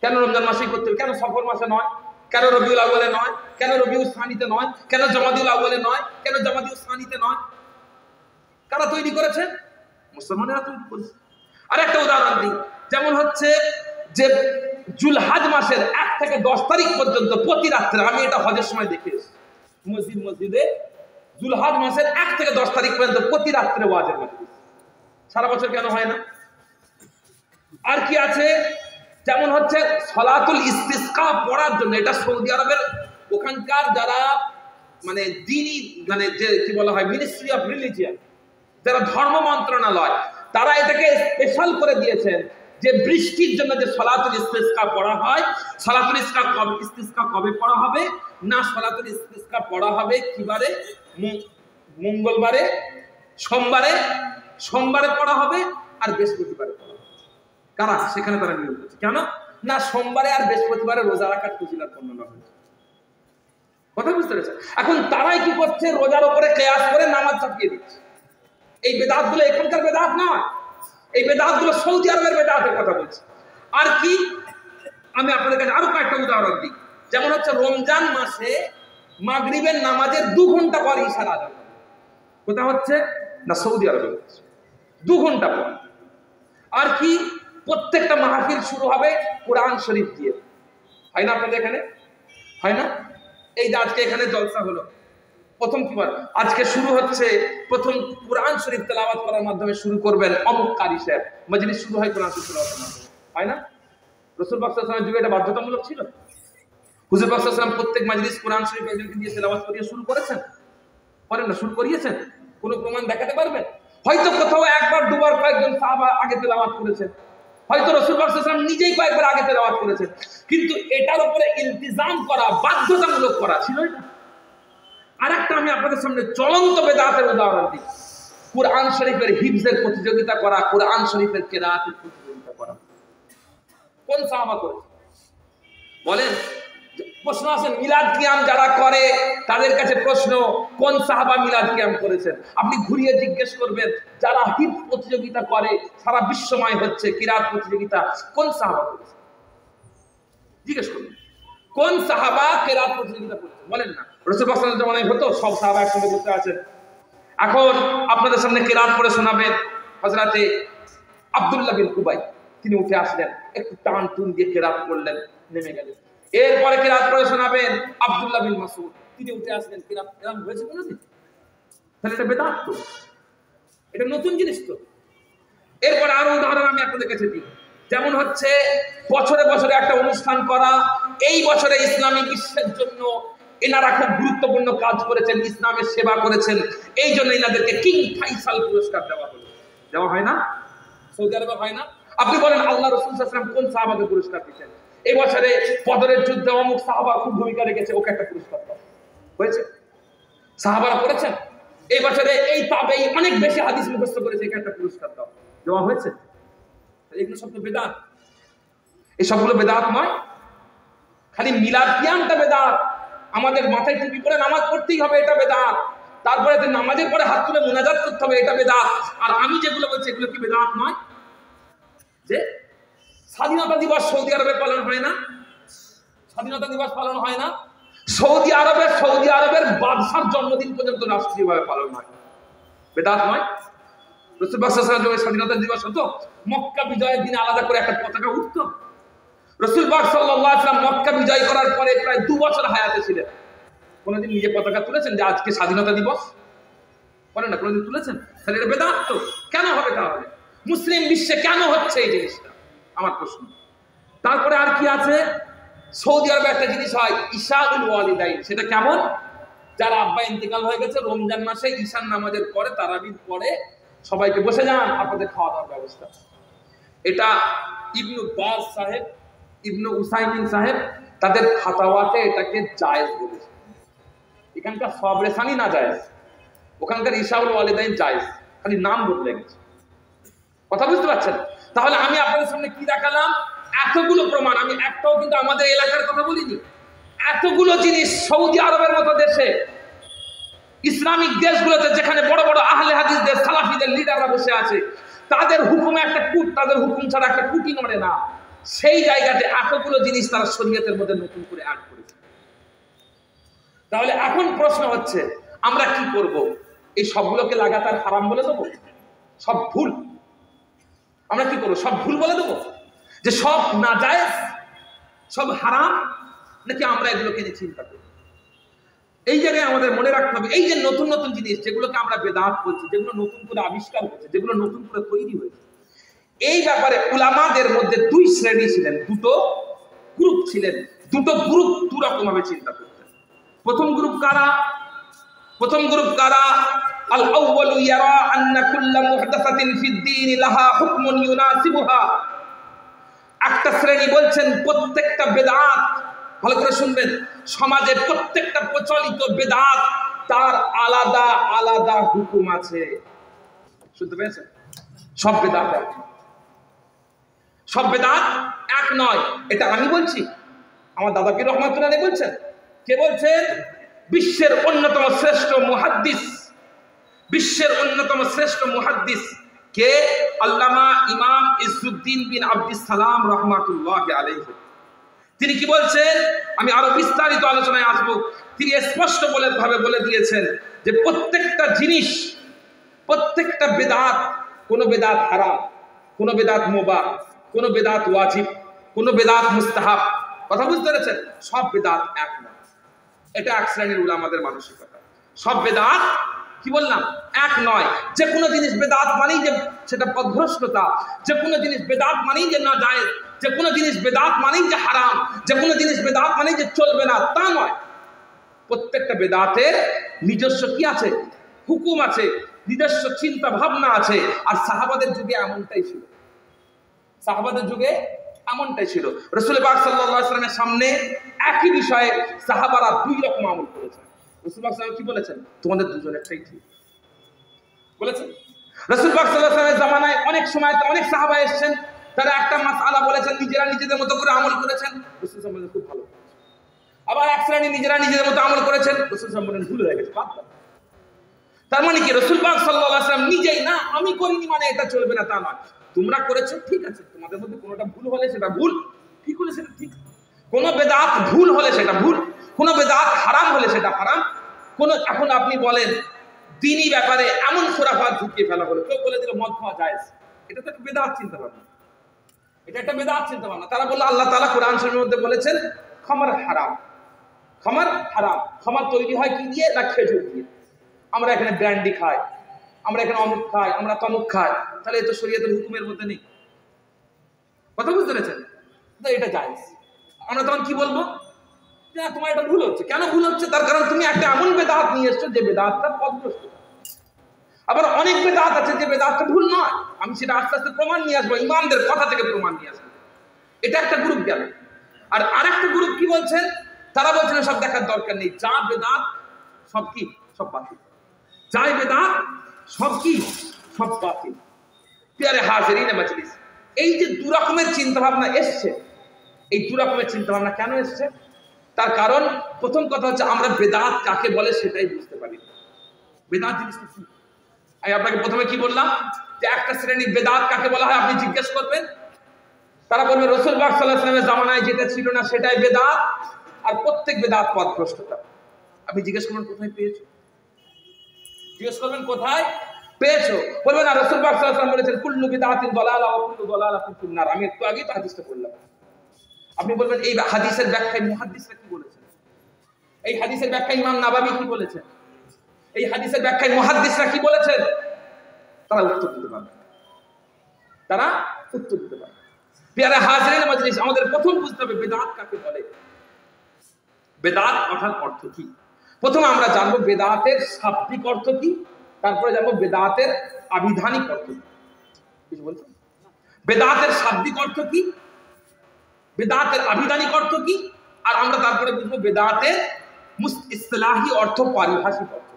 কেন রমজান মাসেই করতে হবে? কেন সফর মাসে নয়? কেন রবিউল আউয়ালে নয়? কেন রবিউল সানিতে নয়? কেন জামাদিউল আউয়ালে নয়? কেন জামাদিউল সানিতে নয়? কারা তৈরি করেছে? মুসলমানেরা তৈরি করেছে। আর একটা উদাহরণ দিই, যেমন হচ্ছে যে জুলহাজ মাসের 1 থেকে 10 তারিখ পর্যন্ত প্রতি রাত্রে, আমি এটা হজের সময় দেখে এসেছি মসজিদে, জুলহাজ মাসের 1 থেকে 10 তারিখ পর্যন্ত প্রতি রাত্রে ওয়াজের মজলিস। সারা বছর কেন হয় না? আর কি আছে? যেমন হচ্ছে সলাতুল ইস্তিসকা পড়ার জন্য, এটা সৌদি আরবের ওখানকার যারা মানে দ্বীনি মানে যে কি বলা হয় মিনিস্ট্রি অফ রিলিজিয়ন, যারা ধর্ম মন্ত্রণালয়, তারা এটাকে স্পেশাল করে দিয়েছেন যে বৃষ্টির জন্য যে সলাতুল ইস্তিসকা পড়া হয়, সলাতুল ইস্তিসকা কবে পড়া হবে না? সলাতুল ইস্তিসকা পড়া হবে কিবারে? মঙ্গলবারে, সোমবারে পড়া হবে আর বৃহস্পতিবারে পড়া হবে। কারা? সেখানে তারা নিয়ম করছে। কেন না? সোমবারে আর বৃহস্পতিবারে রোজা রাখার ফজিলত বর্ণনা হয়েছে। কথা বুঝতে পেরেছেন? এখন তারাই কি করছে? রোজার উপরে কিয়াস করে নামাজ চাপিয়ে দিচ্ছে। এই বেদাতগুলো এখানকার বেদাত নয়, এই বেদাতগুলো সৌদি আরবের বেদাতের কথা বলছে। আর কি? আমি আপনাদের কাছে আরো কয়েকটা উদাহরণ দিই। যেমন হচ্ছে রমজান মাসে মাগরিবের নামাজের 2 ঘন্টা পর ঈশার আযান। কোথা হচ্ছে? না সৌদি আরবে হচ্ছে 2 ঘন্টা পর। আর কি? প্রত্যেকটা মাহফিল শুরু হবে কোরআন শরীফ দিয়ে। হয় না আপনাদের এখানে? হয় না? এই যে আজকে এখানে জলসা হলো, প্রথম কি বল, আজকে শুরু হচ্ছে, প্রথম কোরআন শরীফ তেলাওয়াত করার মাধ্যমে শুরু করবেন অমুক কারি সাহেব, মজলিস শুরু হয় কোরআন শরীফ তেলাওয়াতের মাধ্যমে। হয় না? রাসূল পাক সাল্লাল্লাহু আলাইহি ওয়াসাল্লামের যুগে এটা বাধ্যতামূলক ছিল। হুজুর পাক সাল্লাল্লাহু আলাইহি ওয়াসাল্লাম প্রত্যেক মজলিস কোরআন শরীফ একজনকে দিয়ে তেলাওয়াত করিয়ে শুরু করেছেন? করেন না? শুরু করিয়েছেন? কোনো প্রমাণ দেখাতে পারবেন? হয়তো কোথাও একবার দুবার কয়েকজন সাহাবা আগে তেলাওয়াত করেছেন, হয়তো রাসূল পাক সাল্লাল্লাহু আলাইহি ওয়াসাল্লাম নিজেই কয়েকবার আগে তেলাওয়াত করেছেন, কিন্তু এটার উপরে ইলতিজাম করা, বাধ্যতামূলক করা ছিল এটা। আরেকটা আমি আপনাদের সামনে জ্বলন্ত বেদাতের উদাহরণ দিই। কোরআন শরীফের হিফজের প্রতিযোগিতা করা, কোরআন শরীফের কিরাআতের প্রতিযোগিতা করা। কোন সাহাবা করেছে বলেন? প্রশ্ন আছে, মিলাদ কিয়াম যারা করে তাদের কাছে প্রশ্ন, কোন সাহাবা মিলাদ কিয়াম করেছেন? আপনি ঘুরিয়ে জিজ্ঞেস করবেন, যারা হিফজ প্রতিযোগিতা করে, সারা বিশ্বময় হচ্ছে কিরাত প্রতিযোগিতা, কোন সাহাবা করেছে? জিজ্ঞেস করবেন কোন সাহাবা কিরাত প্রতিযোগিতা করেছে, বলেন না। রাসূল পাক সাল্লাল্লাহু আলাইহি ওয়াসাল্লামের জামানায় হতো, সব সাহাবা একসঙ্গে বসে আছেন। এখন আপনাদের সামনে কিরাত পড়ে শোনাবেন হযরতে আব্দুল্লাহ বিন উবাই, তিনি উঠে আসলেন, একটু টান টুন দিয়ে কিরাত পড়লেন, নেমে গেলেন। এরপরে কিরাত পড়ে শোনাবেন আব্দুল্লাহ বিন মাসউদ, তিনি উঠে আসলেন। কিরাত এরকম হয়েছে কোনোদিন? তাহলে এটা বেদাত তো, এটা নতুন জিনিস তো। এরপরে আরো উদাহরণ আমি আপনাদের কাছে দিই, যেমন হচ্ছে বছরে বছরে একটা অনুষ্ঠান করা। এই বছরে ইসলামী বিশ্বের জন্য এনারা খুব গুরুত্বপূর্ণ কাজ করেছেন, ইসলামের সেবা করেছেন, এই জন্য এনাদেরকে কিং ফাইসাল পুরস্কার দেওয়া হলো। দেওয়া হয় না? সৌদি আরবে হয় না? আপনি বলেন আল্লাহ রাসূল সাল্লাল্লাহু আলাইহি ওয়াসাল্লাম কোন সাহাবাকে পুরস্কার দিয়েছেন? এই বছরে বদরের যুদ্ধে অমুক সাহাবা খুব ভূমিকা রেখেছে, ওকে একটা পুরস্কার দেওয়া হয়েছে। সাহাবারা করেছেন। এই বছরে এই তাবেঈ অনেক বেশি হাদিস মুখস্থ করেছে, একে একটা পুরস্কার দেওয়া হয়েছে। এগুলো সব তো বেদাত। এই সবগুলো বেদাত নয়, খালি মিলাদ কিয়ামটা বেদাত। আমাদের মাথায় টুপি পরে নামাজ পড়তেই হবে, এটা বেদাত। তারপরে নামাজের পরে হাত তুলে মুনাজাত করতে হবে, এটা বেদাত। আর আমি যেগুলো বলছি এগুলো কি বেদাত নয়? যে স্বাধীনতা দিবস সৌদি আরবে পালন হয় না? স্বাধীনতা দিবস পালন হয় না? সৌদি আরবের বাদশার জন্মদিন পর্যন্ত রাষ্ট্রীয়ভাবে পালন হয়, বেদাত নয়? রাসূল পাক সাল্লাল্লাহু আলাইহি ওয়াসাল্লাম স্বাধীনতা দিবস হতো, মক্কা বিজয়ের দিনে আলাদা করে একটা পতাকা উঠতো। রাসূল পাক সাল্লাল্লাহু আলাইহি ওয়াসাল্লাম মক্কা বিজয় করার পরে প্রায় 2 বছর হায়াতে ছিলেন। কোনদিন নিজে পতাকা তুলেছেন যে আজকে স্বাধীনতা দিবস? বলেন না, কোনদিন তুলেছেন? তাহলে এটা বেদাত তো। কেন হবে তাহলে? মুসলিম বিশ্বে কেন হচ্ছে এই জিনিসটা, আমার প্রশ্ন। তারপরে আর কি আছে? সৌদি আরবে একটা জিনিস হয় ইশাউল ওয়ালিদাইন। সেটা কেমন? যারা আব্বা ইন্তেকাল হয়ে গেছে, রমজান মাসে ঈশান নামাজের পরে, তারাবির পরে সবাইকে বসে যান, আপনাদের খাওয়া দাওয়ার ব্যবস্থা। এটা ইবনু বাজ সাহেব, ইবনু উসাইমিন সাহেব তাদের ফাতাওয়াতে এটাকে জায়েজ বলেছে। এখানকার সবরেসানি না জায়েজ, ওখানকার ইশাউল ওয়ালিদাইন জায়েজ, খালি নাম বদলে গেছে। কথা বুঝতে পারছেন? তাহলে আমি আপনাদের সামনে কি দেখালাম? এতগুলো প্রমাণ। আমি একটাও কিন্তু আমাদের এলাকার কথা বলিনি। এতগুলো জিনিস সৌদি আরবের মতো দেশে, ইসলামিক দেশগুলোতে, যেখানে বড় বড় আহলে হাদিসদের, সালাফিদের লিডাররা বসে আছে, তাদের হুকুমে একটা কুট, তাদের হুকুম ছাড়া একটা কুটি নড়ে না। সেই জায়গাতে এতগুলো জিনিস তারা শরীয়তের মধ্যে নতুন করে অ্যাড করেছে। তাহলে এখন প্রশ্ন হচ্ছে, আমরা কি করব? এই সবগুলোকে লাগাতার হারাম বলে দেবো? সব ভুল? আমরা কি করবো? সব ভুল বলে দেবো যে সব নাজায়েজ, সব হারাম? নাকি আমরা এগুলোকে নিয়ে চিন্তা করব? এই জায়গায় আমাদের মনে রাখতে হবে, এই যে নতুন নতুন জিনিস যেগুলোকে আমরা বেদাত বলছি, যেগুলো নতুন করে আবিষ্কার হয়েছে, যেগুলো নতুন করে তৈরি হয়েছে, এই ব্যাপারে উলামাদের মধ্যে 2 শ্রেণী ছিলেন, 2 গ্রুপ ছিলেন। 2 গ্রুপ 2 রকম ভাবে চিন্তা করতেন। প্রথম গ্রুপ কারা? আল আউয়ালু ইয়ারা আন্না কুল্লা মুহদাসাতিন ফিদ-দীন লাহা হুকমুন ইউনাসিবুহা। একটা শ্রেণী বলছেন প্রত্যেকটা বেদাত, ভালো করে শুনবেন, সমাজের প্রত্যেকটা প্রচলিত বেদাত তার আলাদা আলাদা হুকুম আছে। শুনতে পেয়েছেন? সব বেদাত এক, সব বেদাত এক নয়। এটা আমি বলছি, আমার দাদা পীর রহমাতুল্লাহ আলাইহি বলছেন। কে বলছেন? বিশ্বের অন্যতম শ্রেষ্ঠ মুহাদ্দিস, বিশ্বের অন্যতম শ্রেষ্ঠ মুহাদ্দিস কে? আল্লামা ইমাম ইজ্জুদ্দিন বিন আব্দুস সালাম রাহমাতুল্লাহি আলাইহি। তিনি কি বলছেন? আমি আরো বিস্তারিত আলোচনায় আসবো। তিনি স্পষ্ট ভাবে বলে দিয়েছেন যে প্রত্যেকটা জিনিস, প্রত্যেকটা বেদাত, কোন বেদাত হারাম, কোন বেদাত মুবাহ, কোন বেদাত ওয়াজিব, কোন বেদাত মুস্তাহাব। কথা বুঝতে পেরেছেন? সব বেদাত এক নয়। এটা এক শ্রেণীর উলামাদের মানসিকতা। সব বেদাত কি বললাম? এক নয়। যে কোনো জিনিস বেদাত মানেই যে সেটা পথভ্রষ্টতা, যে কোনো জিনিস বেদাত মানেই যে না যায়, যে কোনো জিনিস বেদাত মানেই যে হারাম, যে কোনো জিনিস বেদাত মানেই যে চলবে না, তা নয়। প্রত্যেকটা বেদাতের নিজস্ব কি আছে? হুকুম আছে, নিজস্ব চিন্তা ভাবনা আছে। আর সাহাবাদের যুগে এমনটাই ছিল। সাহাবাদের যুগে এমনটাই ছিল। রাসূল পাক সাল্লাল্লাহু আলাইহি ওয়াসাল্লামের সামনে একই বিষয়ে সাহাবারা দুই রকম আমল করেছেন। রাসূল পাক সাল্লাল্লাহু আলাইহি ওয়াসাল্লাম কি বলেছেন? তোমাদের দুজনেরটাই ঠিক বলেছেন। রাসূল পাক সাল্লাল্লাহু আলাইহি ওয়াসাল্লামের জামানায় অনেক সময় অনেক সাহাবা এসেছেন, তারা একটা মাসআলা বলেছেন, নিজেরা নিজেদের মতো করে আমল করেছেন, রাসূল সাল্লাল্লাহু আলাইহি ওয়াসাল্লাম খুব ভালো। আবার এক শ্রেণী নিজেরা নিজেদের মতো আমল করেছেন, রাসূল সাল্লাল্লাহু আলাইহি ওয়াসাল্লাম ভুল হয়ে গেছে। তার মানে কি? রাসূল পাক সাল্লাল্লাহু আলাইহি ওয়াসাল্লাম নিজেই না আমি করিনি মানে এটা চলবে না, তা নয়। তোমরা করেছো ঠিক আছে, তোমাদের মধ্যে কোনোটা ভুল হলে সেটা ভুল, ঠিক হলে সেটা ঠিক। কোন বেদাত ভুল হলে সেটা ভুল, কোন বেদাত হারাম হলে সেটা হারাম। কোন এখন আপনি বলেন দ্বীনি ব্যাপারে এমন খুরাফাত ঢুকিয়ে ফেলা হলো, কেউ বলে দিল মদ খাওয়া জায়েজ, এটা তো একটা বেদাত চিন্তা ভাবনা, এটা একটা বেদাত চিন্তা ভাবনা। তারা বললো আল্লাহ তাআলা কোরআন শরীফের মধ্যে বলেছেন খামার হারাম, খামার হারাম। খামার তৈরি হয় কি দিয়ে? না খেজুর দিয়ে। আমরা এখানে ব্র্যান্ডি খাই, আমরা এখানে অমুক খাই, আমরা তমুক খাই, তাহলে এ তো শরীয়তের হুকুমের মধ্যে নেই। কথা বুঝতে পেরেছেন? এটা জায়েজ। আমরা তখন কি বলবো? যে তোমার এটা ভুল হচ্ছে। কেন ভুল হচ্ছে? তার কারণ তুমি একটা এমন বেদাত নিয়ে এসছো যে বেদাতটা পথভ্রষ্ট। আবার অনেক বেদাত আছে যে বেদাতটা ভুল নয়। আমি সেটা আস্তে আস্তে প্রমাণ নিয়ে আসবো, ইমামদের কথা থেকে প্রমাণ নিয়ে আসবো। এটা একটা গ্রুপ গেল। আর আরেকটা গ্রুপ কি বলছেন? তারা বলছেন সব দেখার দরকার নেই, যা বেদাত সব কি? সব বাতিল। যাই বেদাত সব কি? সব বাতিল। প্রিয় হাজিরিন মজলিস, এই যে দু রকমের চিন্তা ভাবনা এসছে, এই দু রকমের চিন্তা ভাবনা কেন এসছে? তার কারণ প্রথম কথা হচ্ছে আমরা বেদাত কাকে বলে সেটাই বুঝতে পারি। বেদাত জিনিসটা কি? আমি আপনাকে প্রথমে কি বললাম যে একটা শ্রেণী বেদাত কাকে বলা হয় আপনি জিজ্ঞেস করবেন, তারা বলবে রাসূল পাক সাল্লাল্লাহু আলাইহি ওয়াসাল্লামের জামানায় যেটা ছিল না সেটাই বেদাত, আর প্রত্যেক বেদাত পথভ্রষ্টতা। আপনি জিজ্ঞেস করবেন কোথায় পেয়েছো? জিজ্ঞেস করবেন কোথায় পেয়েছো? বলবেন না রাসূল পাক সাল্লাল্লাহু আলাইহি ওয়াসাল্লাম বলেছেন কুল্লু বিদআতিন দালালা ওয়া কুল্লু দালালাতিন ফিন-নার। আমি একটু আগেই তো হাদিসটা পড়লাম। আপনি বলবেন এই হাদিসের ব্যাখ্যায় মুহাদ্দিসরা কি বলেছেন? এই হাদিসের ব্যাখ্যায় ইমাম নাবাবী কি বলেছেন? এই হাদিসের ব্যাখ্যায় মুহাদ্দিসরা কি বলেছেন? তারা উত্তর দিতে পারবে, তারা উত্তর দিতে পারবে। প্রিয় হাজিরিন মজলিস, আমাদের প্রথম বুঝতে হবে বেদাত কাকে বলে, বেদাত কথার অর্থ কি। প্রথমে আমরা জানবো বেদাতের শাব্দিক অর্থ কি, তারপরে জানবো বেদাতের আবিধানিক অর্থ কি। কিছু বলছেন? বেদাতের শাব্দিক অর্থ কি, বেদাতের আবিধানিক অর্থ কি, আর আমরা তারপরে বুঝবো বেদাতের ইসতিলাহি অর্থ, পারিভাষিক অর্থ।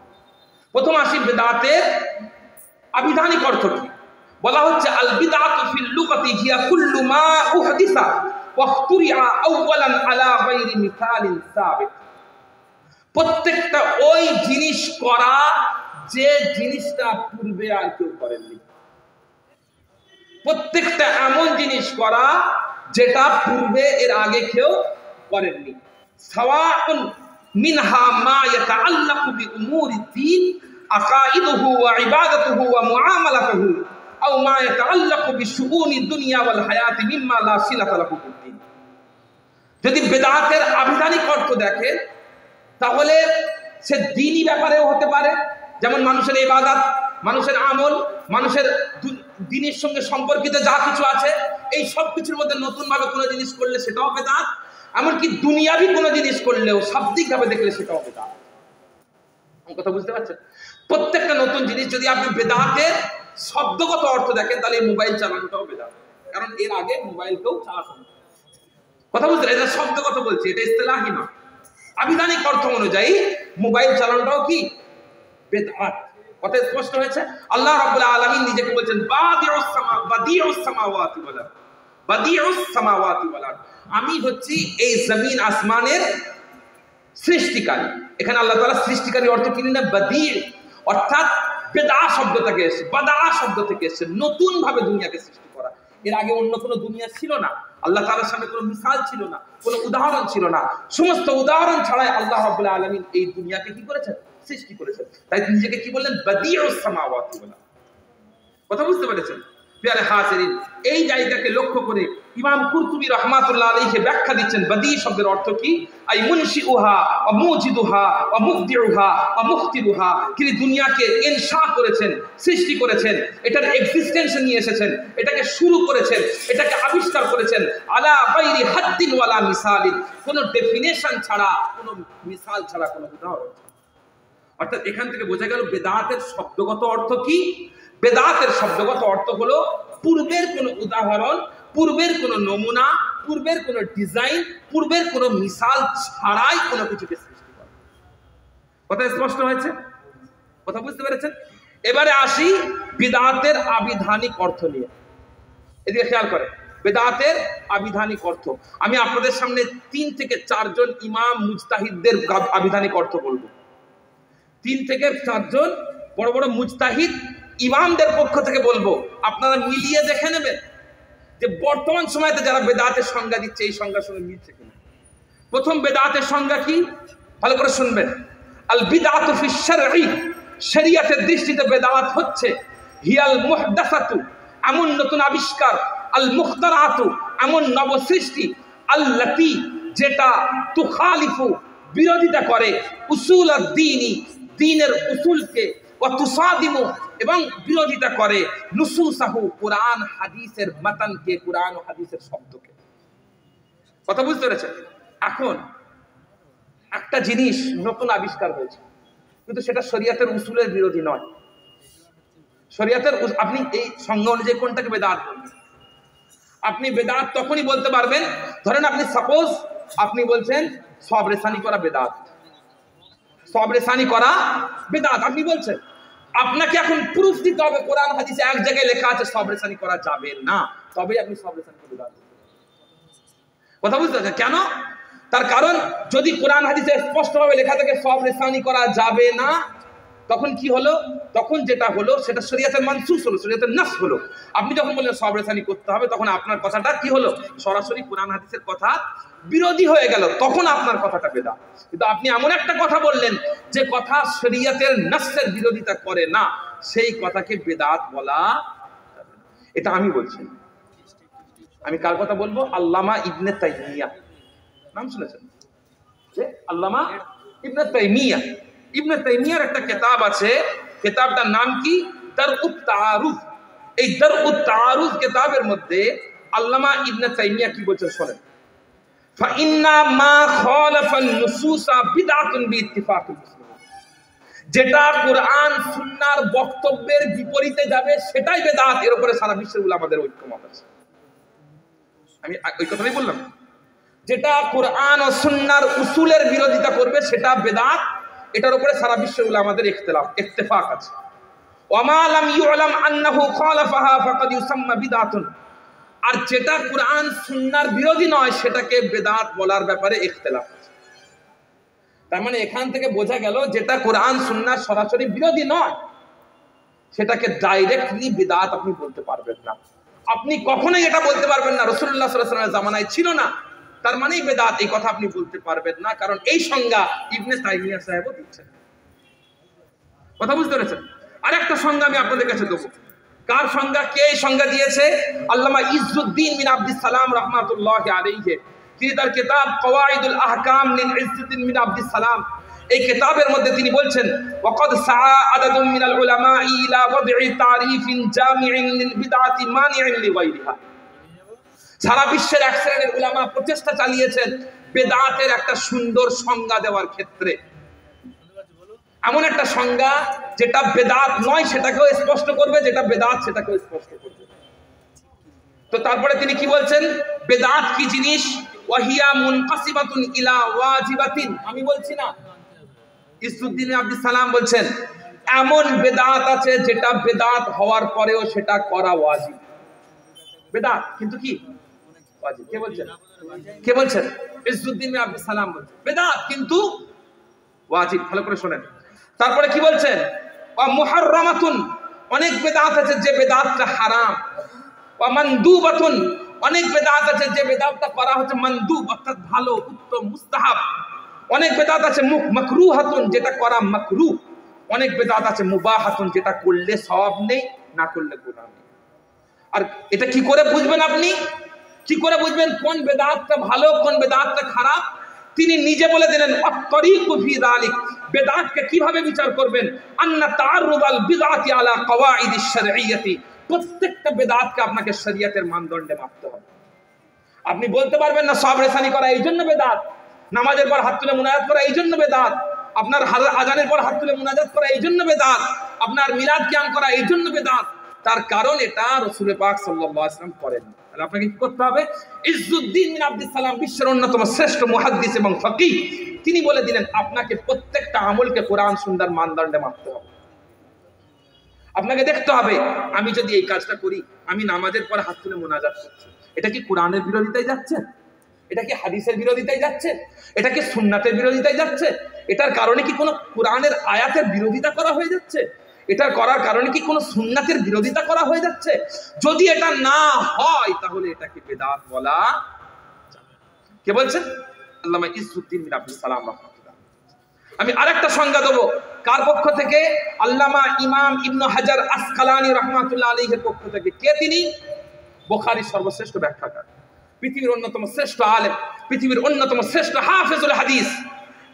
প্রথম আসি বেদাতের আবিধানিক অর্থ কি। বলা হচ্ছে আল বিদআতু ফিল লুগাতি হিয়া কুল্লু মা উহদিসা ওয়া ইখতুরিআ আউওয়ালান আলা গায়রি মিসালিন সাবিক। প্রত্যেকটা ওই জিনিস করা যে জিনিসটা পূর্বে আর কেউ করেননি। প্রত্যেকটা এমন জিনিস করা যেটা পূর্বে এর আগে কেউ করেননি। সাওয়াউন মিনহা মা ইয়াতাআল্লাকু বিউমুরিদ দ্বীন আকাইদুহু ওয়া ইবাদাতুহু ওয়া মুআমালাতুহু আও মা ইয়াতাআল্লাকু বিশুউনিদ দুনিয়া ওয়াল হায়াতি মিম্মা লা সিলাতা লাহু বিদ্দীন। যদি বেদাতের আবিধানিক অর্থ দেখেন তাহলে সে দ্বীনি ব্যাপারেও হতে পারে, যেমন মানুষের ইবাদত, মানুষের আমল, মানুষের দ্বীনের সঙ্গে সম্পর্কিত যা কিছু আছে এই সব কিছুর মধ্যে নতুন ভাবে কোনো জিনিস করলে সেটাও বেদাত। এমনকি দুনিয়াবি কোনো জিনিস করলেও শাব্দিক ভাবে দেখলে সেটাও বেদাত। কথা বুঝতে পারছেন? প্রত্যেকটা নতুন জিনিস যদি আপনি বেদাতের শব্দগত অর্থ দেখেন তাহলে এই মোবাইল চালানোটাও বেদাত, কারণ এর আগে মোবাইল কেউ চালাতো না। কথা বুঝতে, এটা শব্দগত বলছি, এটা ইসতিলাহি না। আবিধানিক অর্থ অনুযায়ী মোবাইল চালানোটাও কি? বেদাত। কথা স্পষ্ট হয়েছে? আল্লাহ রাব্বুল আলামিন নিজেকে বলছেন বাদিউস সামাওয়াতি ওয়াল আরদ, বাদিউস সামাওয়াতি ওয়াল আরদ, আমি হচ্ছি এই জমিন আসমানের সৃষ্টিকারী। এখানে আল্লাহ তাআলা সৃষ্টিকারী অর্থ কি না? বাদি, অর্থাৎ বেদা শব্দ থেকে এসেছে, বাদা শব্দ থেকে এসেছে, নতুন ভাবে দুনিয়াকে সৃষ্টি করা। এর আগে অন্য কোনো দুনিয়া ছিল না, আল্লাহ তাআলার সামনে কোনো মিসাল ছিল না, কোনো উদাহরণ ছিল না। সমস্ত উদাহরণ ছাড়াই আল্লাহ রাব্বুল আলামিন এই দুনিয়াকে কি করেছেন? সৃষ্টি করেছেন। তাই নিজেকে কি বললেন? বাদিউস সামাওয়াতি ওয়াল আরদ। কথা বুঝতে পেরেছেন? প্রিয় হাজিরিন, এই জায়গাকে লক্ষ্য করে ইমাম কুরতুবী রাহমাতুল্লাহ আলাইহি ব্যাখ্যা দিচ্ছেন বদী শব্দের অর্থ কি? আই মুনশিউহা ওয়া মুজিদুহা ওয়া মুবদিউহা ওয়া মুখতিরুহা। তিনি দুনিয়াকে ইনশা করেছেন, সৃষ্টি করেছেন, এটার এক্সিস্টেন্স নিয়ে এসেছেন, এটাকে শুরু করেছেন, এটাকে আবিষ্কার করেছেন আলা গায়রি হাদ্দিন ওয়ালা মিসালিন, কোনো ডেফিনেশন ছাড়া, কোনো মিসাল ছাড়া, কোনো উদাহরণ। অর্থাৎ এখান থেকে বোঝা গেল বেদাতের শব্দগত অর্থ কি? বেদাতের শব্দগত অর্থ হলো পূর্বের কোনো উদাহরণ, পূর্বের কোনো নমুনা, পূর্বের কোনো ডিজাইন, পূর্বের কোনো মিসাল ছাড়াই কোনো কিছুকে সৃষ্টি করা। কথা স্পষ্ট হয়েছে? কথা বুঝতে পেরেছেন? এবারে আসি বিদআতের আবিধানিক অর্থ নিয়ে। এদিকে খেয়াল করে, বেদাতের আবিধানিক অর্থ আমি আপনাদের সামনে 3 থেকে 4 জন ইমাম মুজতাহিদদের আবিধানিক অর্থ বলবো। 3 থেকে 4 জন বড় বড় মুজতাহিদ ইমামদের পক্ষ থেকে বলবো, আপনারা মিলিয়ে দেখে নেবেন যে বর্তমান সময়তে যারা বেদাতের সংজ্ঞা দিচ্ছে এই সংজ্ঞার সঙ্গে মিলছে কিনা। প্রথম বেদাতের সংজ্ঞা কি? ভালো করে শুনবেন। আল বিদআতু ফি শারঈ, শরীয়তের দৃষ্টিতে বেদাত হচ্ছে হিয়াল মুহদাসাতু, এমন নতুন আবিষ্কার, আল মুখতারাতু, এমন নবসৃষ্টি, আল্লাতী, যেটা তুখালিফু, বিরোধিতা করে, উসুল আদ-দীনি, দ্বীনের উসুলকে, ওয়া তুসাদিমু, এবং বিরোধিতা করে নুসুসাহু, কুরআন হাদিসের মাতানকে, কুরআন ও হাদিসের শব্দকে। কথা বুঝতে পেরেছেন? এখন একটা জিনিস নতুন আবিষ্কার হয়েছে, কিন্তু সেটা শরীয়তের উসুলের বিরোধী নয়। শরীয়তের আপনি এই সংজ্ঞা অনুযায়ী কোনটাকে বেদাত বলবেন? আপনি বেদাত তখনই বলতে পারবেন, ধরেন আপনি সাপোজ আপনি বলছেন সবরেসানি করা বেদাত, সবরেসানি করা বেদাত আপনি বলছেন, আপনাকে এখন প্রুফ দিতে হবে কোরআন হাদিসে এক জায়গায় লেখা আছে সবরেসানি করা যাবে না, তবেই আপনি সবরেসানি করে বেদাত। কথা বুঝতে পারছেন কেন? তার কারণ যদি কোরআন হাদিসে স্পষ্টভাবে লেখা থাকে সবরেসানি করা যাবে না, তখন কি হলো? তখন যেটা হলো সেটা শরীয়তের মানসুস হলো, শরীয়তের নাস হলো। আপনি যখন বললেন সবরেসানি করতে হবে, তখন আপনার কথাটা কি হলো? সরাসরি কোরআন হাদিসের কথা বিরোধী হয়ে গেল, তখন আপনার কথাটা বেদাত। কিন্তু আপনি এমন একটা কথা বললেন যে কথা শরীয়তের নাসের বিরোধিতা করে না, সেই কথাকে বেদাত বলা যাবে না। এটা আমি বলছি। আমি কার কথা বলবো? আল্লামা ইবনে তাইমিয়া, নাম শুনেছেন? যে আল্লামা ইবনে তাইমিয়া, ইবনে তাইমিয়ার একটা কিতাব আছে, কিতাবটার নাম কি? দারউত তাআরুফ। এই দারউত তাআরুফ কিতাবের মধ্যে আল্লামা ইবনে তাইমিয়া কি বলছেন শুনেন। ফাইন্না মা খালাফান নুসুসা বিদআতুন বিইত্তিফাকিল মুসলিমিন, যেটা কোরআন সুন্নাহর বক্তব্যের বিপরীতে যাবে সেটাই বেদাত, এর উপরে সারা বিশ্বের উলামাদের ঐক্যমত আছে। আমি ওই কথাই বললাম, যেটা কোরআন ও সুন্নাহর উসুলের বিরোধিতা করবে সেটা বেদাত, এটার উপরে সারা বিশ্বের উলামাদের ইত্তেফাক আছে। ওয়ামা লাম ইউলাম আন্নাহু খালাফাহা ফাকাদ ইউসাম্মা বিদআতুন, আর যেটা কোরআন সুন্নাহর বিরোধী নয় সেটাকে বেদাত বলার ব্যাপারে ইখতিলাফ আছে। তার মানে এখান থেকে বোঝা গেল যেটা কোরআন সুন্নাহর সরাসরি বিরোধী নয় সেটাকে ডাইরেক্টলি বিদআত আপনি বলতে পারবেন না। আপনি কখনোই এটা বলতে পারবেন না রাসূলুল্লাহ সাল্লাল্লাহু আলাইহি ওয়াসাল্লামের জামানায় ছিল না, তার মানেই বেদাত, এই কথা আপনি বলতে পারবেন না, কারণ এই সংজ্ঞা ইবনে তাইমিয়া সাহেবও দিচ্ছেন। কথা বুঝতে পেরেছেন? আরেকটা সংজ্ঞা আমি আপনাদের কাছে দেবো। কার সংজ্ঞা? কে এই সংজ্ঞা দিয়েছে? আল্লামা ইজ্জুদ্দিন বিন আব্দুস সালাম রাহমাতুল্লাহি আলাইহি, তিনি তার কিতাব কওয়াইদুল আহকাম লিল ইজ্জুদ্দিন বিন আব্দুস সালাম, এই কিতাবের মধ্যে তিনি বলছেন ওয়াকাদ সাআ আদাদুম মিনাল উলামা ইলা ওয়াদ'i তারিফিন জামি'in লিল বিদআতি মানি'in লিগাইরিহা। সারা বিশ্বের এক শ্রেণীর উলামা প্রচেষ্টা চালিয়েছেন বেদাতের একটা সুন্দর সংজ্ঞা দেওয়ার ক্ষেত্রে, এমন একটা সংজ্ঞা যেটা বেদাত নয় সেটাকেও স্পষ্ট করবে, যেটা বেদাত সেটাকেও স্পষ্ট করবে। তো তারপরে তিনি কি বলছেন? বেদাত কি জিনিস? ওয়াহিয়া মুনকাসিবাতুন ইলা ওয়াজিবাতিন, আমি বলছি না, ইজ্জুদ্দিন আব্দুস সালাম বলছেন এমন বেদাত আছে যেটা বেদাত হওয়ার পরেও সেটা করা ওয়াজিব। বেদাত কিন্তু কি ওয়াজিব। কে বলছেন? কে বলছেন? ইজ্জুদ্দিন আব্দুস সালাম বলছেন বেদাত কিন্তু ওয়াজিব। ভালো করে শুনেন। তারপরে কি বলছেন? ওয়া মুহাররামাতুন, অনেক বেদাত আছে যে বেদাতটা হারাম। ওয়া মানদুবাতুন, অনেক বেদাত আছে যে বেদাতটা করা হচ্ছে মানদুব অর্থাৎ ভালো, উত্তম, মুস্তাহাব। অনেক বেদাত আছে মাকরুহাতুন, যেটা করা মাকরুহ। অনেক বেদাত আছে মুবাহাতুন, যেটা করলে সওয়াব নেই, না করলে গুনাহ নেই। আর এটা কি করে বুঝবেন আপনি? কি করে বুঝবেন কোন বেদাতটা ভালো কোন বেদাতটা খারাপ? তিনি নিজে বলে দিলেন আত-তারিকু ফি যালিক। বেদাতকে কিভাবে বিচার করবেন? আন্না তাআররুদাল বিদআতি আলা কওয়াইদিশ শারঈয়্যাতি। প্রত্যেকটা বেদাতকে আপনাকে শরীয়তের মানদণ্ডে মাপতে হবে। আপনি বলতে পারবেন না সব রেসানি করা এই জন্য বেদাত, নামাজের পর হাত তুলে মুনাজাত করা এই জন্য বেদাত, আপনার আজানের পর হাত তুলে মুনাজাত করা এই জন্য বেদাত, আপনার মিলাদ কিয়াম করা এই জন্য বেদাত। তার কারণ এটা রাসূল পাক সাল্লাল্লাহু আলাইহি ওয়াসাল্লাম করেন। তাহলে আপনাকে কি করতে হবে? ইজ্জুদ্দিন বিন আব্দুস সালাম বিশ্বের অন্যতম শ্রেষ্ঠ মুহাদ্দিস এবং ফকিহ, তিনি বলে দিলেন আপনাকে প্রত্যেকটা আমলকে কোরআন সুন্নাহর মানদণ্ডে মাপতে হবে। আপনাকে দেখতে হবে আমি যদি এই কাজটা করি, আমি নামাজের পর হাত তুলে মুনাজাত করছি, এটা কি কোরআনের বিরোধিতায় যাচ্ছে? এটা কি হাদিসের বিরোধিতায় যাচ্ছে? এটা কি সুন্নাতের বিরোধিতায় যাচ্ছে? এটার কারণে কি কোনো কোরআনের আয়াতের বিরোধিতা করা হয়ে যাচ্ছে? এটার করার কারণে কি কোনো সুন্নাতের বিরোধিতা করা হয়ে যাচ্ছে? যদি এটা না হয় তাহলে এটাকে বেদাত বলা যাবে। কে বলছেন? আল্লামা ইজ্জুদ্দিন বিন আব্দুস সালাম রাহমাতুল্লাহ। আমি আরেকটা সংজ্ঞা দেব কার পক্ষ থেকে? আল্লামা ইমাম ইবনে হাজার আসকালানী রাহমাতুল্লাহ আলাইহির পক্ষ থেকে। কে তিনি? বুখারীর সর্বশ্রেষ্ঠ ব্যাখ্যাকার, পৃথিবীর অন্যতম শ্রেষ্ঠ আলেম, পৃথিবীর অন্যতম শ্রেষ্ঠ হাফেজুল হাদিস।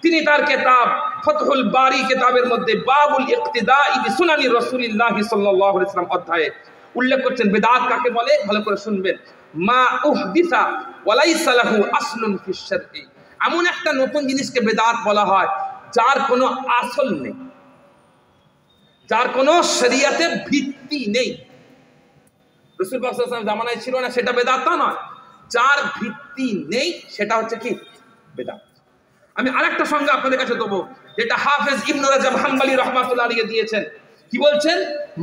তিনি তার কিতাব ফাতহুল বারি কিতাবের মধ্যে বাবুল ইক্তিদাই বিসুনানি রাসূলিল্লাহ সাল্লাল্লাহু আলাইহি ওয়াসাল্লাম অধ্যায়ে উল্লেখ করছেন বেদাত কাকে বলে। ভালো করে শুনবেন। মা উহদিসা ওয়া লাইসা লাহু আসলুন ফিশ শারঈ। এমন একটা নতুন জিনিসকে বেদাত বলা হয় যার কোনো আসল নেই, যার কোনো শরীয়তে ভিত্তি নেই। রাসূল পাক সাল্লাল্লাহু আলাইহি ওয়াসাল্লাম জামানায় ছিল না সেটা বেদাত তা নয়, যার ভিত্তি নেই সেটা হচ্ছে কি? বেদাত। আমি আরেকটা সংজ্ঞা আপনাদের কাছে দেবো যেটা হাফেজ ইবনে রাজব হাম্বলি রাহমাতুল্লাহ আলাইহি দিয়েছেন। কি বলছেন?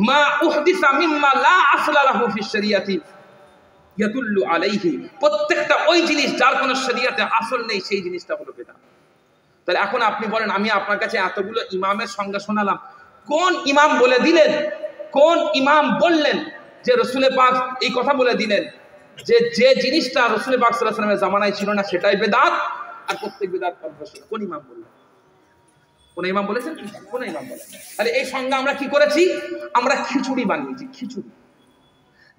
মা উহদিসা মিম্মা লা আসলা লাহু ফিশ শরিয়াতি ইয়াদুল্লু আলাইহি। প্রত্যেকটা ওই জিনিস যার কোনো শরিয়াতে আসল নেই সেই জিনিসটা হলো বেদাত। তাহলে এখন আপনি বলেন আমি আপনার কাছে এতগুলো ইমামের সংজ্ঞা শোনালাম, কোন ইমাম বলে দিলেন, কোন ইমাম বললেন যে রাসূল পাক এই কথা বলে দিলেন যে যে জিনিসটা রাসূল পাক সাল্লাল্লাহু আলাইহি ওয়াসাল্লামের জামানায় ছিল না সেটাই বেদাত, আর প্রত্যেক বেদাত কনভার্সন? কোন ইমাম বললেন? কোন ইমাম বলেছেন? কোন ইমাম বলেন? আরে এই সংজ্ঞা আমরা কি করেছি? আমরা খিচুড়ি বানিয়েছি, খিচুড়ি।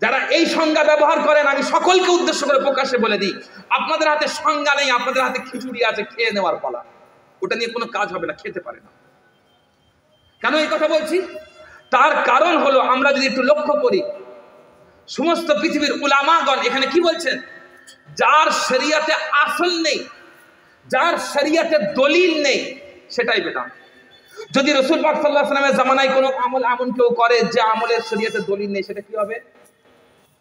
যারা এই সংজ্ঞা ব্যবহার করেন আমি সকলকে উদ্দেশ্য করে প্রকাশ্যে বলে দিই, আপনাদের হাতে সংজ্ঞা নেই, আপনাদের হাতে খিচুড়ি আছে, খেয়ে নেওয়ার পালা। ওটা নিয়ে কোনো কাজ হবে না, খেতে পারে না। কেন এই কথা বলছি? তার কারণ হলো আমরা যদি একটু লক্ষ্য করি সমস্ত পৃথিবীর উলামাগণ এখানে কি বলছেন? যার শরিয়াতে আসল নেই, যার শরিয়াতে দলিল নেই সেটাই বেদাত। যদি রাসূল পাক সাল্লাল্লাহু আলাইহি ওয়াসাল্লামের জামানায় কোনো আমল এমন কেউ করে যে আমলের শরিয়াতে দলিল নেই, সেটা কি হবে?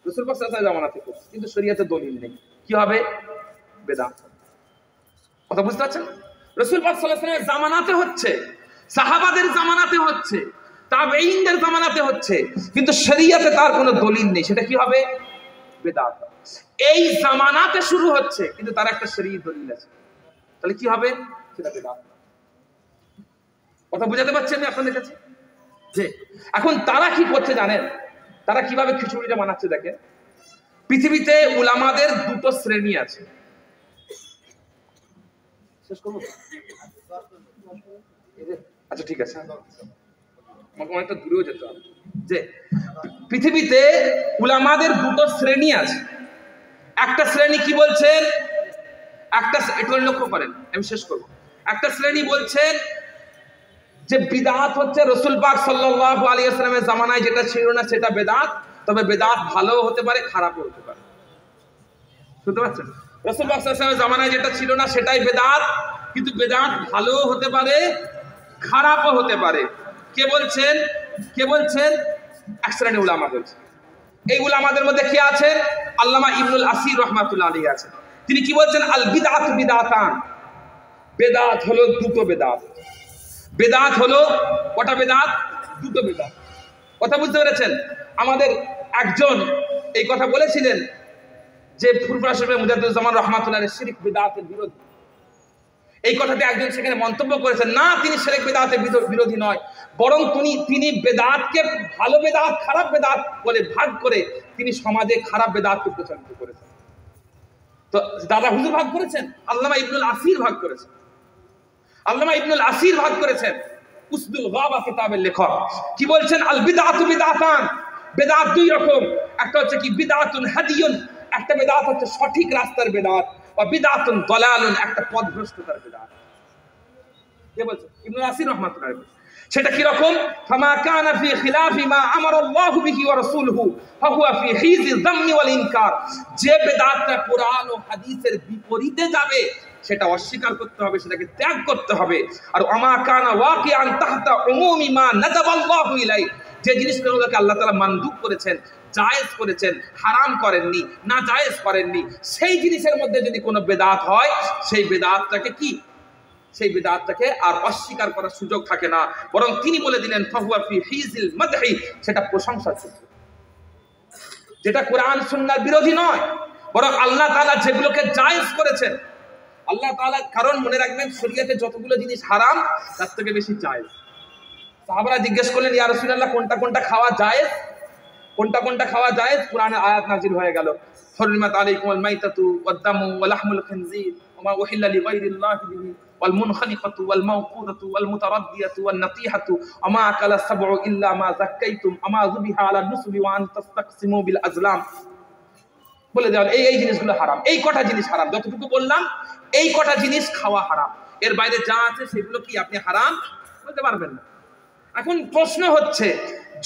রাসূল পাক সাল্লাল্লাহু আলাইহি ওয়াসাল্লামের জামানাতে করছে কিন্তু শরিয়াতে দলিল নেই, কি হবে? বেদাত। কথা বুঝতে পারছেন? রাসূল পাক সাল্লাল্লাহু আলাইহি ওয়াসাল্লামের জামানাতে হচ্ছে, সাহাবাদের জামানাতে হচ্ছে, তাবেঈনদের জামানাতে হচ্ছে, কিন্তু শরিয়াতে তার কোনো দলিল নেই, সেটা কি হবে? বেদাত। এই জামানাতে শুরু হচ্ছে কিন্তু তার একটা শরীয়ত দলিল আছে, তাহলে কি হবে? সেটা বেদাত। কথা বুঝাতে পারছি আমি আপনাদের কাছে? যে এখন তারা কি করছে জানেন? তারা কিভাবে খিচুড়িটা বানাচ্ছে দেখেন। পৃথিবীতে উলামাদের দুটো শ্রেণী আছে। শেষ করব? আচ্ছা ঠিক আছে, আমাকে অনেকটা দূরেও যেতে হবে। যে পৃথিবীতে উলামাদের দুটো শ্রেণী আছে। একটা শ্রেণী কি বলছেন? একটা একটু লক্ষ্য করেন, আমি শেষ করব। একটা শ্রেণী বলছেন যে বিদআত হচ্ছে রাসূল পাক সাল্লাল্লাহু আলাইহি ওয়াসাল্লামের জামানায় যেটা ছিল না সেটা বেদাত, তবে বেদাত ভালোও হতে পারে খারাপও হতে পারে। বুঝতে পারছেন? রাসূল পাক সাল্লাল্লাহু আলাইহি ওয়াসাল্লামের জামানায় যেটা ছিল না সেটাই বেদাত, কিন্তু বেদাত ভালোও হতে পারে খারাপও হতে পারে। কে বলছেন? কে বলছেন? এক শ্রেণী উলামা বলছেন। এই উলামাদের মধ্যে কে আছেন? আল্লামা ইবনুল আসির রাহমাতুল্লাহ আলাইহি আছেন। তিনি কি বলছেন? আল বিদআতু বিদআতান। বেদাত হলো দুটো বেদাত। বেদাত হলো কটা বেদাত? দুটো বেদাত। কথা বুঝতে পেরেছেন? আমাদের একজন এই কথা বলেছিলেন যে ফুরফুরা শরীফের মুজাদ্দিদুজ্জামান রাহমাতুল্লাহ আলাইহি শিরক বিদআতের বিরোধী। এই কথাতে একজন সেখানে মন্তব্য করেছেন, না তিনি শিরক বিদআতের বিরোধী নয়, বরং তিনি বেদাতকে ভালো বেদাত খারাপ বেদাত বলে ভাগ করে তিনি সমাজে খারাপ বেদাতকে প্রচারিত করেছেন। তো দাদা হুজুর ভাগ করেছেন, আল্লামা ইবনুল আসির ভাগ করেছেন। আল্লামা ইবনুল আসির ভাগ করেছেন উসদুল গাবা কিতাবের লেখক। কি বলছেন? আল বিদআতু বিদআতান। বেদাত দুই রকম, একটা হচ্ছে কি বিদআতুন হাদিয়ুন, একটা বিদআত হচ্ছে সঠিক রাস্তার বিদআত, ওয়া বিদআতুন দালালুন, একটা পথভ্রষ্টতার বিদআত। কে বলছে? ইবনে আসির রাহমাতুল্লাহ আলাইহি। সেটা কি রকম? ফামা কানা ফি খিলাফি মা আমারা আল্লাহু বিহি ওয়া রাসূলুহু ফাহুয়া ফি হিজি যাম্মি ওয়াল ইনকার। যে বিদআতটা কোরআন ও হাদিসের বিপরীতে যাবে সেটা অস্বীকার করতে হবে, সেটাকে ত্যাগ করতে হবে। আর ওমা কানা ওয়াকিআন তাহতা উমুমি মা নাদাবাল্লাহু ইলাই, যে জিনিসগুলোকে আল্লাহ তাআলা মানদুব করেছেন, জায়েজ করেছেন, হারাম করেননি, না জায়েজ করেননি, সেই জিনিসের মধ্যে যদি কোনো বিদআত হয়, সেই বিদআতটাকে কি, সেই বিদআতটাকে আর অস্বীকার করার সুযোগ থাকে না, বরং তিনি বলে দিলেন ফাহুয়া ফি হিজিল মাদহি, সেটা প্রশংসার যোগ্য, যেটা কোরআন সুন্নাহর বিরোধী নয়, বরং আল্লাহ তাআলা যেগুলোকে জায়েজ করেছেন, আল্লাহ তাআলা, কারণ মনে রাখবেন শরীয়তে যতগুলো জিনিস হারাম তার থেকে বেশি জায়েজ। সাহাবারা জিজ্ঞেস করলেন ইয়া রাসূলুল্লাহ কোনটা কোনটা খাওয়া জায়েজ, কোনটা কোনটা খাওয়া জায়েজ? কোরআনের আয়াত নাযিল হয়ে গেল, হুররিমাত আলাইকুমুল মাইতাতু ওয়াদ দামু ওয়া লাহমুল খিনজির ওয়া মা উহিল্লা লিগাইরিল্লাহি বিহি ওয়াল মুনখানিকাতু ওয়াল মাওকুদাতু ওয়াল মুতারাদ্দিয়াতু ওয়ান নাতিহাতু ওয়া মা আকালা সাবউ ইল্লা মা যাক্কাইতুম ওয়া মা যুবিহা আলা নুসবি ওয়া আন তাসতাকসিমু বিল আজলাম। বলে দেওয়া এই জিনিসগুলো হারাম, এই কটা জিনিস হারাম, যতটুকু বললাম এই কটা জিনিস খাওয়া হারাম, এর বাইরে যা আছে সেগুলো কি আপনি হারাম বলতে পারবেন না। এখন প্রশ্ন হচ্ছে,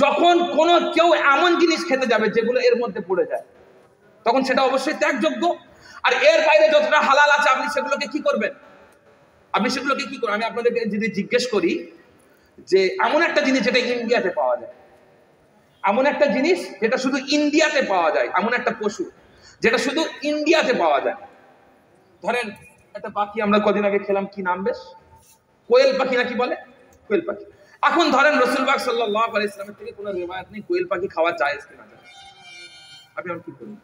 যখন কোনো কেউ এমন জিনিস খেতে যাবে যেগুলো এর মধ্যে পড়ে যায়, তখন সেটা অবশ্যই ত্যাগযোগ্য। আর এর বাইরে যতটা হালাল আছে আপনি সেগুলোকে কি করবেন? আপনি সেগুলোকে কি করবেন? আমি আপনাদেরকে যদি জিজ্ঞেস করি যে এমন একটা জিনিস যেটা ইন্ডিয়াতে পাওয়া যায়, এমন একটা জিনিস যেটা শুধু ইন্ডিয়াতে পাওয়া যায়, এমন একটা পশু যেটা শুধু ইন্ডিয়াতে পাওয়া যায়, ধরেন একটা পাখি আমরা কদিন আগে খেলাম, কি নাম বেশ, কোয়েল পাখি নাকি বলে, কোয়েল পাখি। এখন ধরেন রাসূল পাক সাল্লাল্লাহু আলাইহি ওয়াসাল্লাম থেকে কোনো রিওয়ায়াত নেই কোয়েল পাখি খাওয়া জায়েজ কিনা, আপনি কি করবেন?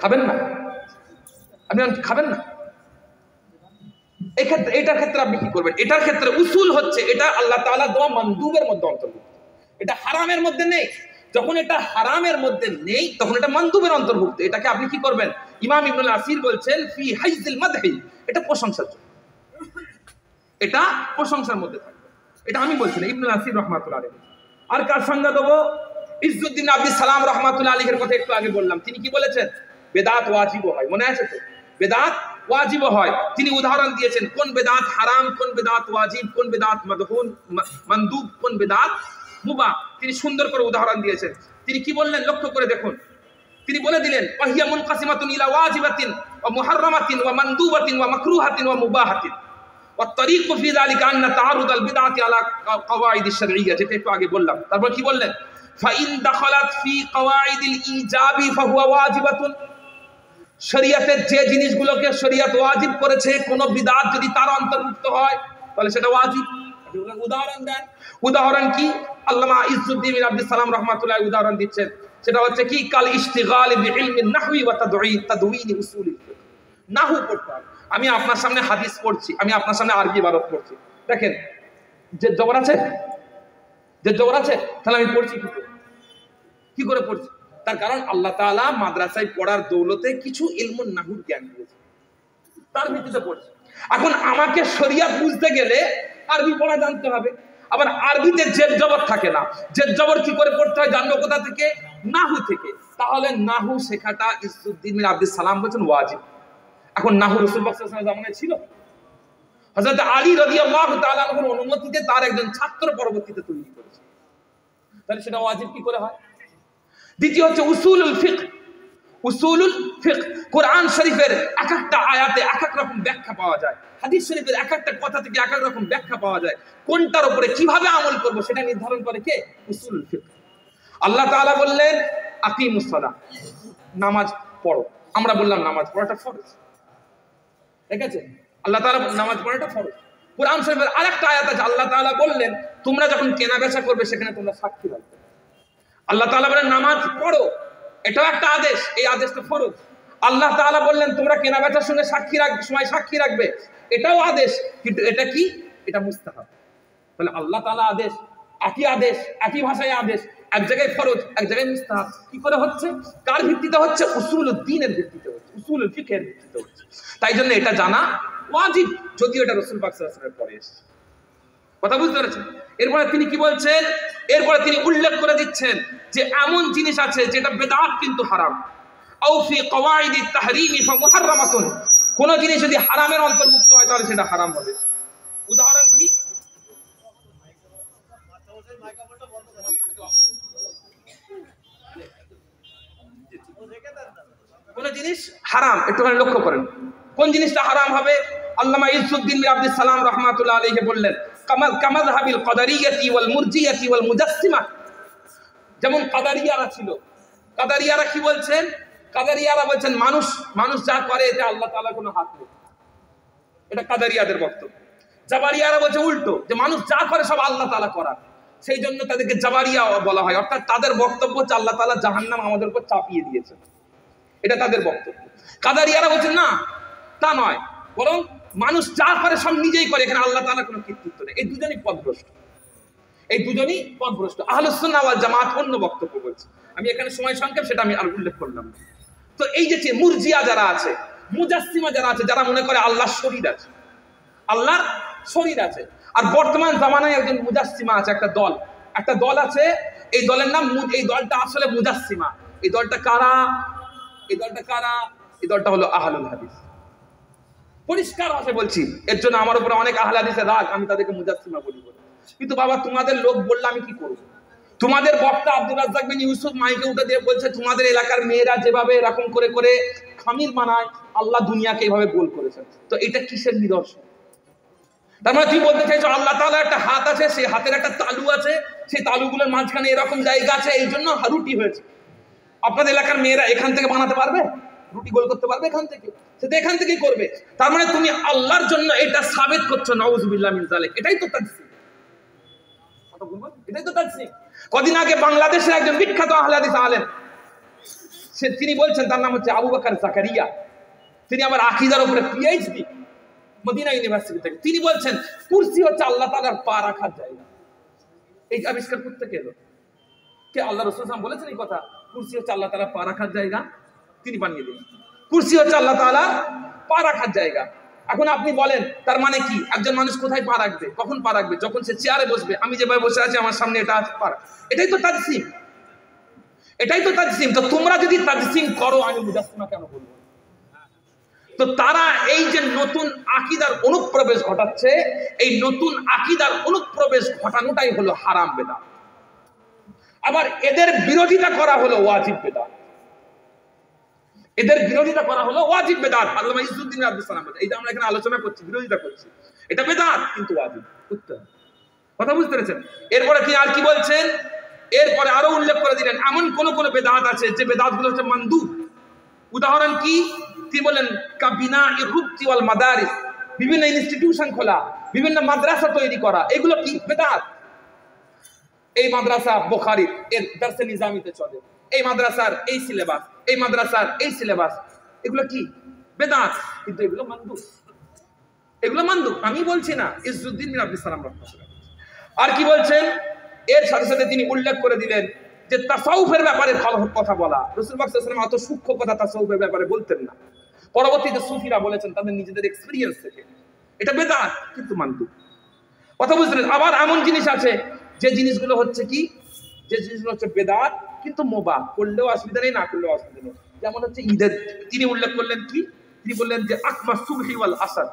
খাবেন না? আপনি খাবেন না? এটার ক্ষেত্রে আপনি কি করবেন? এটার ক্ষেত্রে উসুল হচ্ছে এটা আল্লাহ তাআলা দেওয়া মানদুবের মধ্যে অন্তর্ভুক্ত, এটা হারামের মধ্যে নেই। যখন এটা হারামের মধ্যে নেই তখন এটা মানদুবের অন্তর্ভুক্ত, এটাকে আপনি কি করবেন? ইমাম ইবনুল আসির বলছেন ফি হাইজিল মাদহি, এটা প্রশংসার জন্য, এটা প্রশংসার মধ্যে থাকবে। এটা আমি বলছি না, ইবনুল আসির রাহমাতুল্লাহ আলাইহি। আর কার সংজ্ঞা দেবো? ইজ্জুদ্দিন আব্দুস সালাম রাহমাতুল্লাহ আলাইহির কথা একটু আগে বললাম, তিনি কি বলেছেন? বেদাত ওয়াজিব হয়, মনে আছে তো? বেদাত ওয়াজিব হয়। তিনি উদাহরণ দিয়েছেন কোন বেদাত হারাম, কোন বেদাত ওয়াজিব, কোন বেদাত মাদহুন মানদুব, কোন বেদাত মুবাহ। তিনি সুন্দর করে উদাহরণ দিয়েছেন। তিনি কি বললেন লক্ষ্য করে দেখুন, তিনি বলে দিলেন ওয়াহিয়া মুনকাসিমাতুন ইলা ওয়াজিবাতিন ওয়া মুহাররামাতিন ওয়া মানদুবাতিন ওয়া মাকরুহাতিন ওয়া মুবাহাতিন ওয়া তারিকু ফি যালিকা আন্না তাআরুদাল বিদআতি আলা কাওয়াইদিশ শারঈয়্যা, যেটা একটু আগে বললাম। তারপর কি বললেন? ফা ইন দাখালাত ফি কাওয়াইদিল ইজাবি ফাহুয়া ওয়াজিবাতুন, শরীয়তের যে জিনিসগুলোকে শরীয়ত ওয়াজিব করেছে কোন বিদআত যদি তার অন্তর্ভুক্ত হয় তাহলে সেটা ওয়াজিব। উদাহরণ দেন, উদাহরণ কি? আল্লামা ইজ্জুদ্দিন আব্দুস সালাম রাহমাতুল্লাহ উদাহরণ দিচ্ছেন, সেটা হচ্ছে কি কাল ইশতিগাল বিইলমিন নাহওয়ি ওয়া তাদউইন উসুলিল ফিকহ। নাহু পড়তে হবে। আমি আপনার সামনে হাদিস পড়ছি, আমি আপনার সামনে আরবি ইবারত পড়ছি, দেখেন যে জবর আছে, যে জবর আছে, তাহলে আমি পড়ছি কি করে পড়ছি? তার কারণ আল্লাহ তাআলা মাদ্রাসায় পড়ার দৌলতে কিছু ইলমুন নাহুর জ্ঞান দিয়েছে, তার ভিত্তিতে পড়ছি। এখন আমাকে শরিয়ত বুঝতে গেলে আরবি পড়া জানতে হবে। আবার আরবিতে জেদ জবর থাকে না, জেদ জবর কি করে পড়তে হয় জানবো কোথা থেকে? নাহু থেকে। তাহলে নাহু শেখাটা ইজ্জুদ্দিন আব্দুস সালাম বলেছেন ওয়াজিব। এখন নাহু রাসূল পাক সাল্লাল্লাহু আলাইহি ওয়াসাল্লামের জামানায় ছিল। হযরত আলী রাদিয়াল্লাহু তাআলা আনহুর অনুমতিতে তার একজন ছাত্র পরবর্তীতে তৈরি করেছে, তাহলে সেটা ওয়াজিব কি করে হয়? দ্বিতীয় হচ্ছে উসুলুল ফিকহ। উসুলুল ফিকহ, কোরআন শরীফের এক একটা আয়াতে এক এক রকম ব্যাখ্যা পাওয়া যায়, হাদিস শরীফের এক একটা কথা থেকে এক এক রকম ব্যাখ্যা পাওয়া যায়। কোনটার উপরে কিভাবে আমল করব সেটা নির্ধারণ করে কে? উসুলুল ফিকহ। আল্লাহ তাআলা বললেন আকিমুস সালাহ, নামাজ পড়ো। আমরা বললাম নামাজ পড়াটা ফরজ, ঠিক আছে? আল্লাহ তাআলা নামাজ পড়াটা ফরজ। কোরআন শরীফের আরেকটা আয়াত আছে, আল্লাহ তাআলা বললেন তোমরা যখন কেনা বেচা করবে সেখানে তোমরা সাক্ষী রাখবে। আল্লাহ তাআলা বলেন নামাজ পড়ো, এটাও একটা আদেশ, এই আদেশটা ফরজ। আল্লাহ তাআলা বললেন তোমরা কেনা বেচার সঙ্গে সাক্ষী রাখবে, এটাও আদেশ, কিন্তু এটা কি? এটা মুস্তাহাব। তাহলে আল্লাহ তাআলা আদেশ, একই ভাষায় আদেশ, এক জায়গায় ফরজ, এক জায়গায় মুস্তাহাব। কি করে হচ্ছে? কার ভিত্তিতে হচ্ছে? উসুলুদ দ্বীনের ভিত্তিতে হচ্ছে, উসুলুল ফিকহের ভিত্তিতে হচ্ছে। তাই জন্য এটা জানা ওয়াজিব, যদিও এটা রাসূল পাক সাল্লাল্লাহু আলাইহি ওয়াসাল্লামের পরে এসেছে। কথা বুঝতে পেরেছেন? এরপরে তিনি কি বলছেন? এরপরে তিনি উল্লেখ করে দিচ্ছেন যে এমন জিনিস আছে যেটা বেদাত কিন্তু হারাম। আও ফি কওয়াইদিত তাহরিমি ফামুহাররামাতুন, কোন জিনিস যদি হারামের অন্তর্ভুক্ত হয় তাহলে সেটা হারাম হবে। উদাহরণ কি? কোন জিনিস হারাম একটুখানি লক্ষ্য করেন, কোন জিনিসটা হারাম হবে? আল্লামা ইসুদ্দিন বিন আব্দুস সালাম রাহমাতুল্লাহ আলাইহি বললেন কামাযহাবিল কদারিয়াতি ওয়াল মুরজিয়াতি ওয়াল মুজাসসিমা। যেমন কাদারিয়ারা ছিল, কাদারিয়ারা কি বলছেন? কাদারিয়ারা বলছেন মানুষ যা করে এতে আল্লাহ তাআলার কোনো হাত নেই। এটা কাদারিয়াদের বক্তব্য। জাবারিয়ারা বলছে উল্টো, যে মানুষ যা করে সব আল্লাহ তাআলা করা, সেই জন্য তাদেরকে জাবারিয়া বলা হয়। অর্থাৎ তাদের বক্তব্য হচ্ছে আল্লাহ তাআলা জাহান্নাম আমাদের উপর চাপিয়ে দিয়েছে, এটা তাদের বক্তব্য। কাদারিয়ারা বলছেন না, তা নয়, বরং মানুষ যা করে সব নিজেই করে, এখানে আল্লাহ তাআলার কোনো কর্তৃত্ব নেই। এই দুজনই পথভ্রষ্ট, এই দুজনই পথভ্রষ্ট। আহলুস সুন্নাহ ওয়াল জামাত অন্য বক্তব্য বলছে, আমি এখানে সময় সংক্ষেপ, সেটা আমি আর উল্লেখ করলাম না। তো এই যে মুরজিয়া যারা আছে, মুজাসসিমা যারা আছে, যারা মনে করে আল্লাহর শরীর আছে, আল্লাহর শরীর আছে। আর বর্তমান জামানায় একজন মুজাসসিমা আছে, একটা দল আছে, এই দলের নাম, এই দলটা আসলে মুজাসসিমা। এই দলটা কারা? এই দলটা হলো আহলুল হাদিস। পরিষ্কার ভাষায় বলছি, এর জন্য আমার উপরে অনেক আহলে হাদিসের রাগ, আমি তাদেরকে মুজাসসিমা বলি। কিন্তু বাবা, তোমাদের লোক বললে আমি কি করব? তোমাদের বক্তা আব্দুর রাজ্জাক বিন ইউসুফ মাইকে উঠে দিয়ে বলছে তোমাদের এলাকার মেয়েরা যেভাবে এরকম করে করে খামির বানায়, আল্লাহ দুনিয়াকে এইভাবে গোল করেছেন। তো এটা কিসের নিদর্শন? তার মানে তুই বলতে চাইছো আল্লাহ তাআলার একটা হাত আছে, সেই হাতের একটা তালু আছে, সেই তালুগুলোর মাঝখানে এরকম জায়গা আছে, এই জন্য রুটি হয়েছে। আপনাদের এলাকার মেয়েরা এখান থেকে বানাতে পারবে? রুটি গোল করতে পারবে এখান থেকে? সেটা এখান থেকেই করবে। তার মানে তুমি আল্লাহর জন্য এটা সাবিত করছো, নাউযুবিল্লাহ মিন যালিক। এটাই তো তাজসীম। এটাই তো তাজসীম। কদিন আগে বাংলাদেশের একজন বিখ্যাত আহলে হাদিস আলেম, তিনি বলছেন, তার নাম হচ্ছে আবু বকর জাকারিয়া, তিনি আবার আকীদার উপরে পিএইচডি মদিনা ইউনিভার্সিটি থেকে। তিনি বলছেন কুরসি হচ্ছে আল্লাহ তাআলার পা রাখার জায়গা। এই আবিষ্কার করতে কে এলো? কে? আল্লাহ রাসূল সাল্লাল্লাহু আলাইহি ওয়াসাল্লাম বলেছেন এই কথা, কুরসি হচ্ছে আল্লাহ তাআলার পা রাখার জায়গা। তিনি বানিয়ে দিলেন কুরসি হচ্ছে আল্লাহ তাআলার পা রাখার জায়গা। এখন আপনি বলেন তার মানে কি? একজন মানুষ কোথায় পা রাখবে? কখন পা রাখবে? যখন সে চেয়ারে বসবে। আমি যেভাবে বসে আছি, আমার সামনে এটা আছে, পা। এটাই তো তাজসীম, এটাই তো তাজসীম। তো তোমরা যদি তাজসীম করো, আমি মুজাসসিমা কেন বলবো? তো তারা এই যে নতুন আকীদার অনুপ্রবেশ ঘটাচ্ছে, এই নতুন আকীদার অনুপ্রবেশ ঘটানোটাই হলো হারাম বেদাত। আবার এদের বিরোধিতা করা হলো ওয়াজিব বেদাত। এদের বিরোধিতা করা হলো ওয়াজিব বেদাত। আল্লামা ইসুদ্দিন আব্দুস সালাম বলেন, এই যে আমরা এখানে আলোচনা করছি, বিরোধিতা করছি, এটা বেদাত কিন্তু ওয়াজিব করতে হবে। কথা বুঝতে পেরেছেন? এরপরে তিনি আর কি বলছেন? এরপরে আরো উল্লেখ করে দিলেন এমন কোন বেদাত আছে যে বেদাতগুলো হচ্ছে মানদুব। উদাহরণ কি? তিনি বলেন কাবিনা ইরুবতি ওয়াল মাদারিস, বিভিন্ন ইনস্টিটিউশন খোলা, বিভিন্ন মাদ্রাসা তৈরি করা, এগুলো কি? বেদাত। এই মাদ্রাসা বুখারীর এর দারসে নিজামিতে চলে, এই মাদ্রাসার এই সিলেবাস, এই মাদ্রাসার এই সিলেবাস, এগুলো কি? বেদাত। কিন্তু এগুলো মানদুব, এগুলো মানদুব। আমি বলছি না, ইসুদ্দিন বিন আব্দুস সালাম রাহমাতুল্লাহ। আর কি বলছেন? এর সাথে সাথে তিনি উল্লেখ করে দিলেন যে তাসাউফের ব্যাপারে কথা বলা, রাসূল পাক সাল্লাল্লাহু আলাইহি ওয়াসাল্লাম অত সূক্ষ্ম কথা তাসাউফের ব্যাপারে বলতেন না। পরবর্তীতে সুফিরা বলেছেন তাদের নিজেদের এক্সপেরিয়েন্স থেকে, এটা বেদাত কিন্তু মানদুব। কথা বুঝলেন? আবার এমন জিনিস আছে যে জিনিসগুলো হচ্ছে কি, যে জিনিসগুলো হচ্ছে বেদাত কিন্তু মুবাহ, করলেও অসুবিধা নেই, না করলেও অসুবিধা নেই। যেমন হচ্ছে ঈদের তিনি উল্লেখ করলেন কি? তিনি বললেন যে আকমা সুবহি ওয়াল আসর,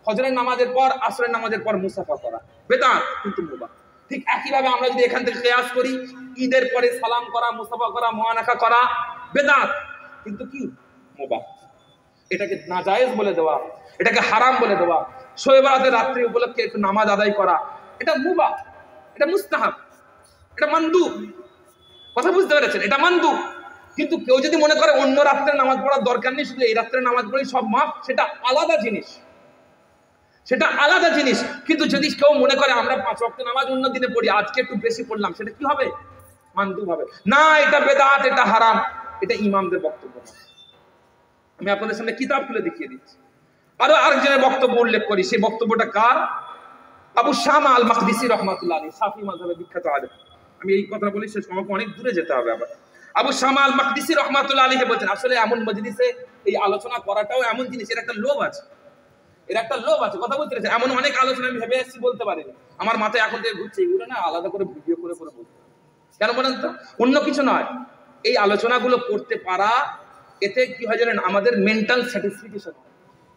ফজরের নামাজের পর আসরের নামাজের পর মুসাফা করা বেদাত কিন্তু মুবাহ। ঠিক একইভাবে আমরা যদি এখান থেকে কিয়াস করি, ঈদের পরে সালাম করা, মুসাফা করা, মুআনাকা করা বেদাত কিন্তু কি? মুবাহ। এটাকে নাজায়েজ বলে দেওয়া, এটাকে হারাম বলে দেওয়া, শবে বরাতের রাত্রি উপলক্ষে একটু নামাজ আদায় করা, এটা মুবাহ, এটা মুস্তাহাব, এটা মানদুব। কথা বুঝতে পেরেছেন? এটা মানদুব। কিন্তু কেউ যদি মনে করে অন্য রাত্রে নামাজ পড়ার দরকার নেই, শুধু এই রাত্রে নামাজ পড়েই সব মাফ, সেটা আলাদা জিনিস, সেটা আলাদা জিনিস। কিন্তু যদি কেউ মনে করে আমরা 5 ওয়াক্ত নামাজ অন্য দিনে পড়ি, আজকে একটু বেশি পড়লাম, সেটা কি হবে? মানদুব হবে না। এটা বেদাত, এটা হারাম। এটা ইমামদের বক্তব্য না। আমি আপনাদের সামনে কিতাব খুলে দেখিয়ে দিচ্ছি। আরো আরেকজনের বক্তব্য উল্লেখ করি। সেই বক্তব্যটা কার? আবু শামা আল মাকদিসি রাহমাতুল্লাহ আলাইহি, শাফি মাযহাবের বিখ্যাত আলেম। আমি এই কথা বলি, শেষ আমাকে অনেক দূরে যেতে হবে। আবার আবু শামা আল মাকদিসি রাহমাতুল্লাহ আলাইহি বলেন, আসলে এমন মজলিসে এই আলোচনা করাটাও এমন জিনিস, এর একটা লোভ আছে। এর একটা লোভ আছে, কথা বলতে চাইছে। এমন অনেক আলোচনা আমি ভেবে এসেছি, বলতে পারিনি, আমার মাথায় এখন থেকে ঘুরছে, এগুলো না আলাদা করে ভিডিও করে করে বলতে। কেন বলেন তো? অন্য কিছু নয়, এই আলোচনাগুলো করতে পারা, এতে কি হয় জানেন, আমাদের মেন্টাল স্যাটিসফিকেশন,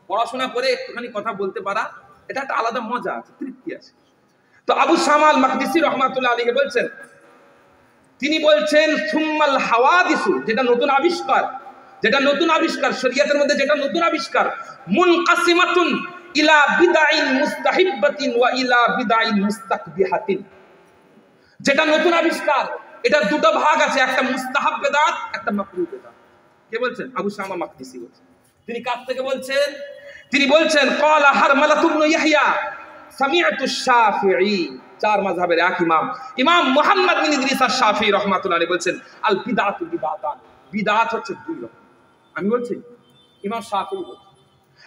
পড়াশোনা করে একটুখানি কথা বলতে পারা, এটা একটা আলাদা মজা আছে, তৃপ্তি আছে। তো আবু শামা আল মাকদিসি রহমাতুল্লাহ আলাইহি বলছেন, তিনি বলছেন সুম্মাল হাওয়াদিসু, যেটা নতুন আবিষ্কার, যেটা নতুন আবিষ্কার শরীয়তের মধ্যে, যেটা নতুন আবিষ্কার, মুনকাসিমাতুন ইলা বিদআইন মুস্তাহিব্বাতিন ওয়া ইলা বিদআইন মুস্তাকবিহাতিন, যেটা নতুন আবিষ্কার, এটা দুটো ভাগ আছে, একটা মুস্তাহাব বিদআত, একটা মাকরুহ বিদআত। কে বলছেন? আবু শামা মাকদিসি বলছেন। তিনি কার থেকে বলছেন? তিনি বলছেন ক্বালা হারমালাতু ইবনে ইয়াহইয়া সামি'তু শাফিঈ, চার মাযহাবের এক ইমাম, ইমাম মুহাম্মদ বিন ইদরিস আশ-শাফিঈ রাহমাতুল্লাহ আলাইহি বলছেন, আল বিদআতু বিদআতান, বিদআত হচ্ছে দুই রকম। আমি বলছি, ইমাম শাফিঈ বলছেন।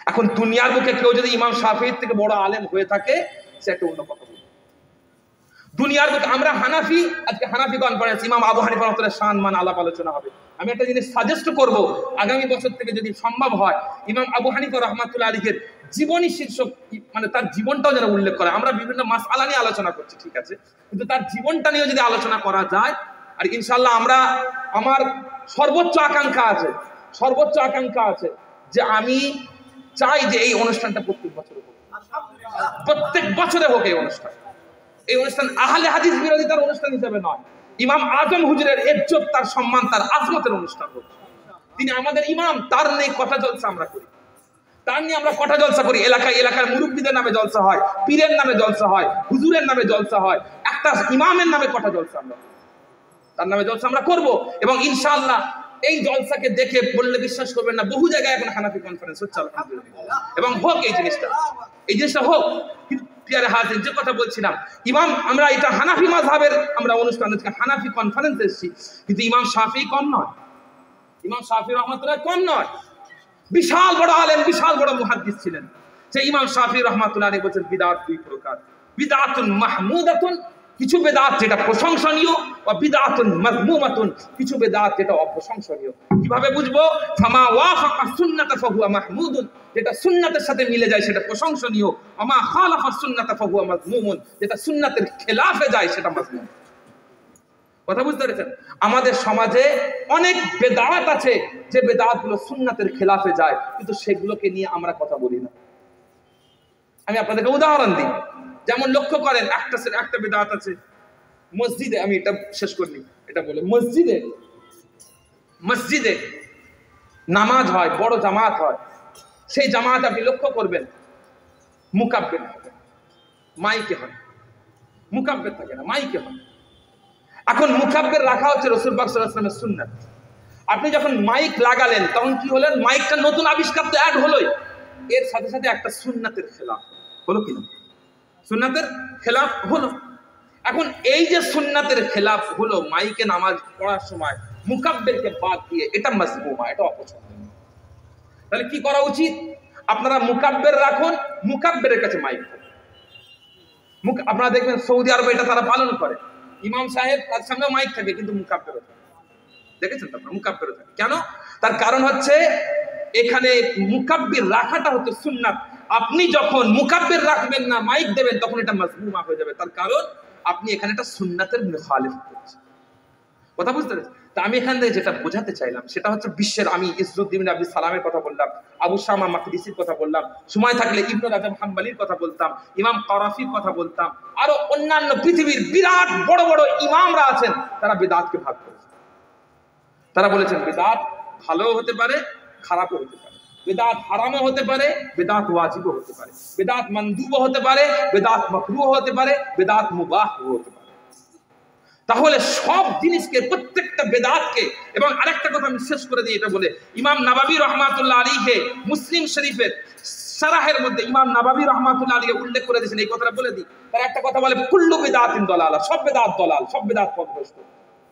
এখন দুনিয়ার বুকে কেউ যদি ইমাম শাফিঈর থেকে বড় আলেম হয়ে থাকে, সে একটা অন্য কথা বলবে। দুনিয়ার বুকে আমরা হানাফি, আজকে হানাফি কনফারেন্স, ইমাম আবু হানিফা রাহমাতুল্লাহ শান মান আলাপ আলোচনা হবে। আমি একটা জিনিস সাজেস্ট করব, আগামী বছর থেকে যদি সম্ভব হয়, ইমাম আবু হানিফা রাহমাতুল্লাহ আলাইহির জীবনী শীর্ষক, মানে তার জীবনটাও যেন উল্লেখ করে। আমরা বিভিন্ন মাসআলা নিয়ে আলোচনা করছি, ঠিক আছে, কিন্তু তার জীবনটা নিয়ে যদি আলোচনা করা যায়, আর ইনশাআল্লাহ আমার সর্বোচ্চ আকাঙ্ক্ষা আছে যে আমি চাই যে এই অনুষ্ঠানটা প্রত্যেক বছরে হোক, প্রত্যেক বছরে হোক এই অনুষ্ঠান। এই অনুষ্ঠান আহলে হাদিস বিরোধিতার অনুষ্ঠান হিসেবে নয়, ইমাম আজম হুজুরের ইজ্জত, তার সম্মান, তার আজমতের অনুষ্ঠান হোক। তিনি আমাদের ইমাম, তার নিয়ে কথা জলসা আমরা করি, তার নিয়ে আমরা কথা জলসা করি। এলাকার মুরব্বীদের নামে জলসা হয়, পীরের নামে জলসা হয়, হুজুরের নামে জলসা হয়, একটা ইমামের নামে কথা জলসা আমরা, তার নামে জলসা আমরা করব। এবং ইনশাআল্লাহ এই জলসাকে দেখে বললে বিশ্বাস করবেন না, বহু জায়গায় এখন হানাফি কনফারেন্স হচ্ছে আলহামদুলিল্লাহ, এবং হোক এই জিনিসটা হোক। কিন্তু প্রিয় হাজির, যে কথা বলছিলাম, ইমাম, আমরা এটা হানাফি মাযহাবের আমরা অনুষ্ঠান, হানাফি কনফারেন্স এসেছি, কিন্তু ইমাম শাফিঈ কম নয়, ইমাম শাফিঈ রাহমাতুল্লাহ কম নয়, বিশাল বড় আলেম, বিশাল বড় মুহাদ্দিস ছিলেন। সেই ইমাম শাফিঈ রাহমাতুল্লাহ আলাইহি বলেছেন, বিদআত দুই প্রকার, বিদআতুন মাহমুদাতুন, কিছু বেদাত যেটা প্রশংসনীয়, ও বিদআতুন মাযমুমাতুন, কিছু বেদাত যেটা অপ্রশংসনীয়। কিভাবে বুঝবো? ফামা ওয়াফাকা সুন্নাতা ফাহুয়া মাহমুদুন, যেটা সুন্নাতের সাথে মিলে যায় সেটা প্রশংসনীয়, আমা খালাফা সুন্নাতা ফাহুয়া মাযমুমুন, যেটা সুন্নাতের খেলাফে যায় সেটা মাযমুম। কথা বুঝতে পেরেছেন? আমাদের সমাজে অনেক বেদাত আছে, যে বেদাতগুলো সুন্নাতের খেলাফে যায়, কিন্তু সেগুলোকে নিয়ে আমরা কথা বলি না। আমি আপনাদেরকে উদাহরণ দিই, যেমন লক্ষ্য করেন, একটা বেদাত আছে মসজিদে, আমি এটা শেষ করিনি, এটা বলে, মসজিদে নামাজ হয়, বড় জামাত হয়, সেই জামাত আপনি লক্ষ্য করবেন মুকাব্বির থাকে, মাইকে হয়, মুকাব্বির থাকে না, মাইকে হয়। এখন মুকাব্বির রাখা হচ্ছে রাসূল পাক সাল্লাল্লাহু আলাইহি ওয়াসাল্লামের সুন্নাত। আপনি যখন মাইক লাগালেন, তখন কি হলেন? মাইকটা নতুন আবিষ্কার তো অ্যাড হলোই, এর সাথে সাথে একটা সুন্নাতের খেলাফ হলো কিনা? সুন্নাতের খেলাফ হলো। এখন এই যে সুন্নাতের খেলাফ হলো, মাইকে নামাজ পড়ার সময় মুকাব্বিরকে বাদ দিয়ে, এটা মাযমুমা, এটা অপছন্দনীয়। তাহলে কি করা উচিত? আপনারা মুকাব্বির রাখুন, মুকাব্বিরের কাছে মাইক থাকুন। আপনারা দেখবেন সৌদি আরবে এটা তারা পালন করে, ইমাম সাহেব তার সামনে মাইক থাকে, কিন্তু মুকাব্বিরও থাকে। দেখেছেন তো আপনারা? মুকাব্বিরও থাকে। কেন? তার কারণ হচ্ছে এখানে মুকাব্বির রাখাটা হচ্ছে সুন্নাত। আপনি যখন মুকাব্বির রাখবেন না, মাইক দেবেন, তখন এটা মাযমুমা হয়ে যাবে। তার কারণ আপনি এখানে একটা সুন্নাতের মুখালিফ করছেন। কথা বুঝতে পেরেছেন? তা আমি এখান থেকে যেটা বোঝাতে চাইলাম সেটা হচ্ছে, বিশ্বের, আমি ইজ্জুদ্দিন বিন আবি সালামের কথা বললাম, আবু শামা মাকদিসির কথা বললাম, সময় থাকলে ইবনে রাজব হাম্বলির কথা বলতাম, ইমাম কারাফির কথা বলতাম, আরো অন্যান্য পৃথিবীর বিরাট বড় বড় ইমামরা আছেন, তারা বিদআতকে ভাগ করেছেন। তারা বলেছেন বিদআত ভালো হতে পারে, খারাপও হতে পারে, বিদআত হারামও হতে পারে, বিদআত ওয়াজিবও হতে পারে, বিদআত মানদুবও হতে পারে, বিদআত মাকরুহ হতে পারে, বিদআত মুবাহও হতে পারে। তাহলে সব জিনিসকে, প্রত্যেকটা বেদাতকে, এবং আরেকটা কথা আমি শেষ করে দিই এটা বলে, ইমাম নাবাবী রাহমাতুল্লাহ আলাইহি মুসলিম শরীফের শারাহের মধ্যে ইমাম নাবাবী রাহমাতুল্লাহ আলাইহি উল্লেখ করে দিয়েছেন। এই কথাটা বলে দিই, তারা একটা কথা বলে, কুল্লু বিদআতিন দালালা, সব বেদাত দলাল, সব বেদাত পথভ্রষ্ট।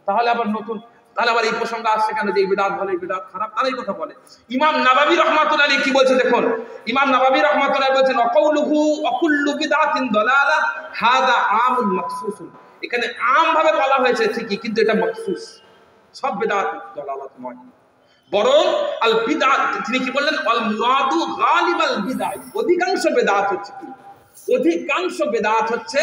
তাহলে আবার এই প্রসঙ্গ আসছে কেন যে এই বিদআত ভালো, এই বিদআত খারাপ? তারা এই কথা বলে। ইমাম নাবাবী রাহমাতুল্লাহ আলাইহি কি বলছে দেখুন, ইমাম নাবাবী রাহমাতুল্লাহ আলাইহি বলেছেন, ওয়াকাউলুহু ওয়াকুল্লু বিদআতিন দালালা হাদা আমুন মাখসুসুন। এখানে আম ভাবে বলা হয়েছে ঠিকই, কিন্তু এটা মাখসুস, সব বিদআত দালালাত নয়। বরং আল বিদআত, তিনি কি বললেন, আল মুরাদু গালিবাল বিদআত, অধিকাংশ বেদাত হচ্ছে কি, অধিকাংশ বেদাত হচ্ছে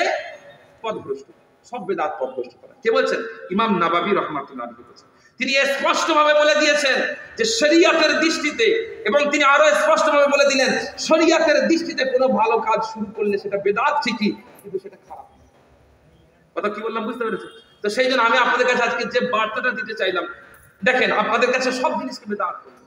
পথভ্রষ্ট, সব বেদাত পথভ্রষ্ট করা। কে বলছেন? ইমাম নাবাবী রাহমাতুল্লাহ আলাইহি বলেছেন। তিনি স্পষ্টভাবে বলে দিয়েছেন যে শরীয়তের দৃষ্টিতে, এবং তিনি আরো স্পষ্টভাবে বলে দিলেন শরীয়তের দৃষ্টিতে কোনো ভালো কাজ শুরু করলে সেটা বেদাত ঠিকই, কিন্তু সেটা খারাপ। কথা কি বললাম বুঝতে পেরেছেন? তো সেই জন্য আমি আপনাদের কাছে আজকে যে বার্তাটা দিতে চাইলাম, দেখেন আপনাদের কাছে সব জিনিসকে বেদাত করুন,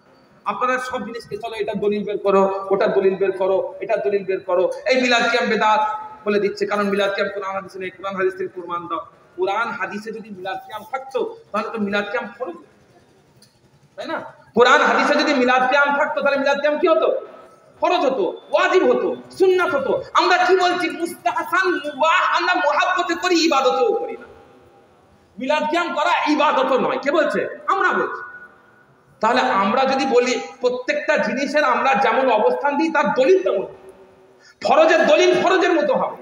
আপনারা সব জিনিসকে চলো এটা দলিল বের করো, ওটা দলিল বের করো, এটা দলিল বের করো। এই মিলাদ কিয়াম বেদাত বলে দিচ্ছে, কারণ মিলাদ কিয়াম কোরআন হাদিসে নেই, কোরআন হাদিস থেকে প্রমাণ দাও। কোরআন হাদিসে যদি মিলাদ কিয়াম থাকতো তাহলে তো মিলাদ কিয়াম ফরজ, তাই না? কোরআন হাদিসে যদি মিলাদ কিয়াম থাকতো তাহলে মিলাদ কিয়াম কি হতো? ফরজ হতো, ওয়াজিব হতো, সুন্নাত হতো। আমরা কি বলছি? মুস্তাহসান, মুবাহ, আমরা মুহাব্বতে করি, ইবাদতেও করি না। মিলাদ কিয়াম করা ইবাদতও নয়। কে বলছে? আমরা বলছি। তাহলে আমরা যদি বলি প্রত্যেকটা জিনিসের আমরা যেমন অবস্থান দিই তার দলিল তেমন, ফরজের দলিল ফরজের মতো হবে,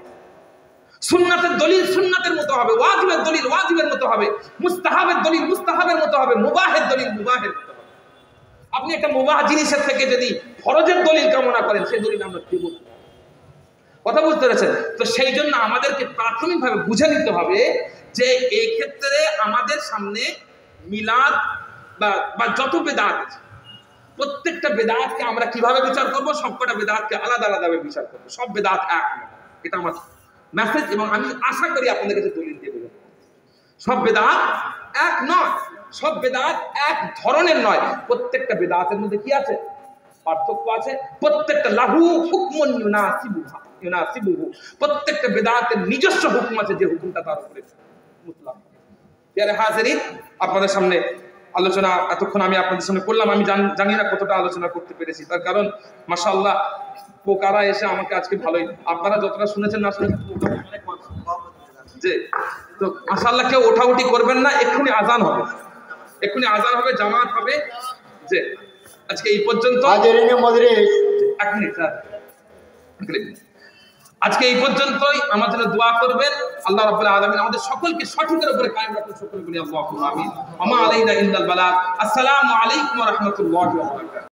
সুন্নাতের দলিল সুন্নাতের মতো হবে, ওয়াজিবের দলিল ওয়াজিবের মতো হবে, মুস্তাহাবের দলিল মুস্তাহাবের মতো হবে, মুবাহের দলিল মুবাহের মতো হবে। আপনি একটা মুবাহ জিনিসের থেকে যদি ফরজের দলিল কামনা করেন, সেই দলিল আমরা দেব। কথা বুঝতে পেরেছেন? তো সেই জন্য আমাদেরকে প্রাথমিকভাবে বুঝে নিতে হবে যে এই ক্ষেত্রে আমাদের সামনে মিলাদ বা যত বেদাত আছে, প্রত্যেকটা বেদাতকে আমরা কিভাবে বিচার করব? সবকটা বেদাতকে আলাদা আলাদাভাবে বিচার করব। সব বেদাত এক নয়, এটা আমার মেসেজ, এবং আমি আশা করি আপনাদের কাছে দলিল দিয়ে দেব। সব বেদাত এক নয়, সব বেদাত এক ধরনের নয়। প্রত্যেকটা বেদাতের মধ্যে কি আছে? পার্থক্য আছে। প্রত্যেকটা লাহু হুকমুন ইউনাসিবুহু, প্রত্যেকটা বেদাতের নিজস্ব হুকুম আছে, যে হুকুমটা তার উপরে মুতলাক। প্রিয় হাজিরিন, আপনাদের সামনে আলোচনা এতক্ষণ আমি আপনাদের সামনে করলাম। আমি জানি না কতটা আলোচনা করতে পেরেছি, তার কারণ মাশাআল্লাহ পোকারা এসে আমাকে আজকে ভালোই, আপনারা যতটা শুনেছেন না শুনেছেন যে, তো মাশাআল্লাহ কেউ ওঠাউঠি করবেন না, এক্ষুনি আজান হবে, এক্ষুনি আজান হবে, জামাত হবে। যে আজকে এই পর্যন্ত, এক মিনিট স্যার, আজকে এই পর্যন্তই। আমার জন্য দোয়া করবেন, আল্লাহ রাব্বুল আলামিন আমাদের সকলকে সঠিকের উপরে কায়েম রাখুন। সকলে বলি আল্লাহুম্মা আমিন। ওয়া মা আলাইনা ইল্লাল বালাগ। আসসালামু আলাইকুম ওয়া রাহমাতুল্লাহি ওয়া বারাকাতুহু।